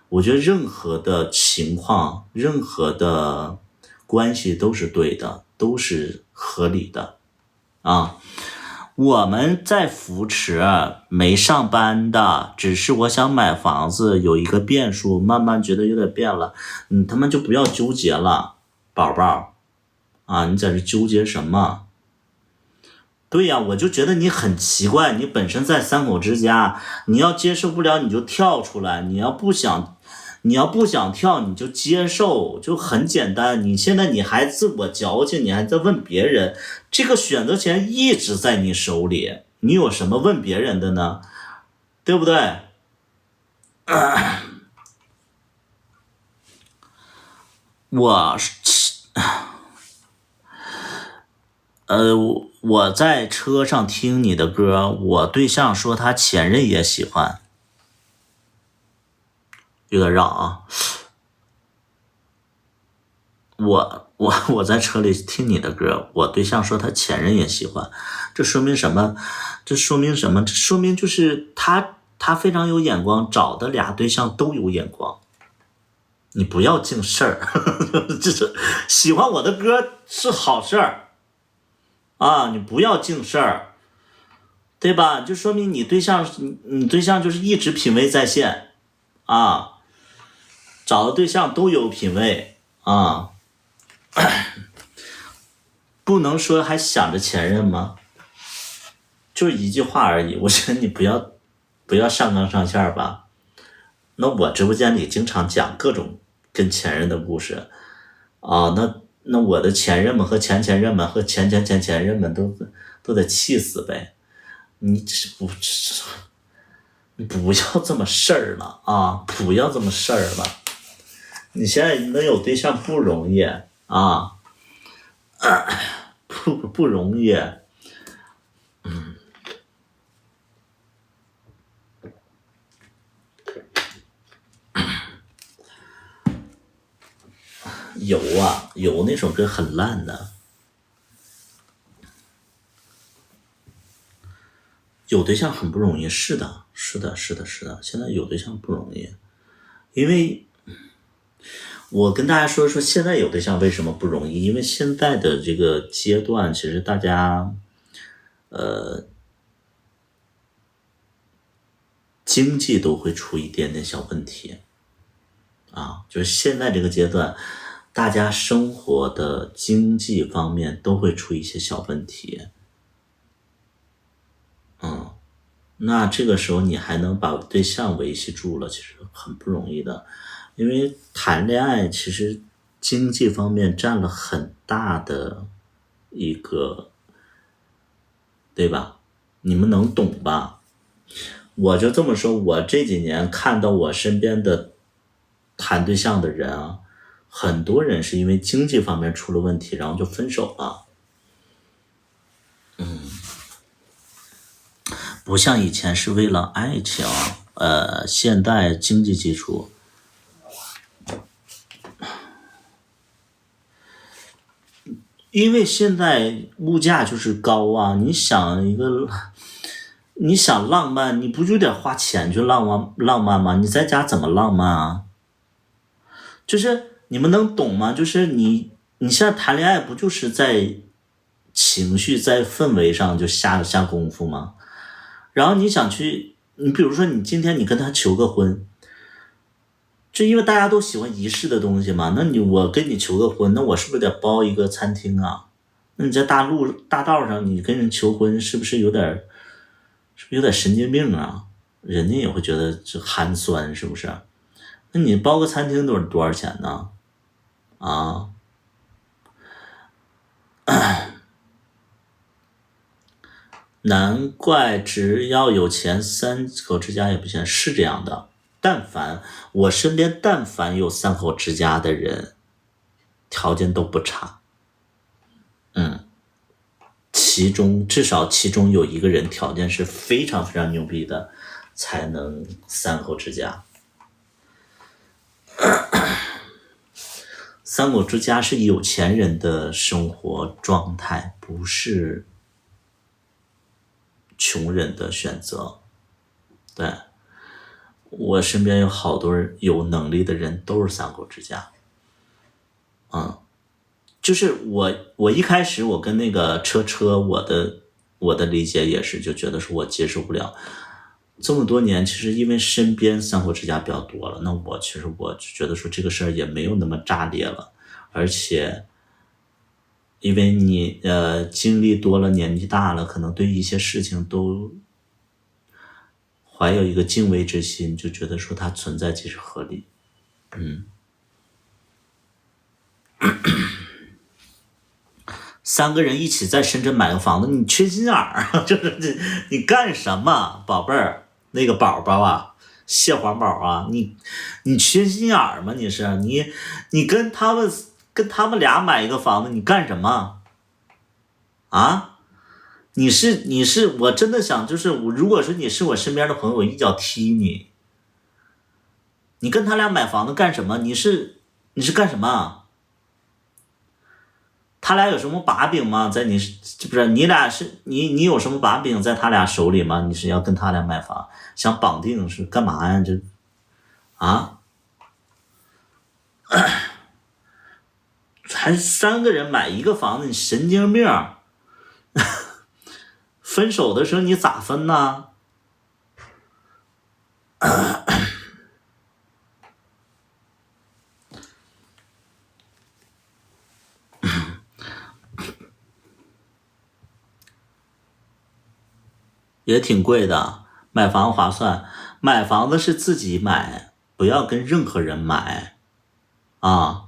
我觉得任何的情况，任何的关系都是对的，都是合理的啊。我们在扶持没上班的，只是我想买房子有一个变数，慢慢觉得有点变了，你他妈就不要纠结了，宝宝啊，你在这纠结什么？对呀，我就觉得你很奇怪，你本身在三口之家，你要接受不了你就跳出来，你要不想跳你就接受，就很简单。你现在你还自我矫情，你还在问别人，这个选择权一直在你手里，你有什么问别人的呢？对不对？我我在车上听你的歌，我对象说他前任也喜欢，有点绕啊。我在车里听你的歌，我对象说他前任也喜欢，这说明什么？这说明什么？这说明就是他非常有眼光，找的俩对象都有眼光。你不要净事儿，这是喜欢我的歌是好事儿啊，你不要净事儿，对吧？就说明你对象就是一直品味在线啊，找的对象都有品味啊。不能说还想着前任吗？就是一句话而已。我觉得你不要上纲上线吧。那我直播间里经常讲各种跟前任的故事啊，那我的前任们和前前任们和前前前前任们都得气死呗。你不要这么事儿了啊！不要这么事儿了。你现在能有对象不容易啊，不容易。有啊，有那首歌很烂的。有对象很不容易，是的，是的，是的，是的。现在有对象不容易，因为我跟大家说说现在有对象为什么不容易？因为现在的这个阶段，其实大家经济都会出一点点小问题啊，就是现在这个阶段，大家生活的经济方面都会出一些小问题。那这个时候你还能把对象维系住了，其实很不容易的。因为谈恋爱其实经济方面占了很大的一个，对吧？你们能懂吧？我就这么说，我这几年看到我身边的谈对象的人啊，很多人是因为经济方面出了问题，然后就分手了。不像以前是为了爱情，现代经济基础，因为现在物价就是高啊，你想浪漫，你不就得花钱去浪漫吗？你在家怎么浪漫啊？就是你们能懂吗？就是你现在谈恋爱不就是在情绪在氛围上就下功夫吗？然后你想去，你比如说你今天你跟他求个婚，就因为大家都喜欢仪式的东西嘛，那我跟你求个婚，那我是不是得包一个餐厅啊？那你在大道上你跟人求婚，是不是有点神经病啊？人家也会觉得这寒酸，是不是？那你包个餐厅多少钱呢？啊，难怪只要有钱，三口之家也不行，是这样的。我身边但凡有三口之家的人，条件都不差。至少其中有一个人条件是非常非常牛逼的，才能三口之家。三口之家是有钱人的生活状态，不是穷人的选择。对，我身边有好多有能力的人都是三口之家。就是我一开始我跟那个车，我的理解也是，就觉得说我接受不了。这么多年，其实因为身边三口之家比较多了，那其实我就觉得说这个事儿也没有那么炸裂了，而且因为你经历多了，年纪大了，可能对一些事情都怀有一个敬畏之心，就觉得说它存在即是合理。三个人一起在深圳买个房子，你缺心眼儿啊？就是你干什么，宝贝儿？那个宝宝啊，蟹黄宝啊，你缺心眼儿吗？你跟他们俩买一个房子，你干什么啊？我真的想，就是如果说你是我身边的朋友，我一脚踢你。你跟他俩买房子干什么？你是干什么？他俩有什么把柄吗？不是你俩你有什么把柄在他俩手里吗？你是要跟他俩买房，想绑定是干嘛呀？这啊，还三个人买一个房子，你神经病！分手的时候你咋分呢？也挺贵的，买房划算，买房子是自己买，不要跟任何人买啊！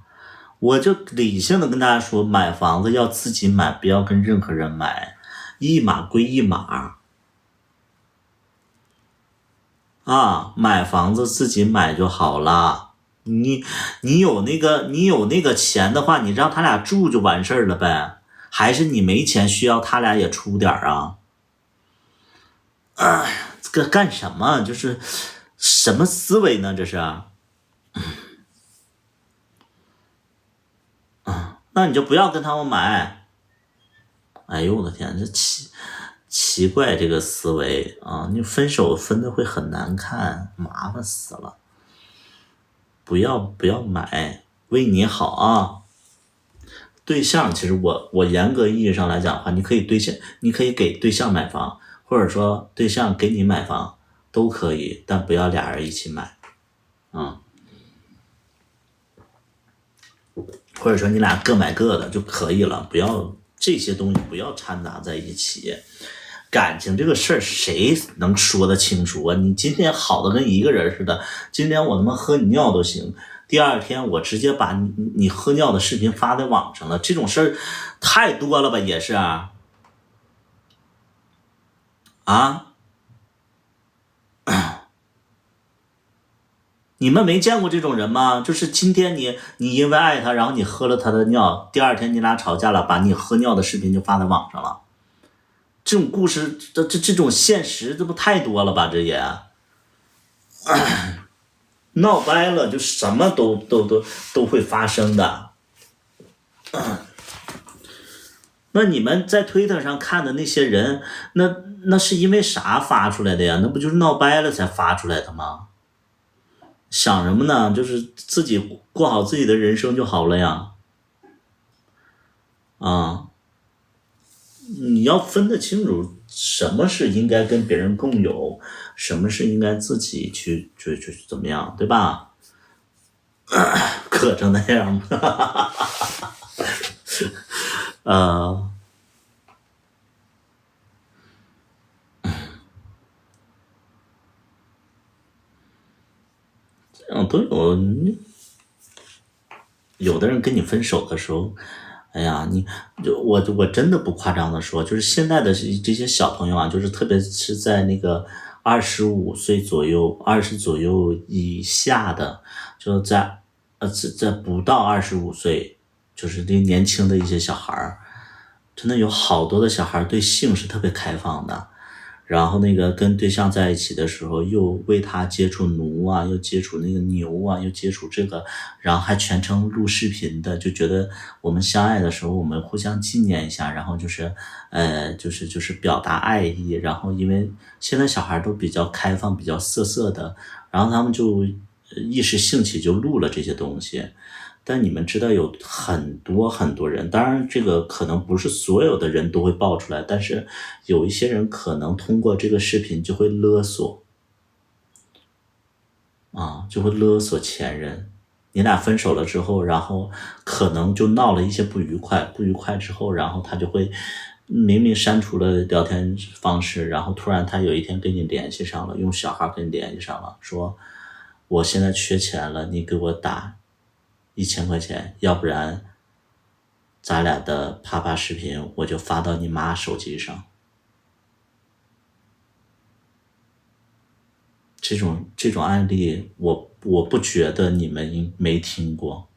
我就理性的跟大家说，买房子要自己买，不要跟任何人买，一码归一码啊！买房子自己买就好了。你有那个钱的话，你让他俩住就完事儿了呗？还是你没钱需要他俩也出点啊？这个干什么？就是什么思维呢？这是那你就不要跟他们买。哎呦我的天，这奇怪这个思维啊！你分手分的会很难看，麻烦死了。不要买，为你好啊。对象其实我严格意义上来讲的话，你可以给对象买房，或者说对象给你买房都可以，但不要俩人一起买。或者说你俩各买各的就可以了，不要这些东西不要掺杂在一起。感情这个事儿谁能说得清楚啊？你今天好的跟一个人似的，今天我他妈喝你尿都行，第二天我直接把你喝尿的视频发在网上了，这种事儿太多了吧？也是啊，你们没见过这种人吗？就是今天你因为爱他，然后你喝了他的尿，第二天你俩吵架了，把你喝尿的视频就发在网上了。这种故事，这种现实，这不太多了吧？这也闹掰了，就什么都会发生的。那你们在推特上看的那些人，那是因为啥发出来的呀？那不就是闹掰了才发出来的吗？想什么呢？就是自己过好自己的人生就好了呀。你要分得清楚什么是应该跟别人共有，什么是应该自己去怎么样，对吧？可成那样吗？这样都有的人跟你分手的时候，哎呀，我真的不夸张的说，就是现在的这些小朋友啊，就是特别是在那个25岁左右、20左右以下的，就在不到25岁，就是这年轻的一些小孩儿，真的有好多的小孩对性是特别开放的。然后那个跟对象在一起的时候，又为他接触奴啊，又接触那个牛啊，又接触这个，然后还全程录视频的，就觉得我们相爱的时候，我们互相纪念一下，然后就是表达爱意。然后因为现在小孩都比较开放，比较色的，然后他们就一时兴起就录了这些东西。但你们知道有很多人，当然这个可能不是所有的人都会爆出来，但是有一些人可能通过这个视频就会勒索就会勒索前任。你俩分手了之后，然后可能就闹了一些不愉快之后，然后他就会明明删除了聊天方式，然后突然他有一天跟你联系上了，用小号跟你联系上了，说我现在缺钱了，你给我打1000块钱，要不然咱俩的啪啪视频我就发到你妈手机上。这种案例，我不觉得你们没听过，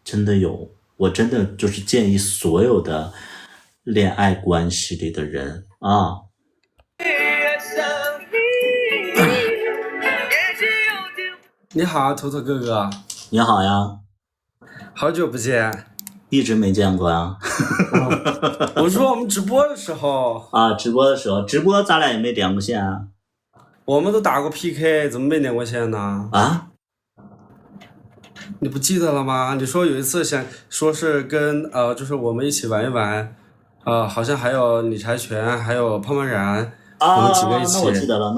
真的有。我真的就是建议所有的恋爱关系里的人你好，图图哥哥。你好呀，好久不见。一直没见过呀。我说我们直播的时候直播咱俩也没连过线啊。我们都打过 PK， 怎么没连过线呢？你不记得了吗？你说有一次想说是跟就是我们一起玩一玩，好像还有李柴泉，还有胖胖然，我们几个一起。那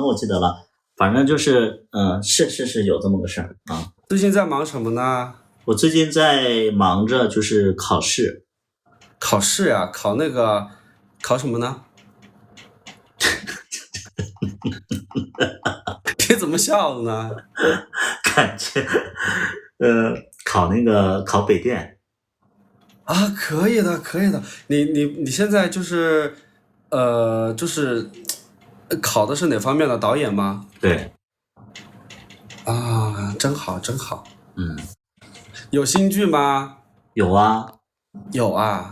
我记得了，反正就是是有这么个事儿啊。最近在忙什么呢？我最近在忙着就是考试。考试呀？考什么呢？你怎么笑了呢？感觉考北电可以的。你现在就是考的是哪方面的导演吗？对。真好。有新剧吗？有啊。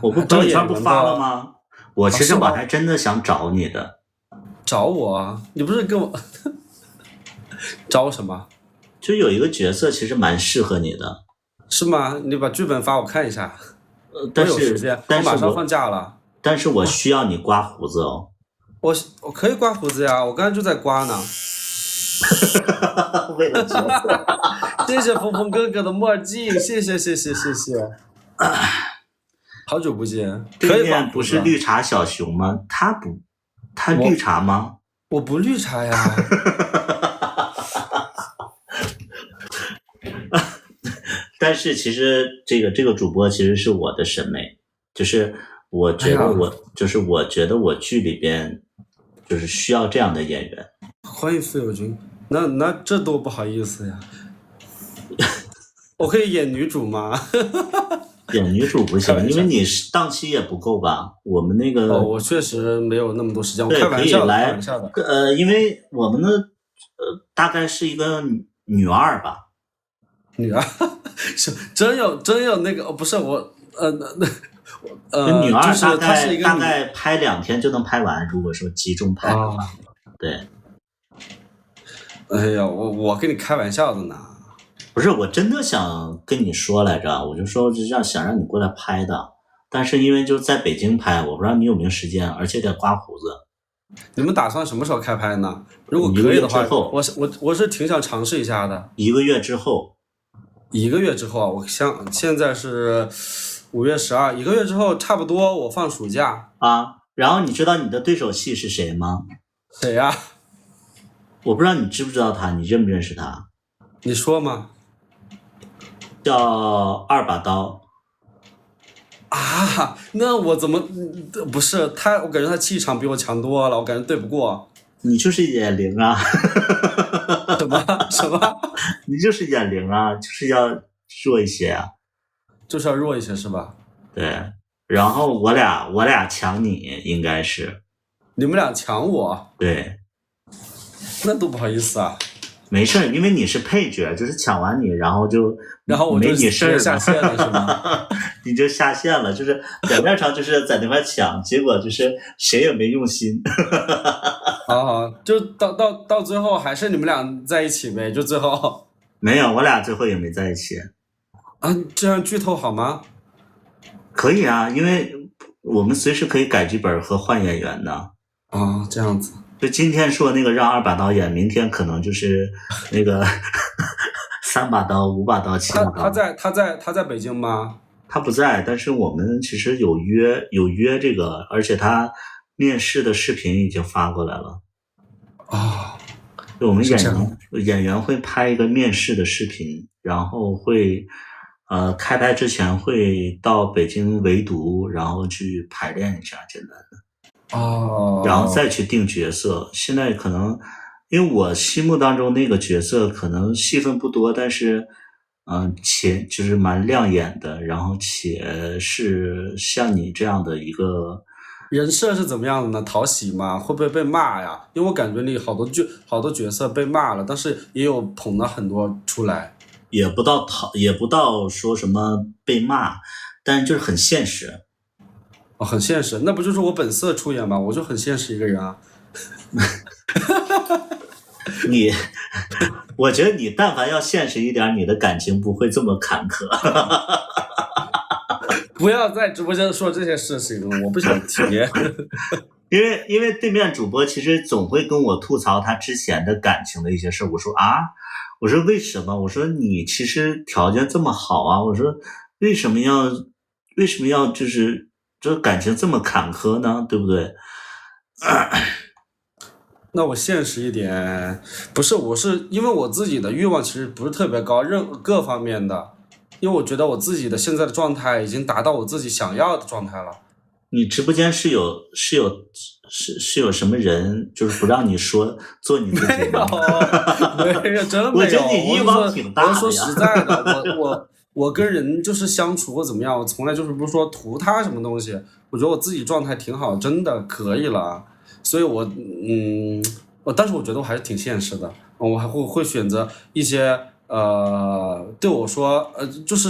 我不朋友圈不发了吗？我其实我还真的想找你的。找我？你不是跟我找我什么？就有一个角色其实蛮适合你的。是吗？你把剧本发我看一下。但是我有时间，我马上放假了。但是我需要你刮胡子哦。我可以刮胡子呀，我刚才就在刮呢。为了角色。谢谢峰峰哥哥的墨镜，谢谢。好久不见。对面不是绿茶小熊吗？他绿茶吗？我不绿茶呀。但是其实这个主播其实是我的审美，就是我觉得我觉得我剧里边就是需要这样的演员。欢迎付友军，那这多不好意思呀！我可以演女主吗？演女主不行，因为你档期也不够吧？我们那个我确实没有那么多时间。我对，开玩笑的，可以来开玩笑的。因为我们的大概是一个女二吧。女二是真有那个不是我女二就是她是一个大概拍2天就能拍完，如果说集中拍的话，对。哎呀，我跟你开玩笑的呢。不是，我真的想跟你说来着，我就说想让你过来拍的，但是因为就在北京拍，我不知道你有没有时间，而且得刮胡子。你们打算什么时候开拍呢？如果可以的话，我是挺想尝试一下的。1个月之后。1个月之后啊，我现在是5月12，1个月之后差不多我放暑假啊。然后你知道你的对手戏是谁吗？谁呀？我不知道你知不知道他，你认不认识他？你说嘛。叫2把刀。啊，那我怎么不是他？我感觉他气场比我强多了，我感觉对不过。你就是演零啊！什么？你就是演零啊，就是要弱一些啊。就是要弱一些是吧？对，然后我俩抢你，应该是。你们俩抢我？对。那多不好意思啊。没事，因为你是配角，就是抢完你，然后我就没你事儿下线了是吗？你就下线了，就是表面上就是在那边抢，结果就是谁也没用心。就到最后还是你们俩在一起呗，就最后。没有，我俩最后也没在一起。啊，这样剧透好吗？可以啊，因为我们随时可以改剧本和换演员的。这样子。就今天说那个让2把刀演，明天可能就是那个3把刀、5把刀、7把刀。他在北京吗？他不在，但是我们其实有约这个，而且他面试的视频已经发过来了。我们演员会拍一个面试的视频，然后会开拍之前会到北京围读，然后去排练一下简单的。然后再去定角色。现在可能因为我心目当中那个角色可能戏份不多，但是且就是蛮亮眼的，然后且是像你这样的一个人设是怎么样的呢？讨喜吗？会不会被骂呀？因为我感觉你好多角色被骂了，但是也有捧了很多出来。也不到说什么被骂，但就是很现实。很现实，那不就是我本色出演吗？我就很现实一个人啊。我觉得你但凡要现实一点，你的感情不会这么坎坷。不要在直播间说这些事情，我不想提。因为对面主播其实总会跟我吐槽他之前的感情的一些事。我说为什么？我说你其实条件这么好啊，我说为什么要就是这感情这么坎坷呢？对不对？那我现实一点，不是，我是因为我自己的欲望其实不是特别高，各方面的，因为我觉得我自己的现在的状态已经达到我自己想要的状态了。你直播间是有什么人就是不让你说做你自己吗？没有，真没有。我觉得你欲望挺大的呀。我说实在的，我跟人就是相处或怎么样，我从来就是不是说图他什么东西，我觉得我自己状态挺好，真的可以了。所以但是我觉得我还是挺现实的，我还会选择一些对我说就是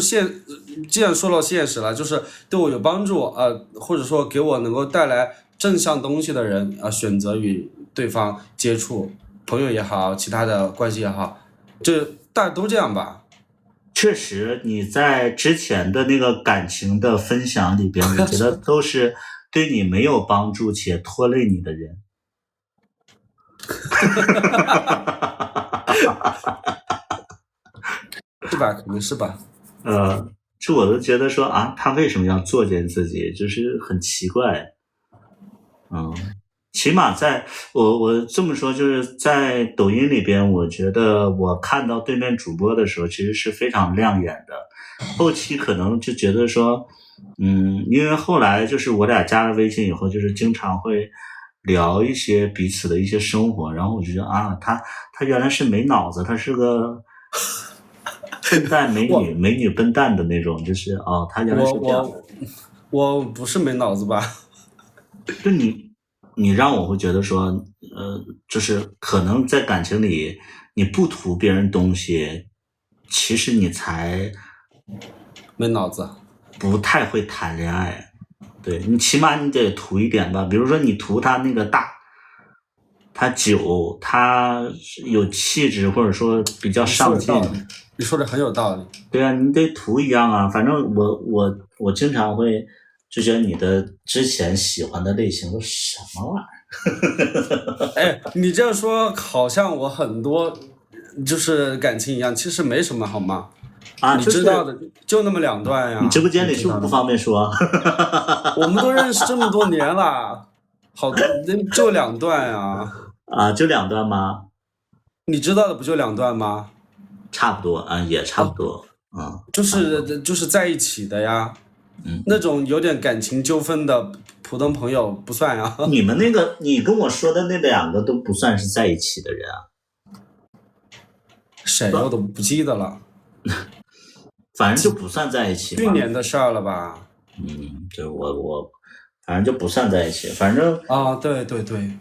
既然说到现实了，就是对我有帮助或者说给我能够带来正向东西的人选择与对方接触，朋友也好，其他的关系也好，这大家都这样吧。确实，你在之前的那个感情的分享里边，我觉得都是对你没有帮助且拖累你的人。是吧？可能是吧。就我都觉得说他为什么要作践自己，就是很奇怪。起码在我这么说，就是在抖音里边，我觉得我看到对面主播的时候，其实是非常亮眼的。后期可能就觉得说，因为后来就是我俩加了微信以后，就是经常会聊一些彼此的一些生活，然后我就觉得啊，他原来是没脑子，他是个笨蛋美女，美女笨蛋的那种，就是哦，他原来是这样。我不是没脑子吧？就你让我会觉得说，就是可能在感情里，你不图别人东西，其实你才没脑子。不太会谈恋爱。对，你起码你得图一点吧，比如说你图他那个大，他久，他有气质，或者说比较上进。你说的很有道理。对啊，你得图一样啊。反正我经常会就觉得你的之前喜欢的类型都什么玩意儿？哎，你这样说好像我很多就是感情一样，其实没什么，好吗？啊，你知道的，就那么2段呀。你直播间里是不是不方便说？我们都认识这么多年了，好，就2段呀。啊，就2段吗？你知道的不就2段吗？差不多啊，也差不多。就是在一起的呀。那种有点感情纠纷的普通朋友不算呀。你们那个，你跟我说的那2个都不算是在一起的人啊。谁我都不记得了。反正就不算在一起嘛。去年的事儿了吧？对，我反正就不算在一起，反正啊，对对对。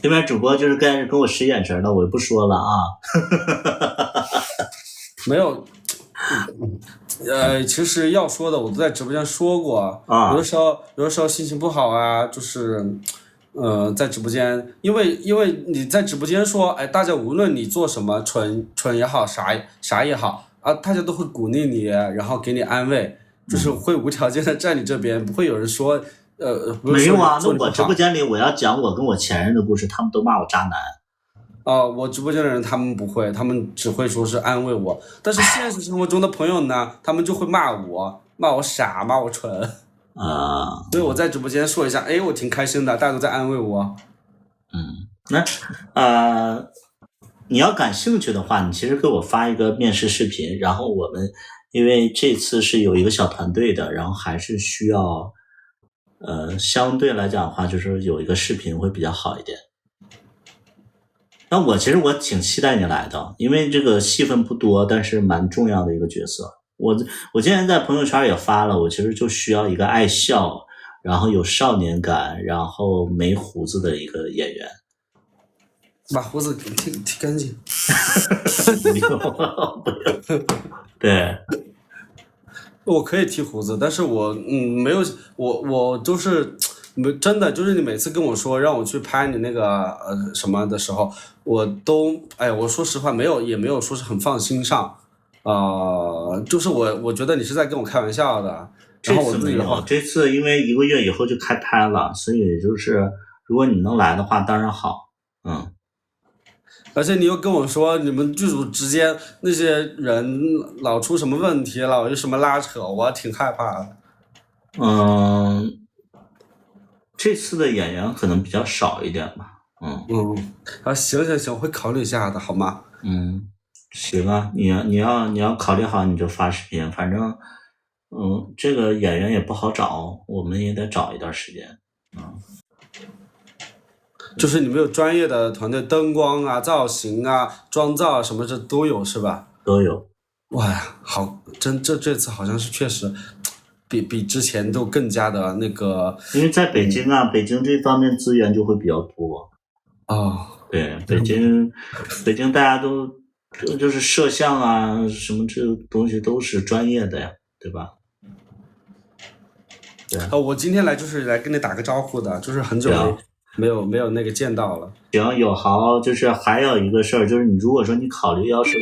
这边主播就是跟我使眼神了，我就不说了啊。没有。其实要说的我都在直播间说过啊。有的时候心情不好啊，就是在直播间，因为你在直播间说，哎，大家无论你做什么，蠢也好，啥也好啊，大家都会鼓励你，然后给你安慰，就是会无条件的站你这边，不会有人说没有啊。那我直播间里我要讲我跟我前任的故事，他们都骂我渣男。我直播间的人他们不会，他们只会说是安慰我，但是现实生活中的朋友呢，他们就会骂我傻，骂我蠢。所以我在直播间说一下，哎，我挺开心的，大家都在安慰我。那你要感兴趣的话，你其实给我发一个面试视频，然后我们因为这次是有一个小团队的，然后还是需要相对来讲的话，就是有一个视频会比较好一点。那其实我挺期待你来的，因为这个戏份不多，但是蛮重要的一个角色。我今天在朋友圈也发了，我其实就需要一个爱笑，然后有少年感，然后没胡子的一个演员。把胡子剃干净。不用。对，我可以剃胡子，但是我没有，我就是真的就是你每次跟我说让我去拍你那个什么的时候，我都我说实话也没有说是很放心上。就是我觉得你是在跟我开玩笑的。然后我自己的话，这次因为1个月以后就开拍了，所以就是如果你能来的话当然好。而且你又跟我说你们剧组之间那些人老出什么问题，老有什么拉扯，我挺害怕的。这次的演员可能比较少一点吧。行，我会考虑一下的，好吗？行啊，你要考虑好你就发视频，反正这个演员也不好找，我们也得找一段时间。就是你们有专业的团队，灯光啊、造型啊、妆造啊什么这都有是吧？都有。哇呀，好，这次好像是确实比之前都更加的那个。因为在北京啊，北京这方面资源就会比较多。对，北京大家都就是摄像啊什么这东西都是专业的呀，对吧？对。我今天来就是来跟你打个招呼的，就是很久没有那个见到了。行，有好，就是还有一个事儿，就是你如果说你考虑要是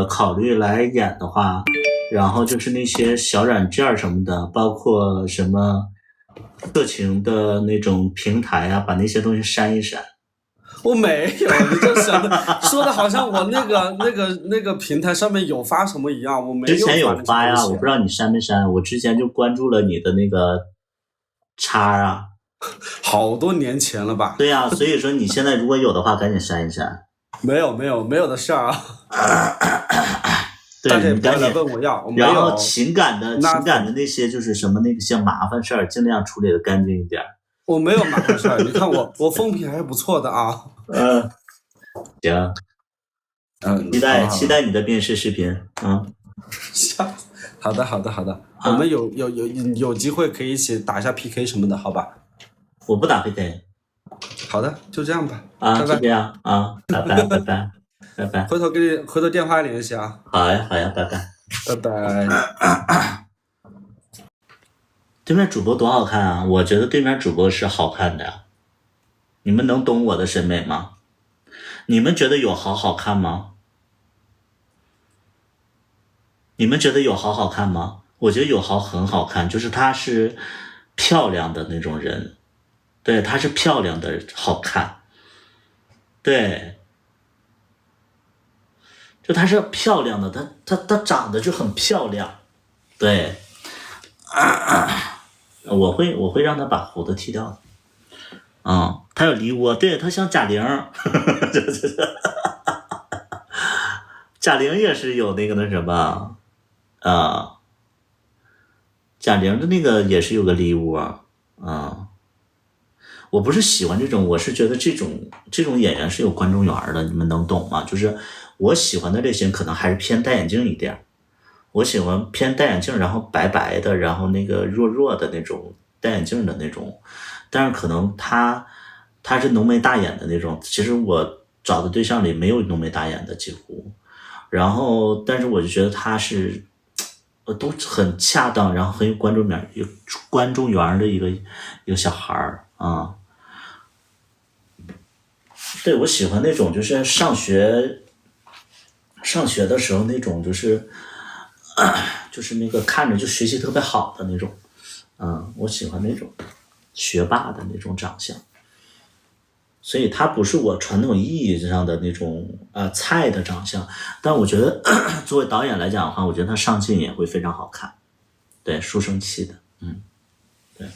考虑来演的话，然后就是那些小软件什么的，包括什么色情的那种平台啊，把那些东西删一删。我没有，你这说的好像我那个平台上面有发什么一样，我没有。之前有发呀，我不知道你删没删。我之前就关注了你的那个叉啊。好多年前了吧？对呀、所以说你现在如果有的话，赶紧删一删。没有的事儿啊！大对家也不要来你赶紧，问我要，我没然后有情感的，nothing，那些就是什么那些麻烦事儿，尽量处理的干净一点。我没有麻烦事儿。你看我风评还是不错的啊。嗯，行，好了好了，期待你的面试视频。好的好的好的，我们有机会可以一起打一下 PK 什么的，好吧？我不打 PK。好的，就这样吧。就这拜拜。样啊，拜拜拜拜拜拜。回头电话联系啊。好呀好呀，拜拜。拜拜。对面主播多好看啊！我觉得对面主播是好看的呀。你们能懂我的审美吗？你们觉得有好看吗？你们觉得有好看吗？我觉得有很好看，就是她是漂亮的那种人。对，她是漂亮的，好看。对，就她是漂亮的，她长得就很漂亮。对，我会让她把胡子剃掉的。她有梨窝，对，她像贾玲。贾玲也是有那个什么贾玲的那个也是有个梨窝。我不是喜欢这种，我是觉得这种演员是有观众缘的，你们能懂吗？就是我喜欢的类型可能还是偏戴眼镜一点，我喜欢偏戴眼镜，然后白白的，然后那个弱的那种戴眼镜的那种，但是可能他是浓眉大眼的那种，其实我找的对象里没有浓眉大眼的几乎，然后但是我就觉得他是都很恰当，然后很有观众缘的一个小孩儿啊。对，我喜欢那种就是上学的时候那种就是那个看着就学习特别好的那种。我喜欢那种学霸的那种长相，所以他不是我传统意义上的那种菜的长相，但我觉得作为导演来讲的话，我觉得他上镜也会非常好看。对，书生气的。对，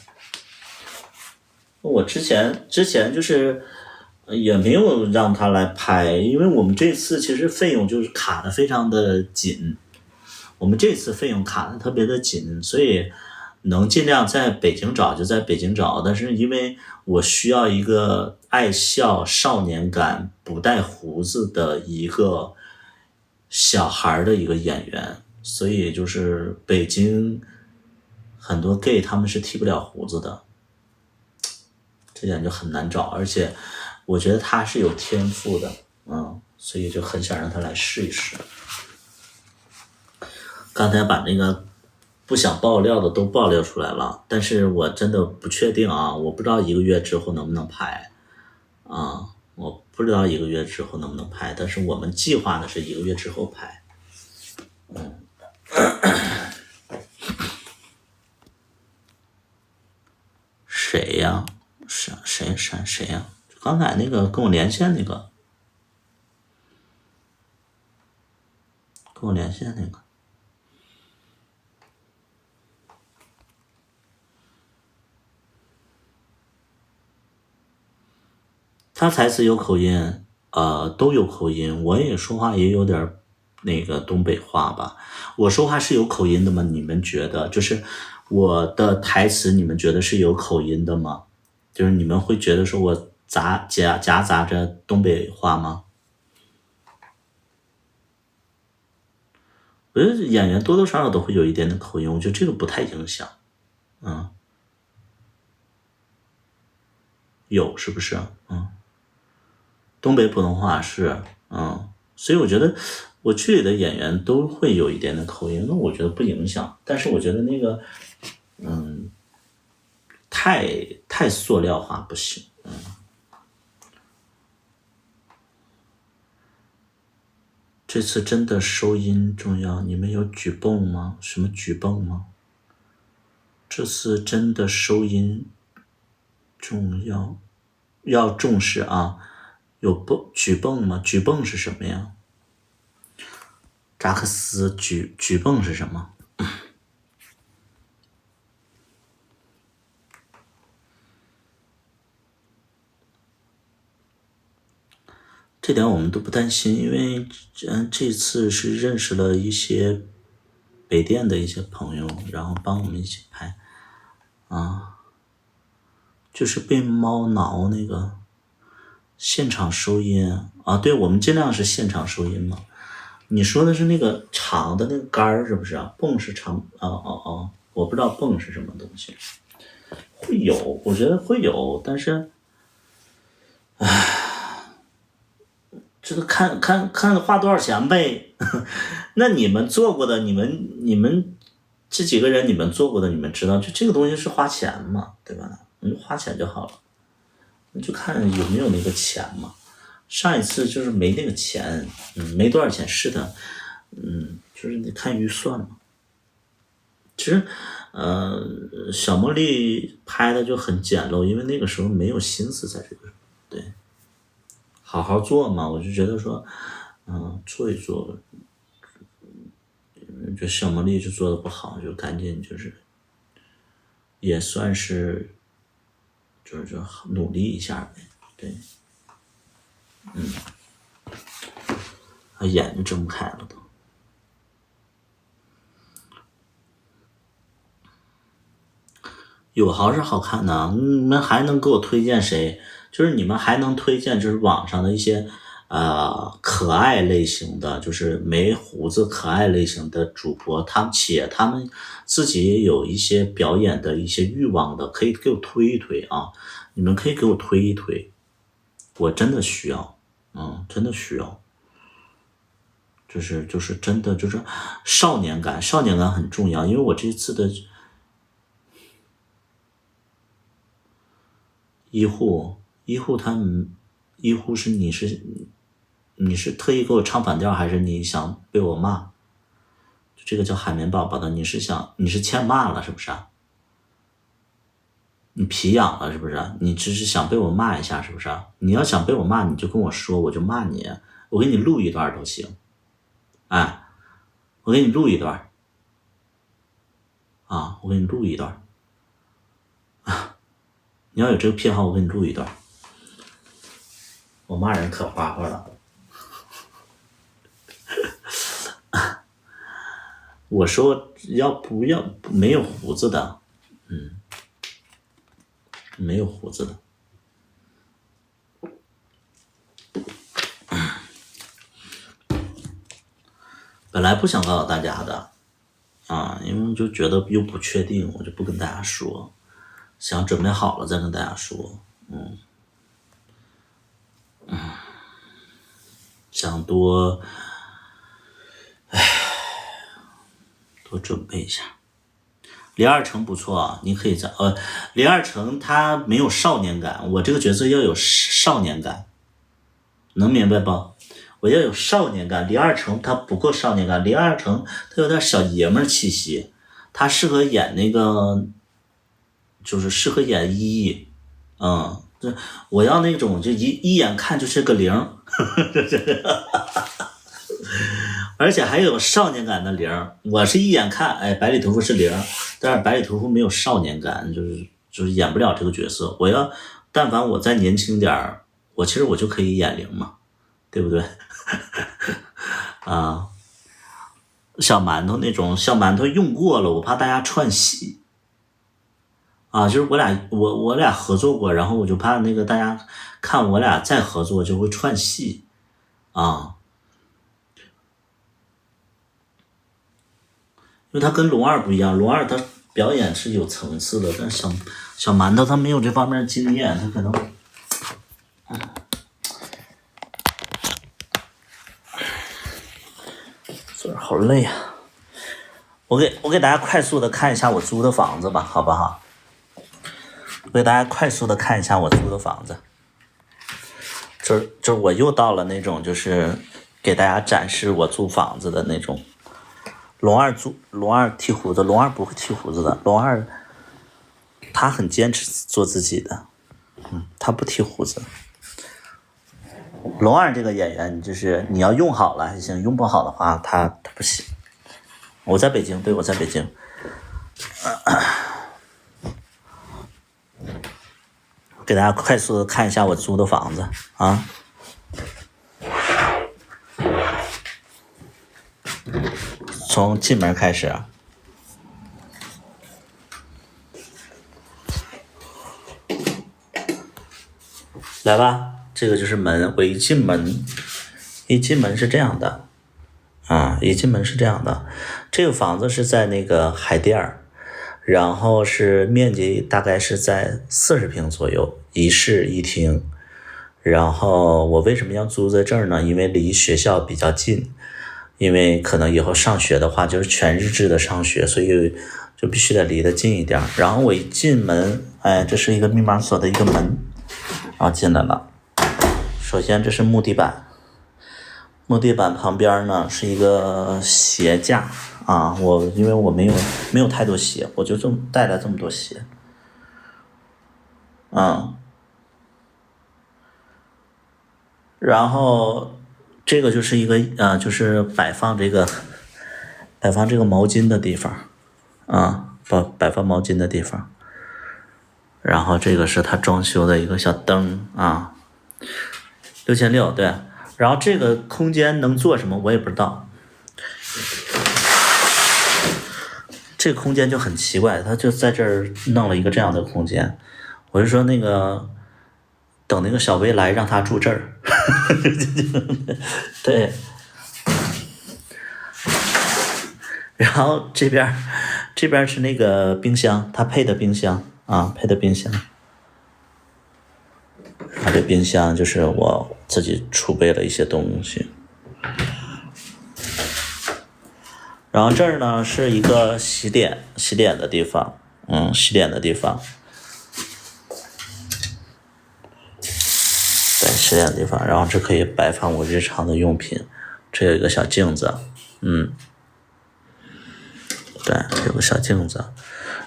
我之前就是也没有让他来拍，因为我们这次其实费用就是卡的非常的紧，我们这次费用卡的特别的紧，所以能尽量在北京找就在北京找，但是因为我需要一个爱笑少年感不带胡子的一个小孩的一个演员，所以就是北京很多 gay 他们是剃不了胡子的，这点就很难找，而且我觉得他是有天赋的。所以就很想让他来试一试。刚才把那个不想爆料的都爆料出来了，但是我真的不确定啊，我不知道1个月之后能不能拍我不知道1个月之后能不能拍，但是我们计划的是1个月之后拍。谁呀？谁呀？刚才那个跟我连线那个，他台词有口音，都有口音，我也说话也有点那个东北话吧。我说话是有口音的吗？你们觉得？就是我的台词，你们觉得是有口音的吗？就是你们会觉得说我夹杂着东北话吗？我觉得演员多多少少都会有一点的口音，我觉得这个不太影响。有是不是？东北普通话是，所以我觉得我剧里的演员都会有一点的口音，那我觉得不影响。但是我觉得那个，太塑料化不行。这次真的收音重要，你们有举泵吗？什么举泵吗？这次真的收音重要，要重视啊！有举泵吗？举泵是什么呀？扎克斯举泵是什么？这点我们都不担心，因为这次是认识了一些北电的一些朋友，然后帮我们一起拍就是被猫挠那个现场收音对，我们尽量是现场收音嘛。你说的是那个长的那个杆儿是不是啊？泵是长我不知道泵是什么东西。会有，我觉得会有，但是这个看花多少钱呗。那你们做过的，你们这几个人你们做过的，你们知道，就这个东西是花钱嘛，对吧？你花钱就好了，你就看有没有那个钱嘛。上一次就是没那个钱，没多少钱，是的，就是得看预算嘛。其实，小茉莉拍的就很简陋，因为那个时候没有心思在这个，对，好好做嘛。我就觉得说，做一做，就小茉莉就做的不好，就赶紧就是，也算是，就是努力一下呗，对，他眼就睁不开了都。有好是好看的，你们还能给我推荐谁？就是你们还能推荐，就是网上的一些可爱类型的，就是没胡子可爱类型的主播，他们自己也有一些表演的一些欲望的，可以给我推一推啊！你们可以给我推一推，我真的需要，真的需要。就是真的就是少年感很重要，因为我这次的医护是你是特意给我唱反调，还是你想被我骂？这个叫海绵宝宝的，你是欠骂了是不是啊？你皮痒了是不是？你只是想被我骂一下是不是？你要想被我骂，你就跟我说，我就骂你，我给你录一段都行。我给你录一段我给你录一段你要有这个癖好，我给你录一段。我骂人可花花了。我说要不要没有胡子的，没有胡子的。本来不想告诉大家的，因为就觉得又不确定，我就不跟大家说，想准备好了再跟大家说，想多准备一下。李二成不错啊，你可以在李二成他没有少年感，我这个角色要有少年感，能明白不？我要有少年感，李二成他不够少年感，李二成他有点小爷们气息，他适合演那个，就是适合演一，我要那种就一眼看就是个零，而且还有少年感的零。我是一眼看，百里屠夫是零，但是百里屠夫没有少年感，就是演不了这个角色。我要但凡我再年轻点其实我就可以演零嘛，对不对？小馒头那种，小馒头用过了，我怕大家串戏。就是我俩合作过，然后我就怕那个大家看我俩再合作就会串戏因为他跟龙二不一样，龙二他表演是有层次的，但是小馒头他没有这方面经验，他可能好累啊！我给大家快速的看一下我租的房子吧，好不好？我给大家快速的看一下我租的房子，就是我又到了那种就是给大家展示我租房子的那种。龙二剃胡子，龙二不会剃胡子的，龙二他很坚持做自己的，他不剃胡子。龙二这个演员，就是你要用好了还行，用不好的话他不行。我在北京，对，我在北京。给大家快速的看一下我租的房子从进门开始。来吧，这个就是门。我一进门是这样的啊，一进门是这样的。这个房子是在那个海淀儿，然后是面积大概是在40平左右，一室一厅。然后我为什么要租在这儿呢？因为离学校比较近，因为可能以后上学的话就是全日制的上学，所以就必须得离得近一点。然后我一进门，哎，这是一个密码锁的一个门，然后进来了。首先这是木地板，木地板旁边呢是一个鞋架啊，因为我没有太多鞋，我就这么带来这么多鞋，然后这个就是一个就是摆放这个毛巾的地方啊，摆放毛巾的地方。然后这个是他装修的一个小灯啊，6600对。然后这个空间能做什么我也不知道，这个空间就很奇怪，他就在这儿弄了一个这样的空间。我就说那个等那个小薇来让他住这儿对。然后这边是那个冰箱，他配的冰箱啊，配的冰箱。它这冰箱就是我自己储备了一些东西。然后这儿呢是一个洗脸的地方，洗脸的地方。对，洗脸的地方。然后这可以摆放我日常的用品。这有一个小镜子，对，有个小镜子。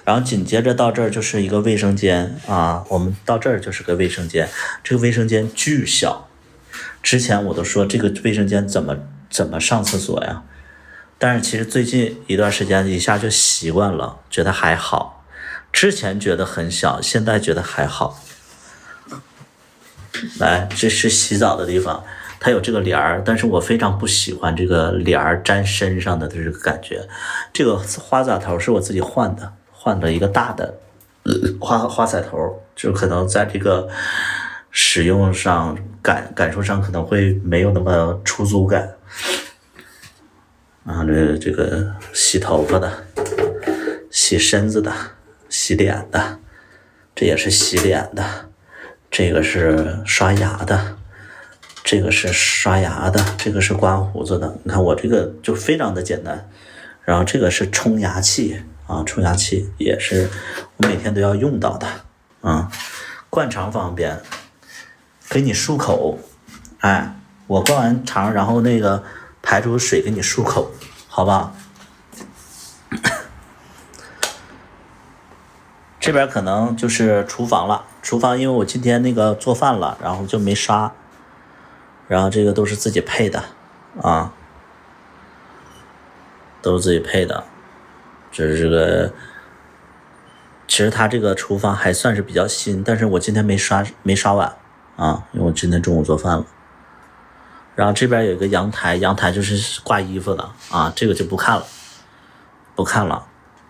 然后紧接着到这儿就是一个卫生间啊，我们到这儿就是个卫生间，这个卫生间巨小。之前我都说这个卫生间怎么上厕所呀？但是其实最近一段时间一下就习惯了，觉得还好。之前觉得很小，现在觉得还好。来，这是洗澡的地方，它有这个帘儿，但是我非常不喜欢这个帘儿沾身上的这个感觉。这个花洒头是我自己换了一个大的花洒头，就可能在这个使用上感受上可能会没有那么出租感。然后这个洗头发的、洗身子的、洗脸的，这也是洗脸的，这个是刷牙的，这个是刷牙的，这个是刮胡子的。你看我这个就非常的简单。然后这个是冲牙器啊，冲牙器也是我每天都要用到的啊，灌肠方便，给你漱口，哎，我灌完肠，然后那个排出水给你漱口，好吧？这边可能就是厨房了，厨房因为我今天那个做饭了，然后就没刷，然后这个都是自己配的啊。都是自己配的，就是这个。其实它这个厨房还算是比较新，但是我今天没刷碗啊，因为我今天中午做饭了。然后这边有一个阳台，阳台就是挂衣服的啊，这个就不看了。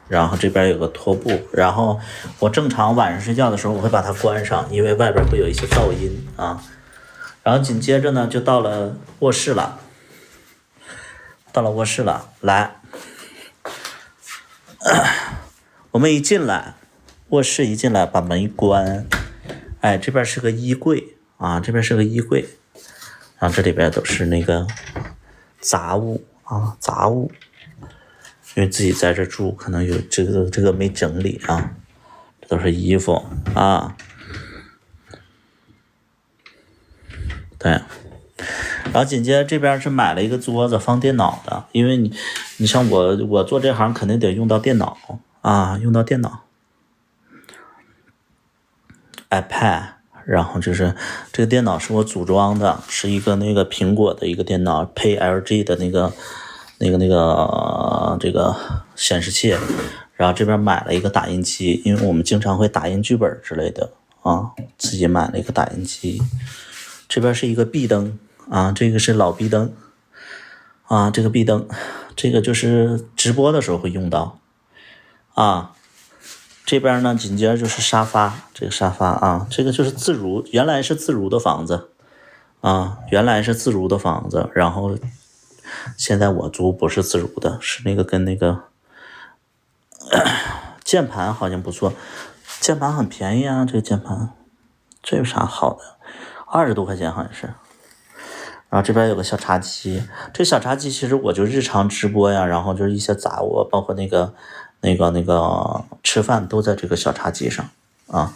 然后这边有个拖布，然后我正常晚上睡觉的时候我会把它关上，因为外边会有一些噪音啊。然后紧接着呢就到了卧室了，来。我们一进来，卧室一进来把门一关，哎，这边是个衣柜啊，然后这里边都是那个杂物，因为自己在这住可能有这个没整理啊，这都是衣服啊，对。然后紧接着这边是买了一个桌子放电脑的，因为你像我做这行肯定得用到电脑啊，iPad， 然后就是这个电脑是我组装的，是一个那个苹果的一个电脑，配 LG 的那个这个显示器，然后这边买了一个打印机，因为我们经常会打印剧本之类的啊，自己买了一个打印机。这边是一个壁灯啊，这个是老壁灯啊，这个壁灯这个就是直播的时候会用到啊。这边呢，紧接着就是沙发，这个沙发啊，这个就是自如，原来是自如的房子啊，原来是自如的房子，然后现在我租不是自如的，是那个跟那个键盘好像不错，键盘很便宜啊，这个键盘，这有啥好的？20多块钱好像是。然后这边有个小茶几，这小茶几其实我就日常直播呀，然后就是一些杂物，包括那个吃饭都在这个小茶几上啊。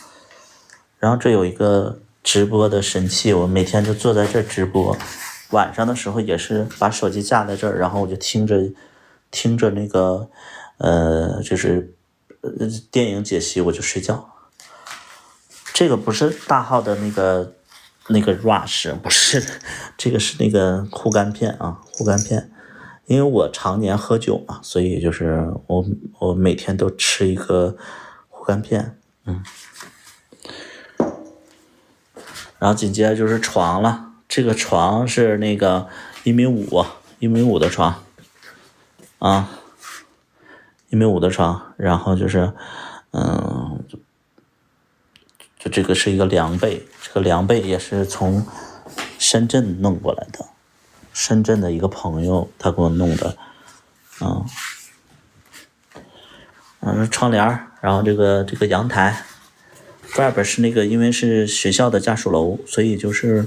然后这有一个直播的神器，我每天就坐在这直播，晚上的时候也是把手机架在这儿，然后我就听着那个就是电影解析，我就睡觉。这个不是大号的那个 rush， 不是，这个是那个护肝片啊，护肝片。因为我常年喝酒嘛，所以就是我每天都吃一个护肝片，然后紧接着就是床了，这个床是那个1.5米的床啊，1.5米的床，然后就是就这个是一个凉被，这个凉被也是从深圳弄过来的，深圳的一个朋友他给我弄的，窗帘，然后这个阳台，外边是那个，因为是学校的家属楼，所以就是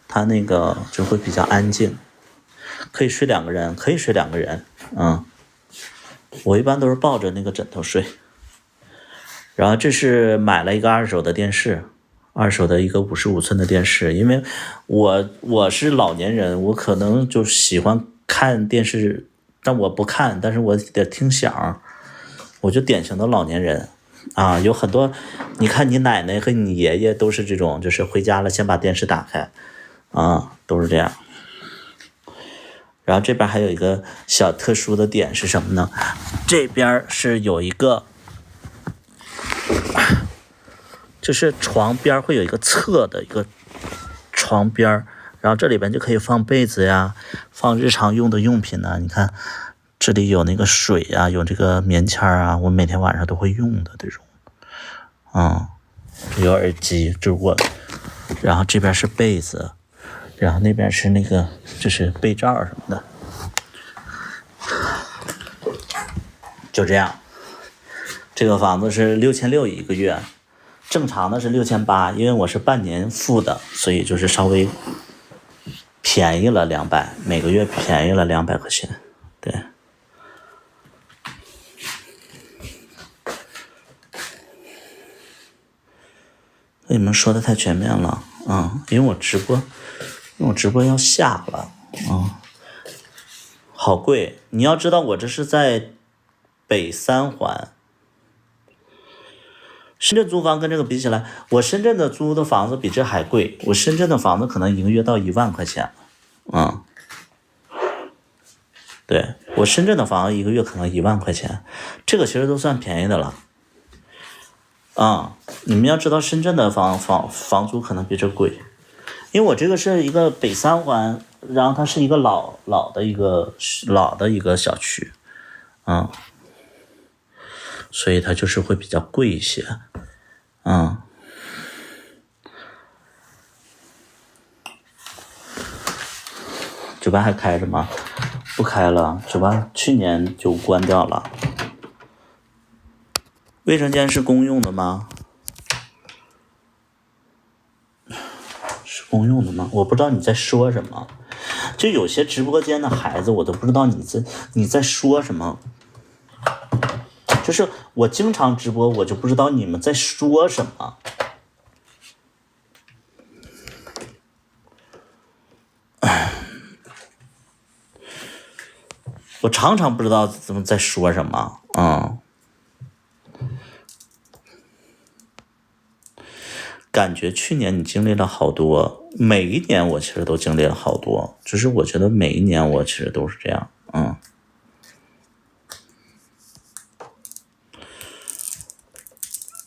它那个就会比较安静，可以睡2个人，我一般都是抱着那个枕头睡。然后这是买了一个2手的电视，2手的一个55寸的电视，因为我是老年人，我可能就喜欢看电视，但我不看，但是我得听响，我就典型的老年人啊。有很多，你看你奶奶和你爷爷都是这种，就是回家了先把电视打开啊，都是这样。然后这边还有一个小特殊的点是什么呢？这边是有一个，就是床边会有一个侧的一个床边，然后这里边就可以放被子呀，放日常用的用品呢。你看这里有那个水啊，有这个棉签啊，我每天晚上都会用的这种。有耳机，然后这边是被子，然后那边是那个就是被罩什么的，就这样。这个房子是6600一个月，正常的是6800，因为我是半年付的，所以就是稍微便宜了200，每个月便宜了200块钱。对，跟你们说的太全面了因为我直播要下了好贵。你要知道我这是在北3环，深圳租房跟这个比起来，我深圳的租的房子比这还贵，我深圳的房子可能一个月到1万块钱对，我深圳的房子一个月可能1万块钱，这个其实都算便宜的了你们要知道深圳的房租可能比这贵，因为我这个是一个北3环，然后它是一个老的一个小区所以它就是会比较贵一些酒吧还开着吗？不开了，酒吧去年就关掉了。卫生间是公用的吗？是公用的吗？我不知道你在说什么。就有些直播间的孩子，我都不知道你在说什么。就是我经常直播，我就不知道你们在说什么。我常常不知道怎么在说什么感觉去年你经历了好多，每一年我其实都经历了好多，只是我觉得每一年我其实都是这样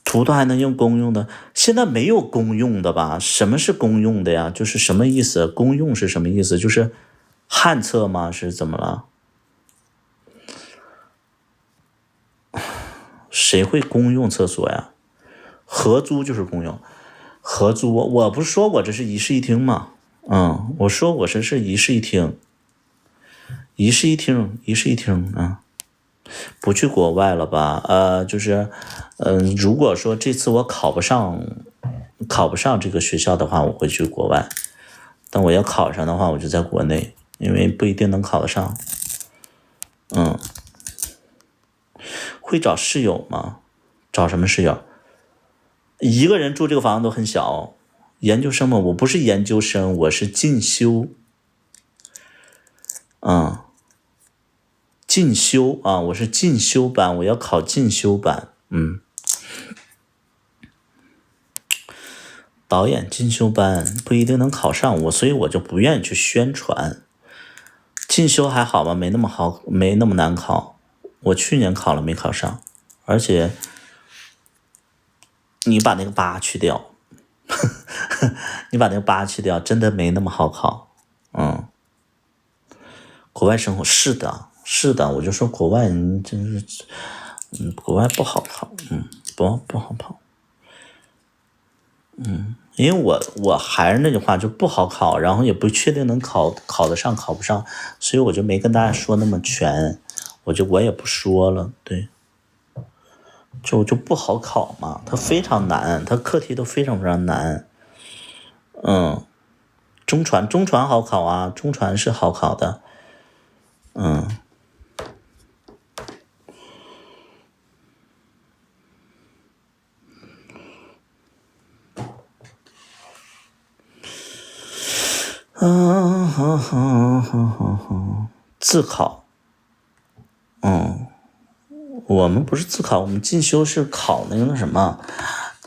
图图还能用公用的，现在没有公用的吧？什么是公用的呀？就是什么意思？公用是什么意思？就是旱厕吗？是怎么了？谁会公用厕所呀？合租就是公用，合租我不是说过这是一室一厅吗？我说我这是一室一厅，一室一厅啊。不去国外了吧？就是如果说这次我考不上这个学校的话，我会去国外。但我要考上的话，我就在国内，因为不一定能考得上。会找室友吗？找什么室友？一个人住这个房子都很小。研究生嘛，我不是研究生，我是进修。进修啊，我是进修班，我要考进修班。导演进修班不一定能考上我，所以我就不愿意去宣传。进修还好吧，没那么难考。我去年考了没考上，而且你把那个8去掉，你把那个8去掉，真的没那么好考。国外生活是的，我就说国外真是，国外不好考，不好考。因为我还是那句话，就不好考，然后也不确定能考得上考不上，所以我就没跟大家说那么全，我也不说了，对，就不好考嘛，它非常难，它课题都非常非常难。中传好考啊，中传是好考的。自考。我们不是自考，我们进修是考那个什么。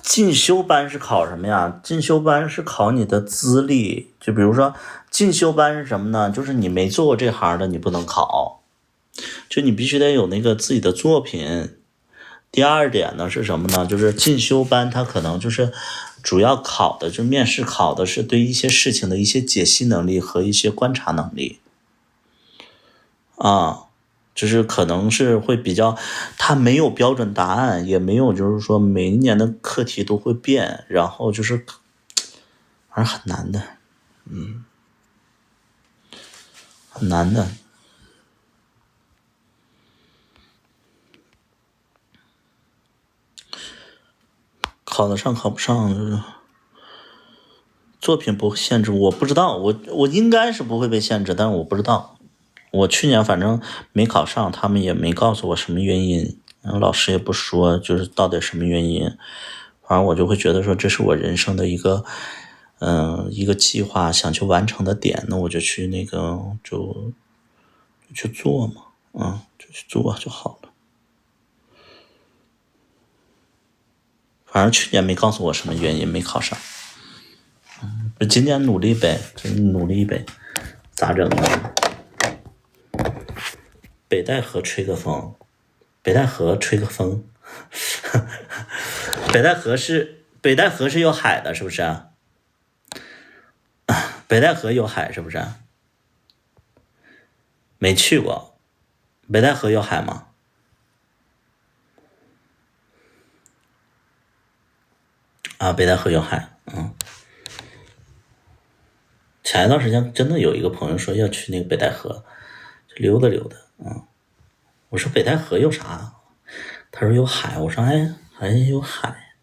进修班是考什么呀？进修班是考你的资历，就比如说进修班是什么呢？就是你没做过这行的你不能考，就你必须得有那个自己的作品。第二点呢是什么呢？就是进修班它可能就是主要考的，就面试考的是对一些事情的一些解析能力和一些观察能力就是可能是会比较，它没有标准答案，也没有就是说每一年的课题都会变，然后就是反正很难的。很难的。考得上考不上就是作品不会限制，我不知道，我应该是不会被限制，但是我不知道。我去年反正没考上，他们也没告诉我什么原因，老师也不说就是到底什么原因。反正我就会觉得说这是我人生的一个计划，想去完成的点，那我就去那个就去做嘛，就去做就好了。反正去年没告诉我什么原因没考上，今年努力呗，努力呗，咋整啊？北戴河吹个风，北戴河吹个风，北戴河是有海的，是不是啊？北戴河有海是不是啊？没去过，北戴河有海吗？北戴河有海。前一段时间真的有一个朋友说要去那个北戴河，就溜达溜达。我说北戴河有啥？他说有海。我说还有海。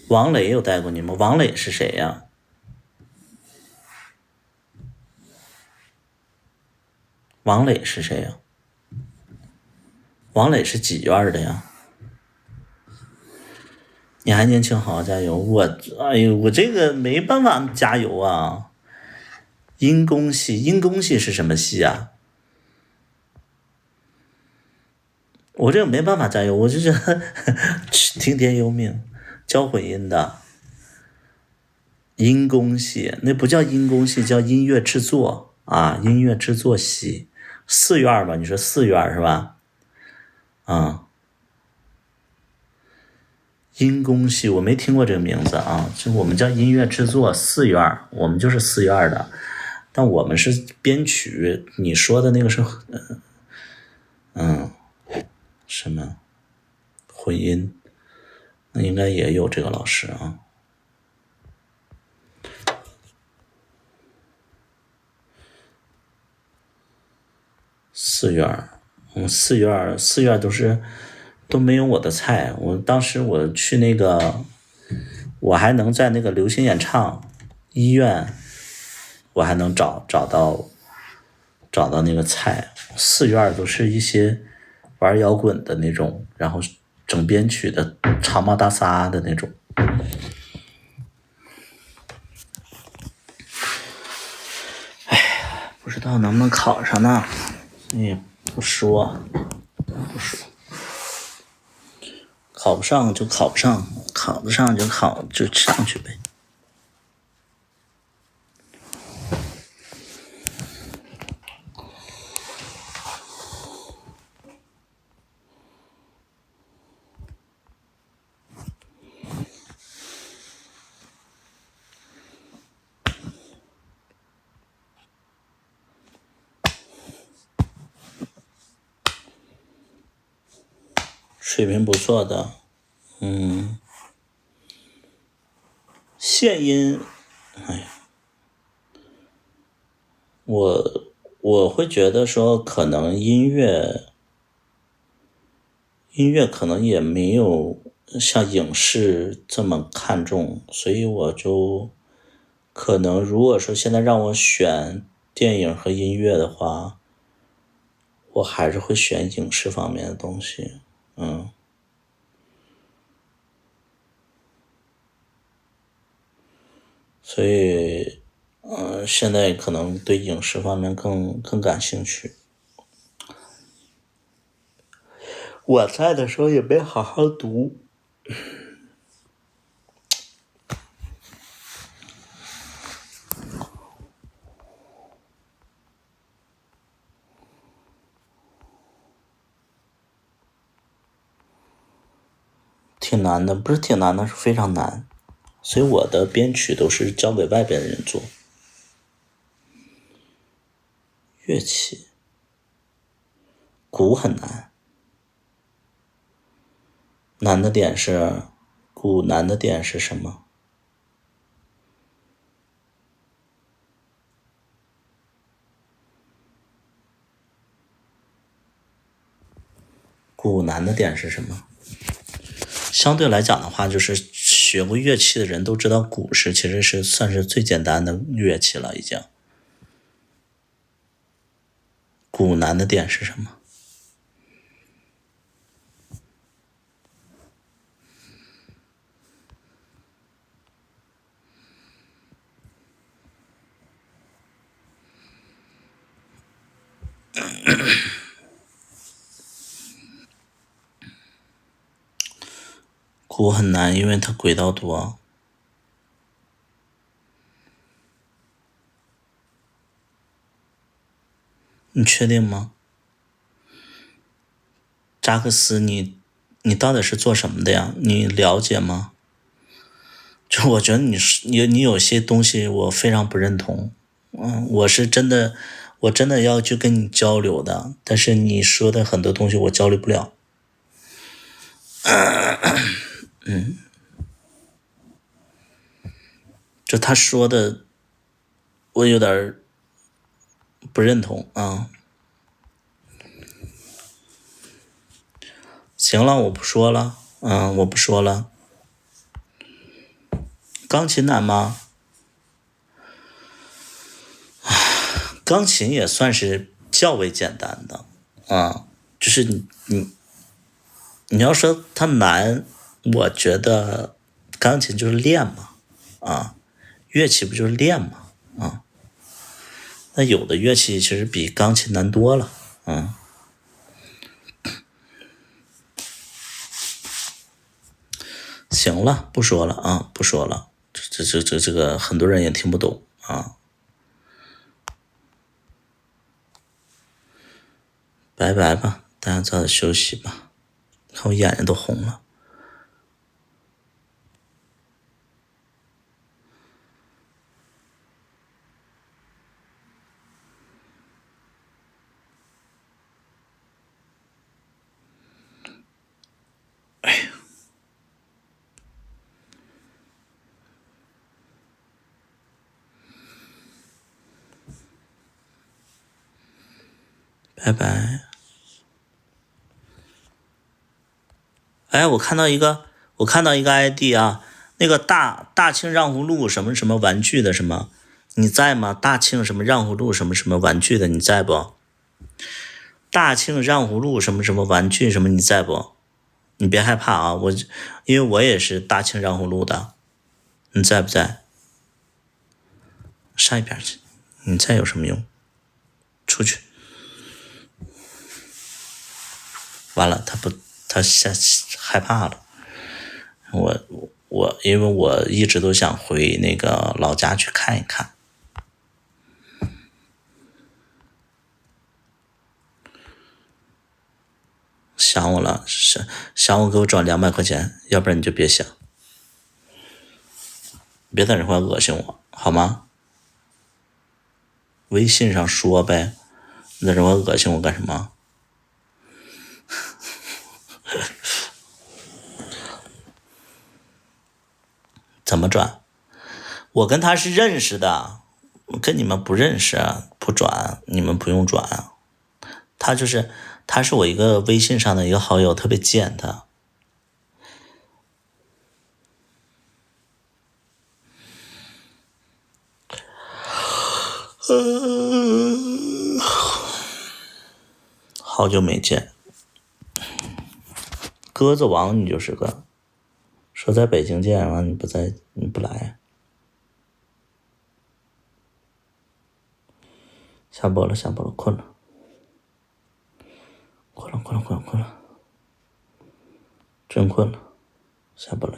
王磊有带过你吗？王磊是谁呀？王磊是谁呀？王磊是几院的呀？你还年轻，好好加油！我这个没办法加油啊。因公系是什么系啊？我这个没办法加油，我就觉得听天由命，教混音的。音公系那不叫音公系，叫音乐制作音乐制作系，4院吧？你说4院是吧？音工系我没听过这个名字啊，就我们叫音乐制作4院，我们就是4院的，但我们是编曲。你说的那个是什么混音，那应该也有这个老师啊。4院，四院都没有我的菜。我当时我去那个，我还能在那个流行演唱医院，我还能找到那个菜。4院都是一些玩摇滚的那种，然后整编曲的长毛大撒的那种。哎呀，不知道能不能考上呢？也不说，考不上就考不上，考得上就上去呗。水平不错的，现音，哎呀，我会觉得说，可能音乐可能也没有像影视这么看重，所以我就可能如果说现在让我选电影和音乐的话，我还是会选影视方面的东西，所以，现在可能对影视方面更感兴趣。我在的时候也没好好读，挺难的，不是挺难的，是非常难。所以我的编曲都是交给外边的人做。乐器，鼓很难，难的点是，鼓难的点是什么？鼓难的点是什么？相对来讲的话，就是学过乐器的人都知道，鼓其实是算是最简单的乐器了，已经。鼓难的点是什么？鼓很难，因为它轨道多。你确定吗？扎克斯，你到底是做什么的呀？你了解吗？就我觉得你有些东西我非常不认同，我真的要去跟你交流的，但是你说的很多东西我交流不了。就他说的，我有点不认同啊。行了，我不说了，我不说了。钢琴难吗？钢琴也算是较为简单的啊，就是你要说它难，我觉得钢琴就是练嘛，乐器不就是练嘛，那有的乐器其实比钢琴难多了，行了，不说了啊，不说了，这个很多人也听不懂啊，拜拜吧，大家早点休息吧，看我眼睛都红了。拜拜。哎，我看到一个 ID 啊，那个大庆让葫芦什么什么玩具的什么，你在吗？大庆什么让葫芦什么什么玩具的，你在不？大庆让葫芦什么什么玩具什么，你在不？你别害怕啊，因为我也是大庆让葫芦的，你在不在？上一边去，你在有什么用？出去。完了，他害怕了。因为我一直都想回那个老家去看一看。想我了，想我给我转200块钱，要不然你就别想，别在这块恶心我，好吗？微信上说呗，你在这块恶心我干什么？怎么转？我跟他是认识的，跟你们不认识，不转，你们不用转。他是我一个微信上的一个好友，特别贱的。好久没见，鸽子王你就是个，说在北京见完你不来。下播了，困了，真困了，下播了。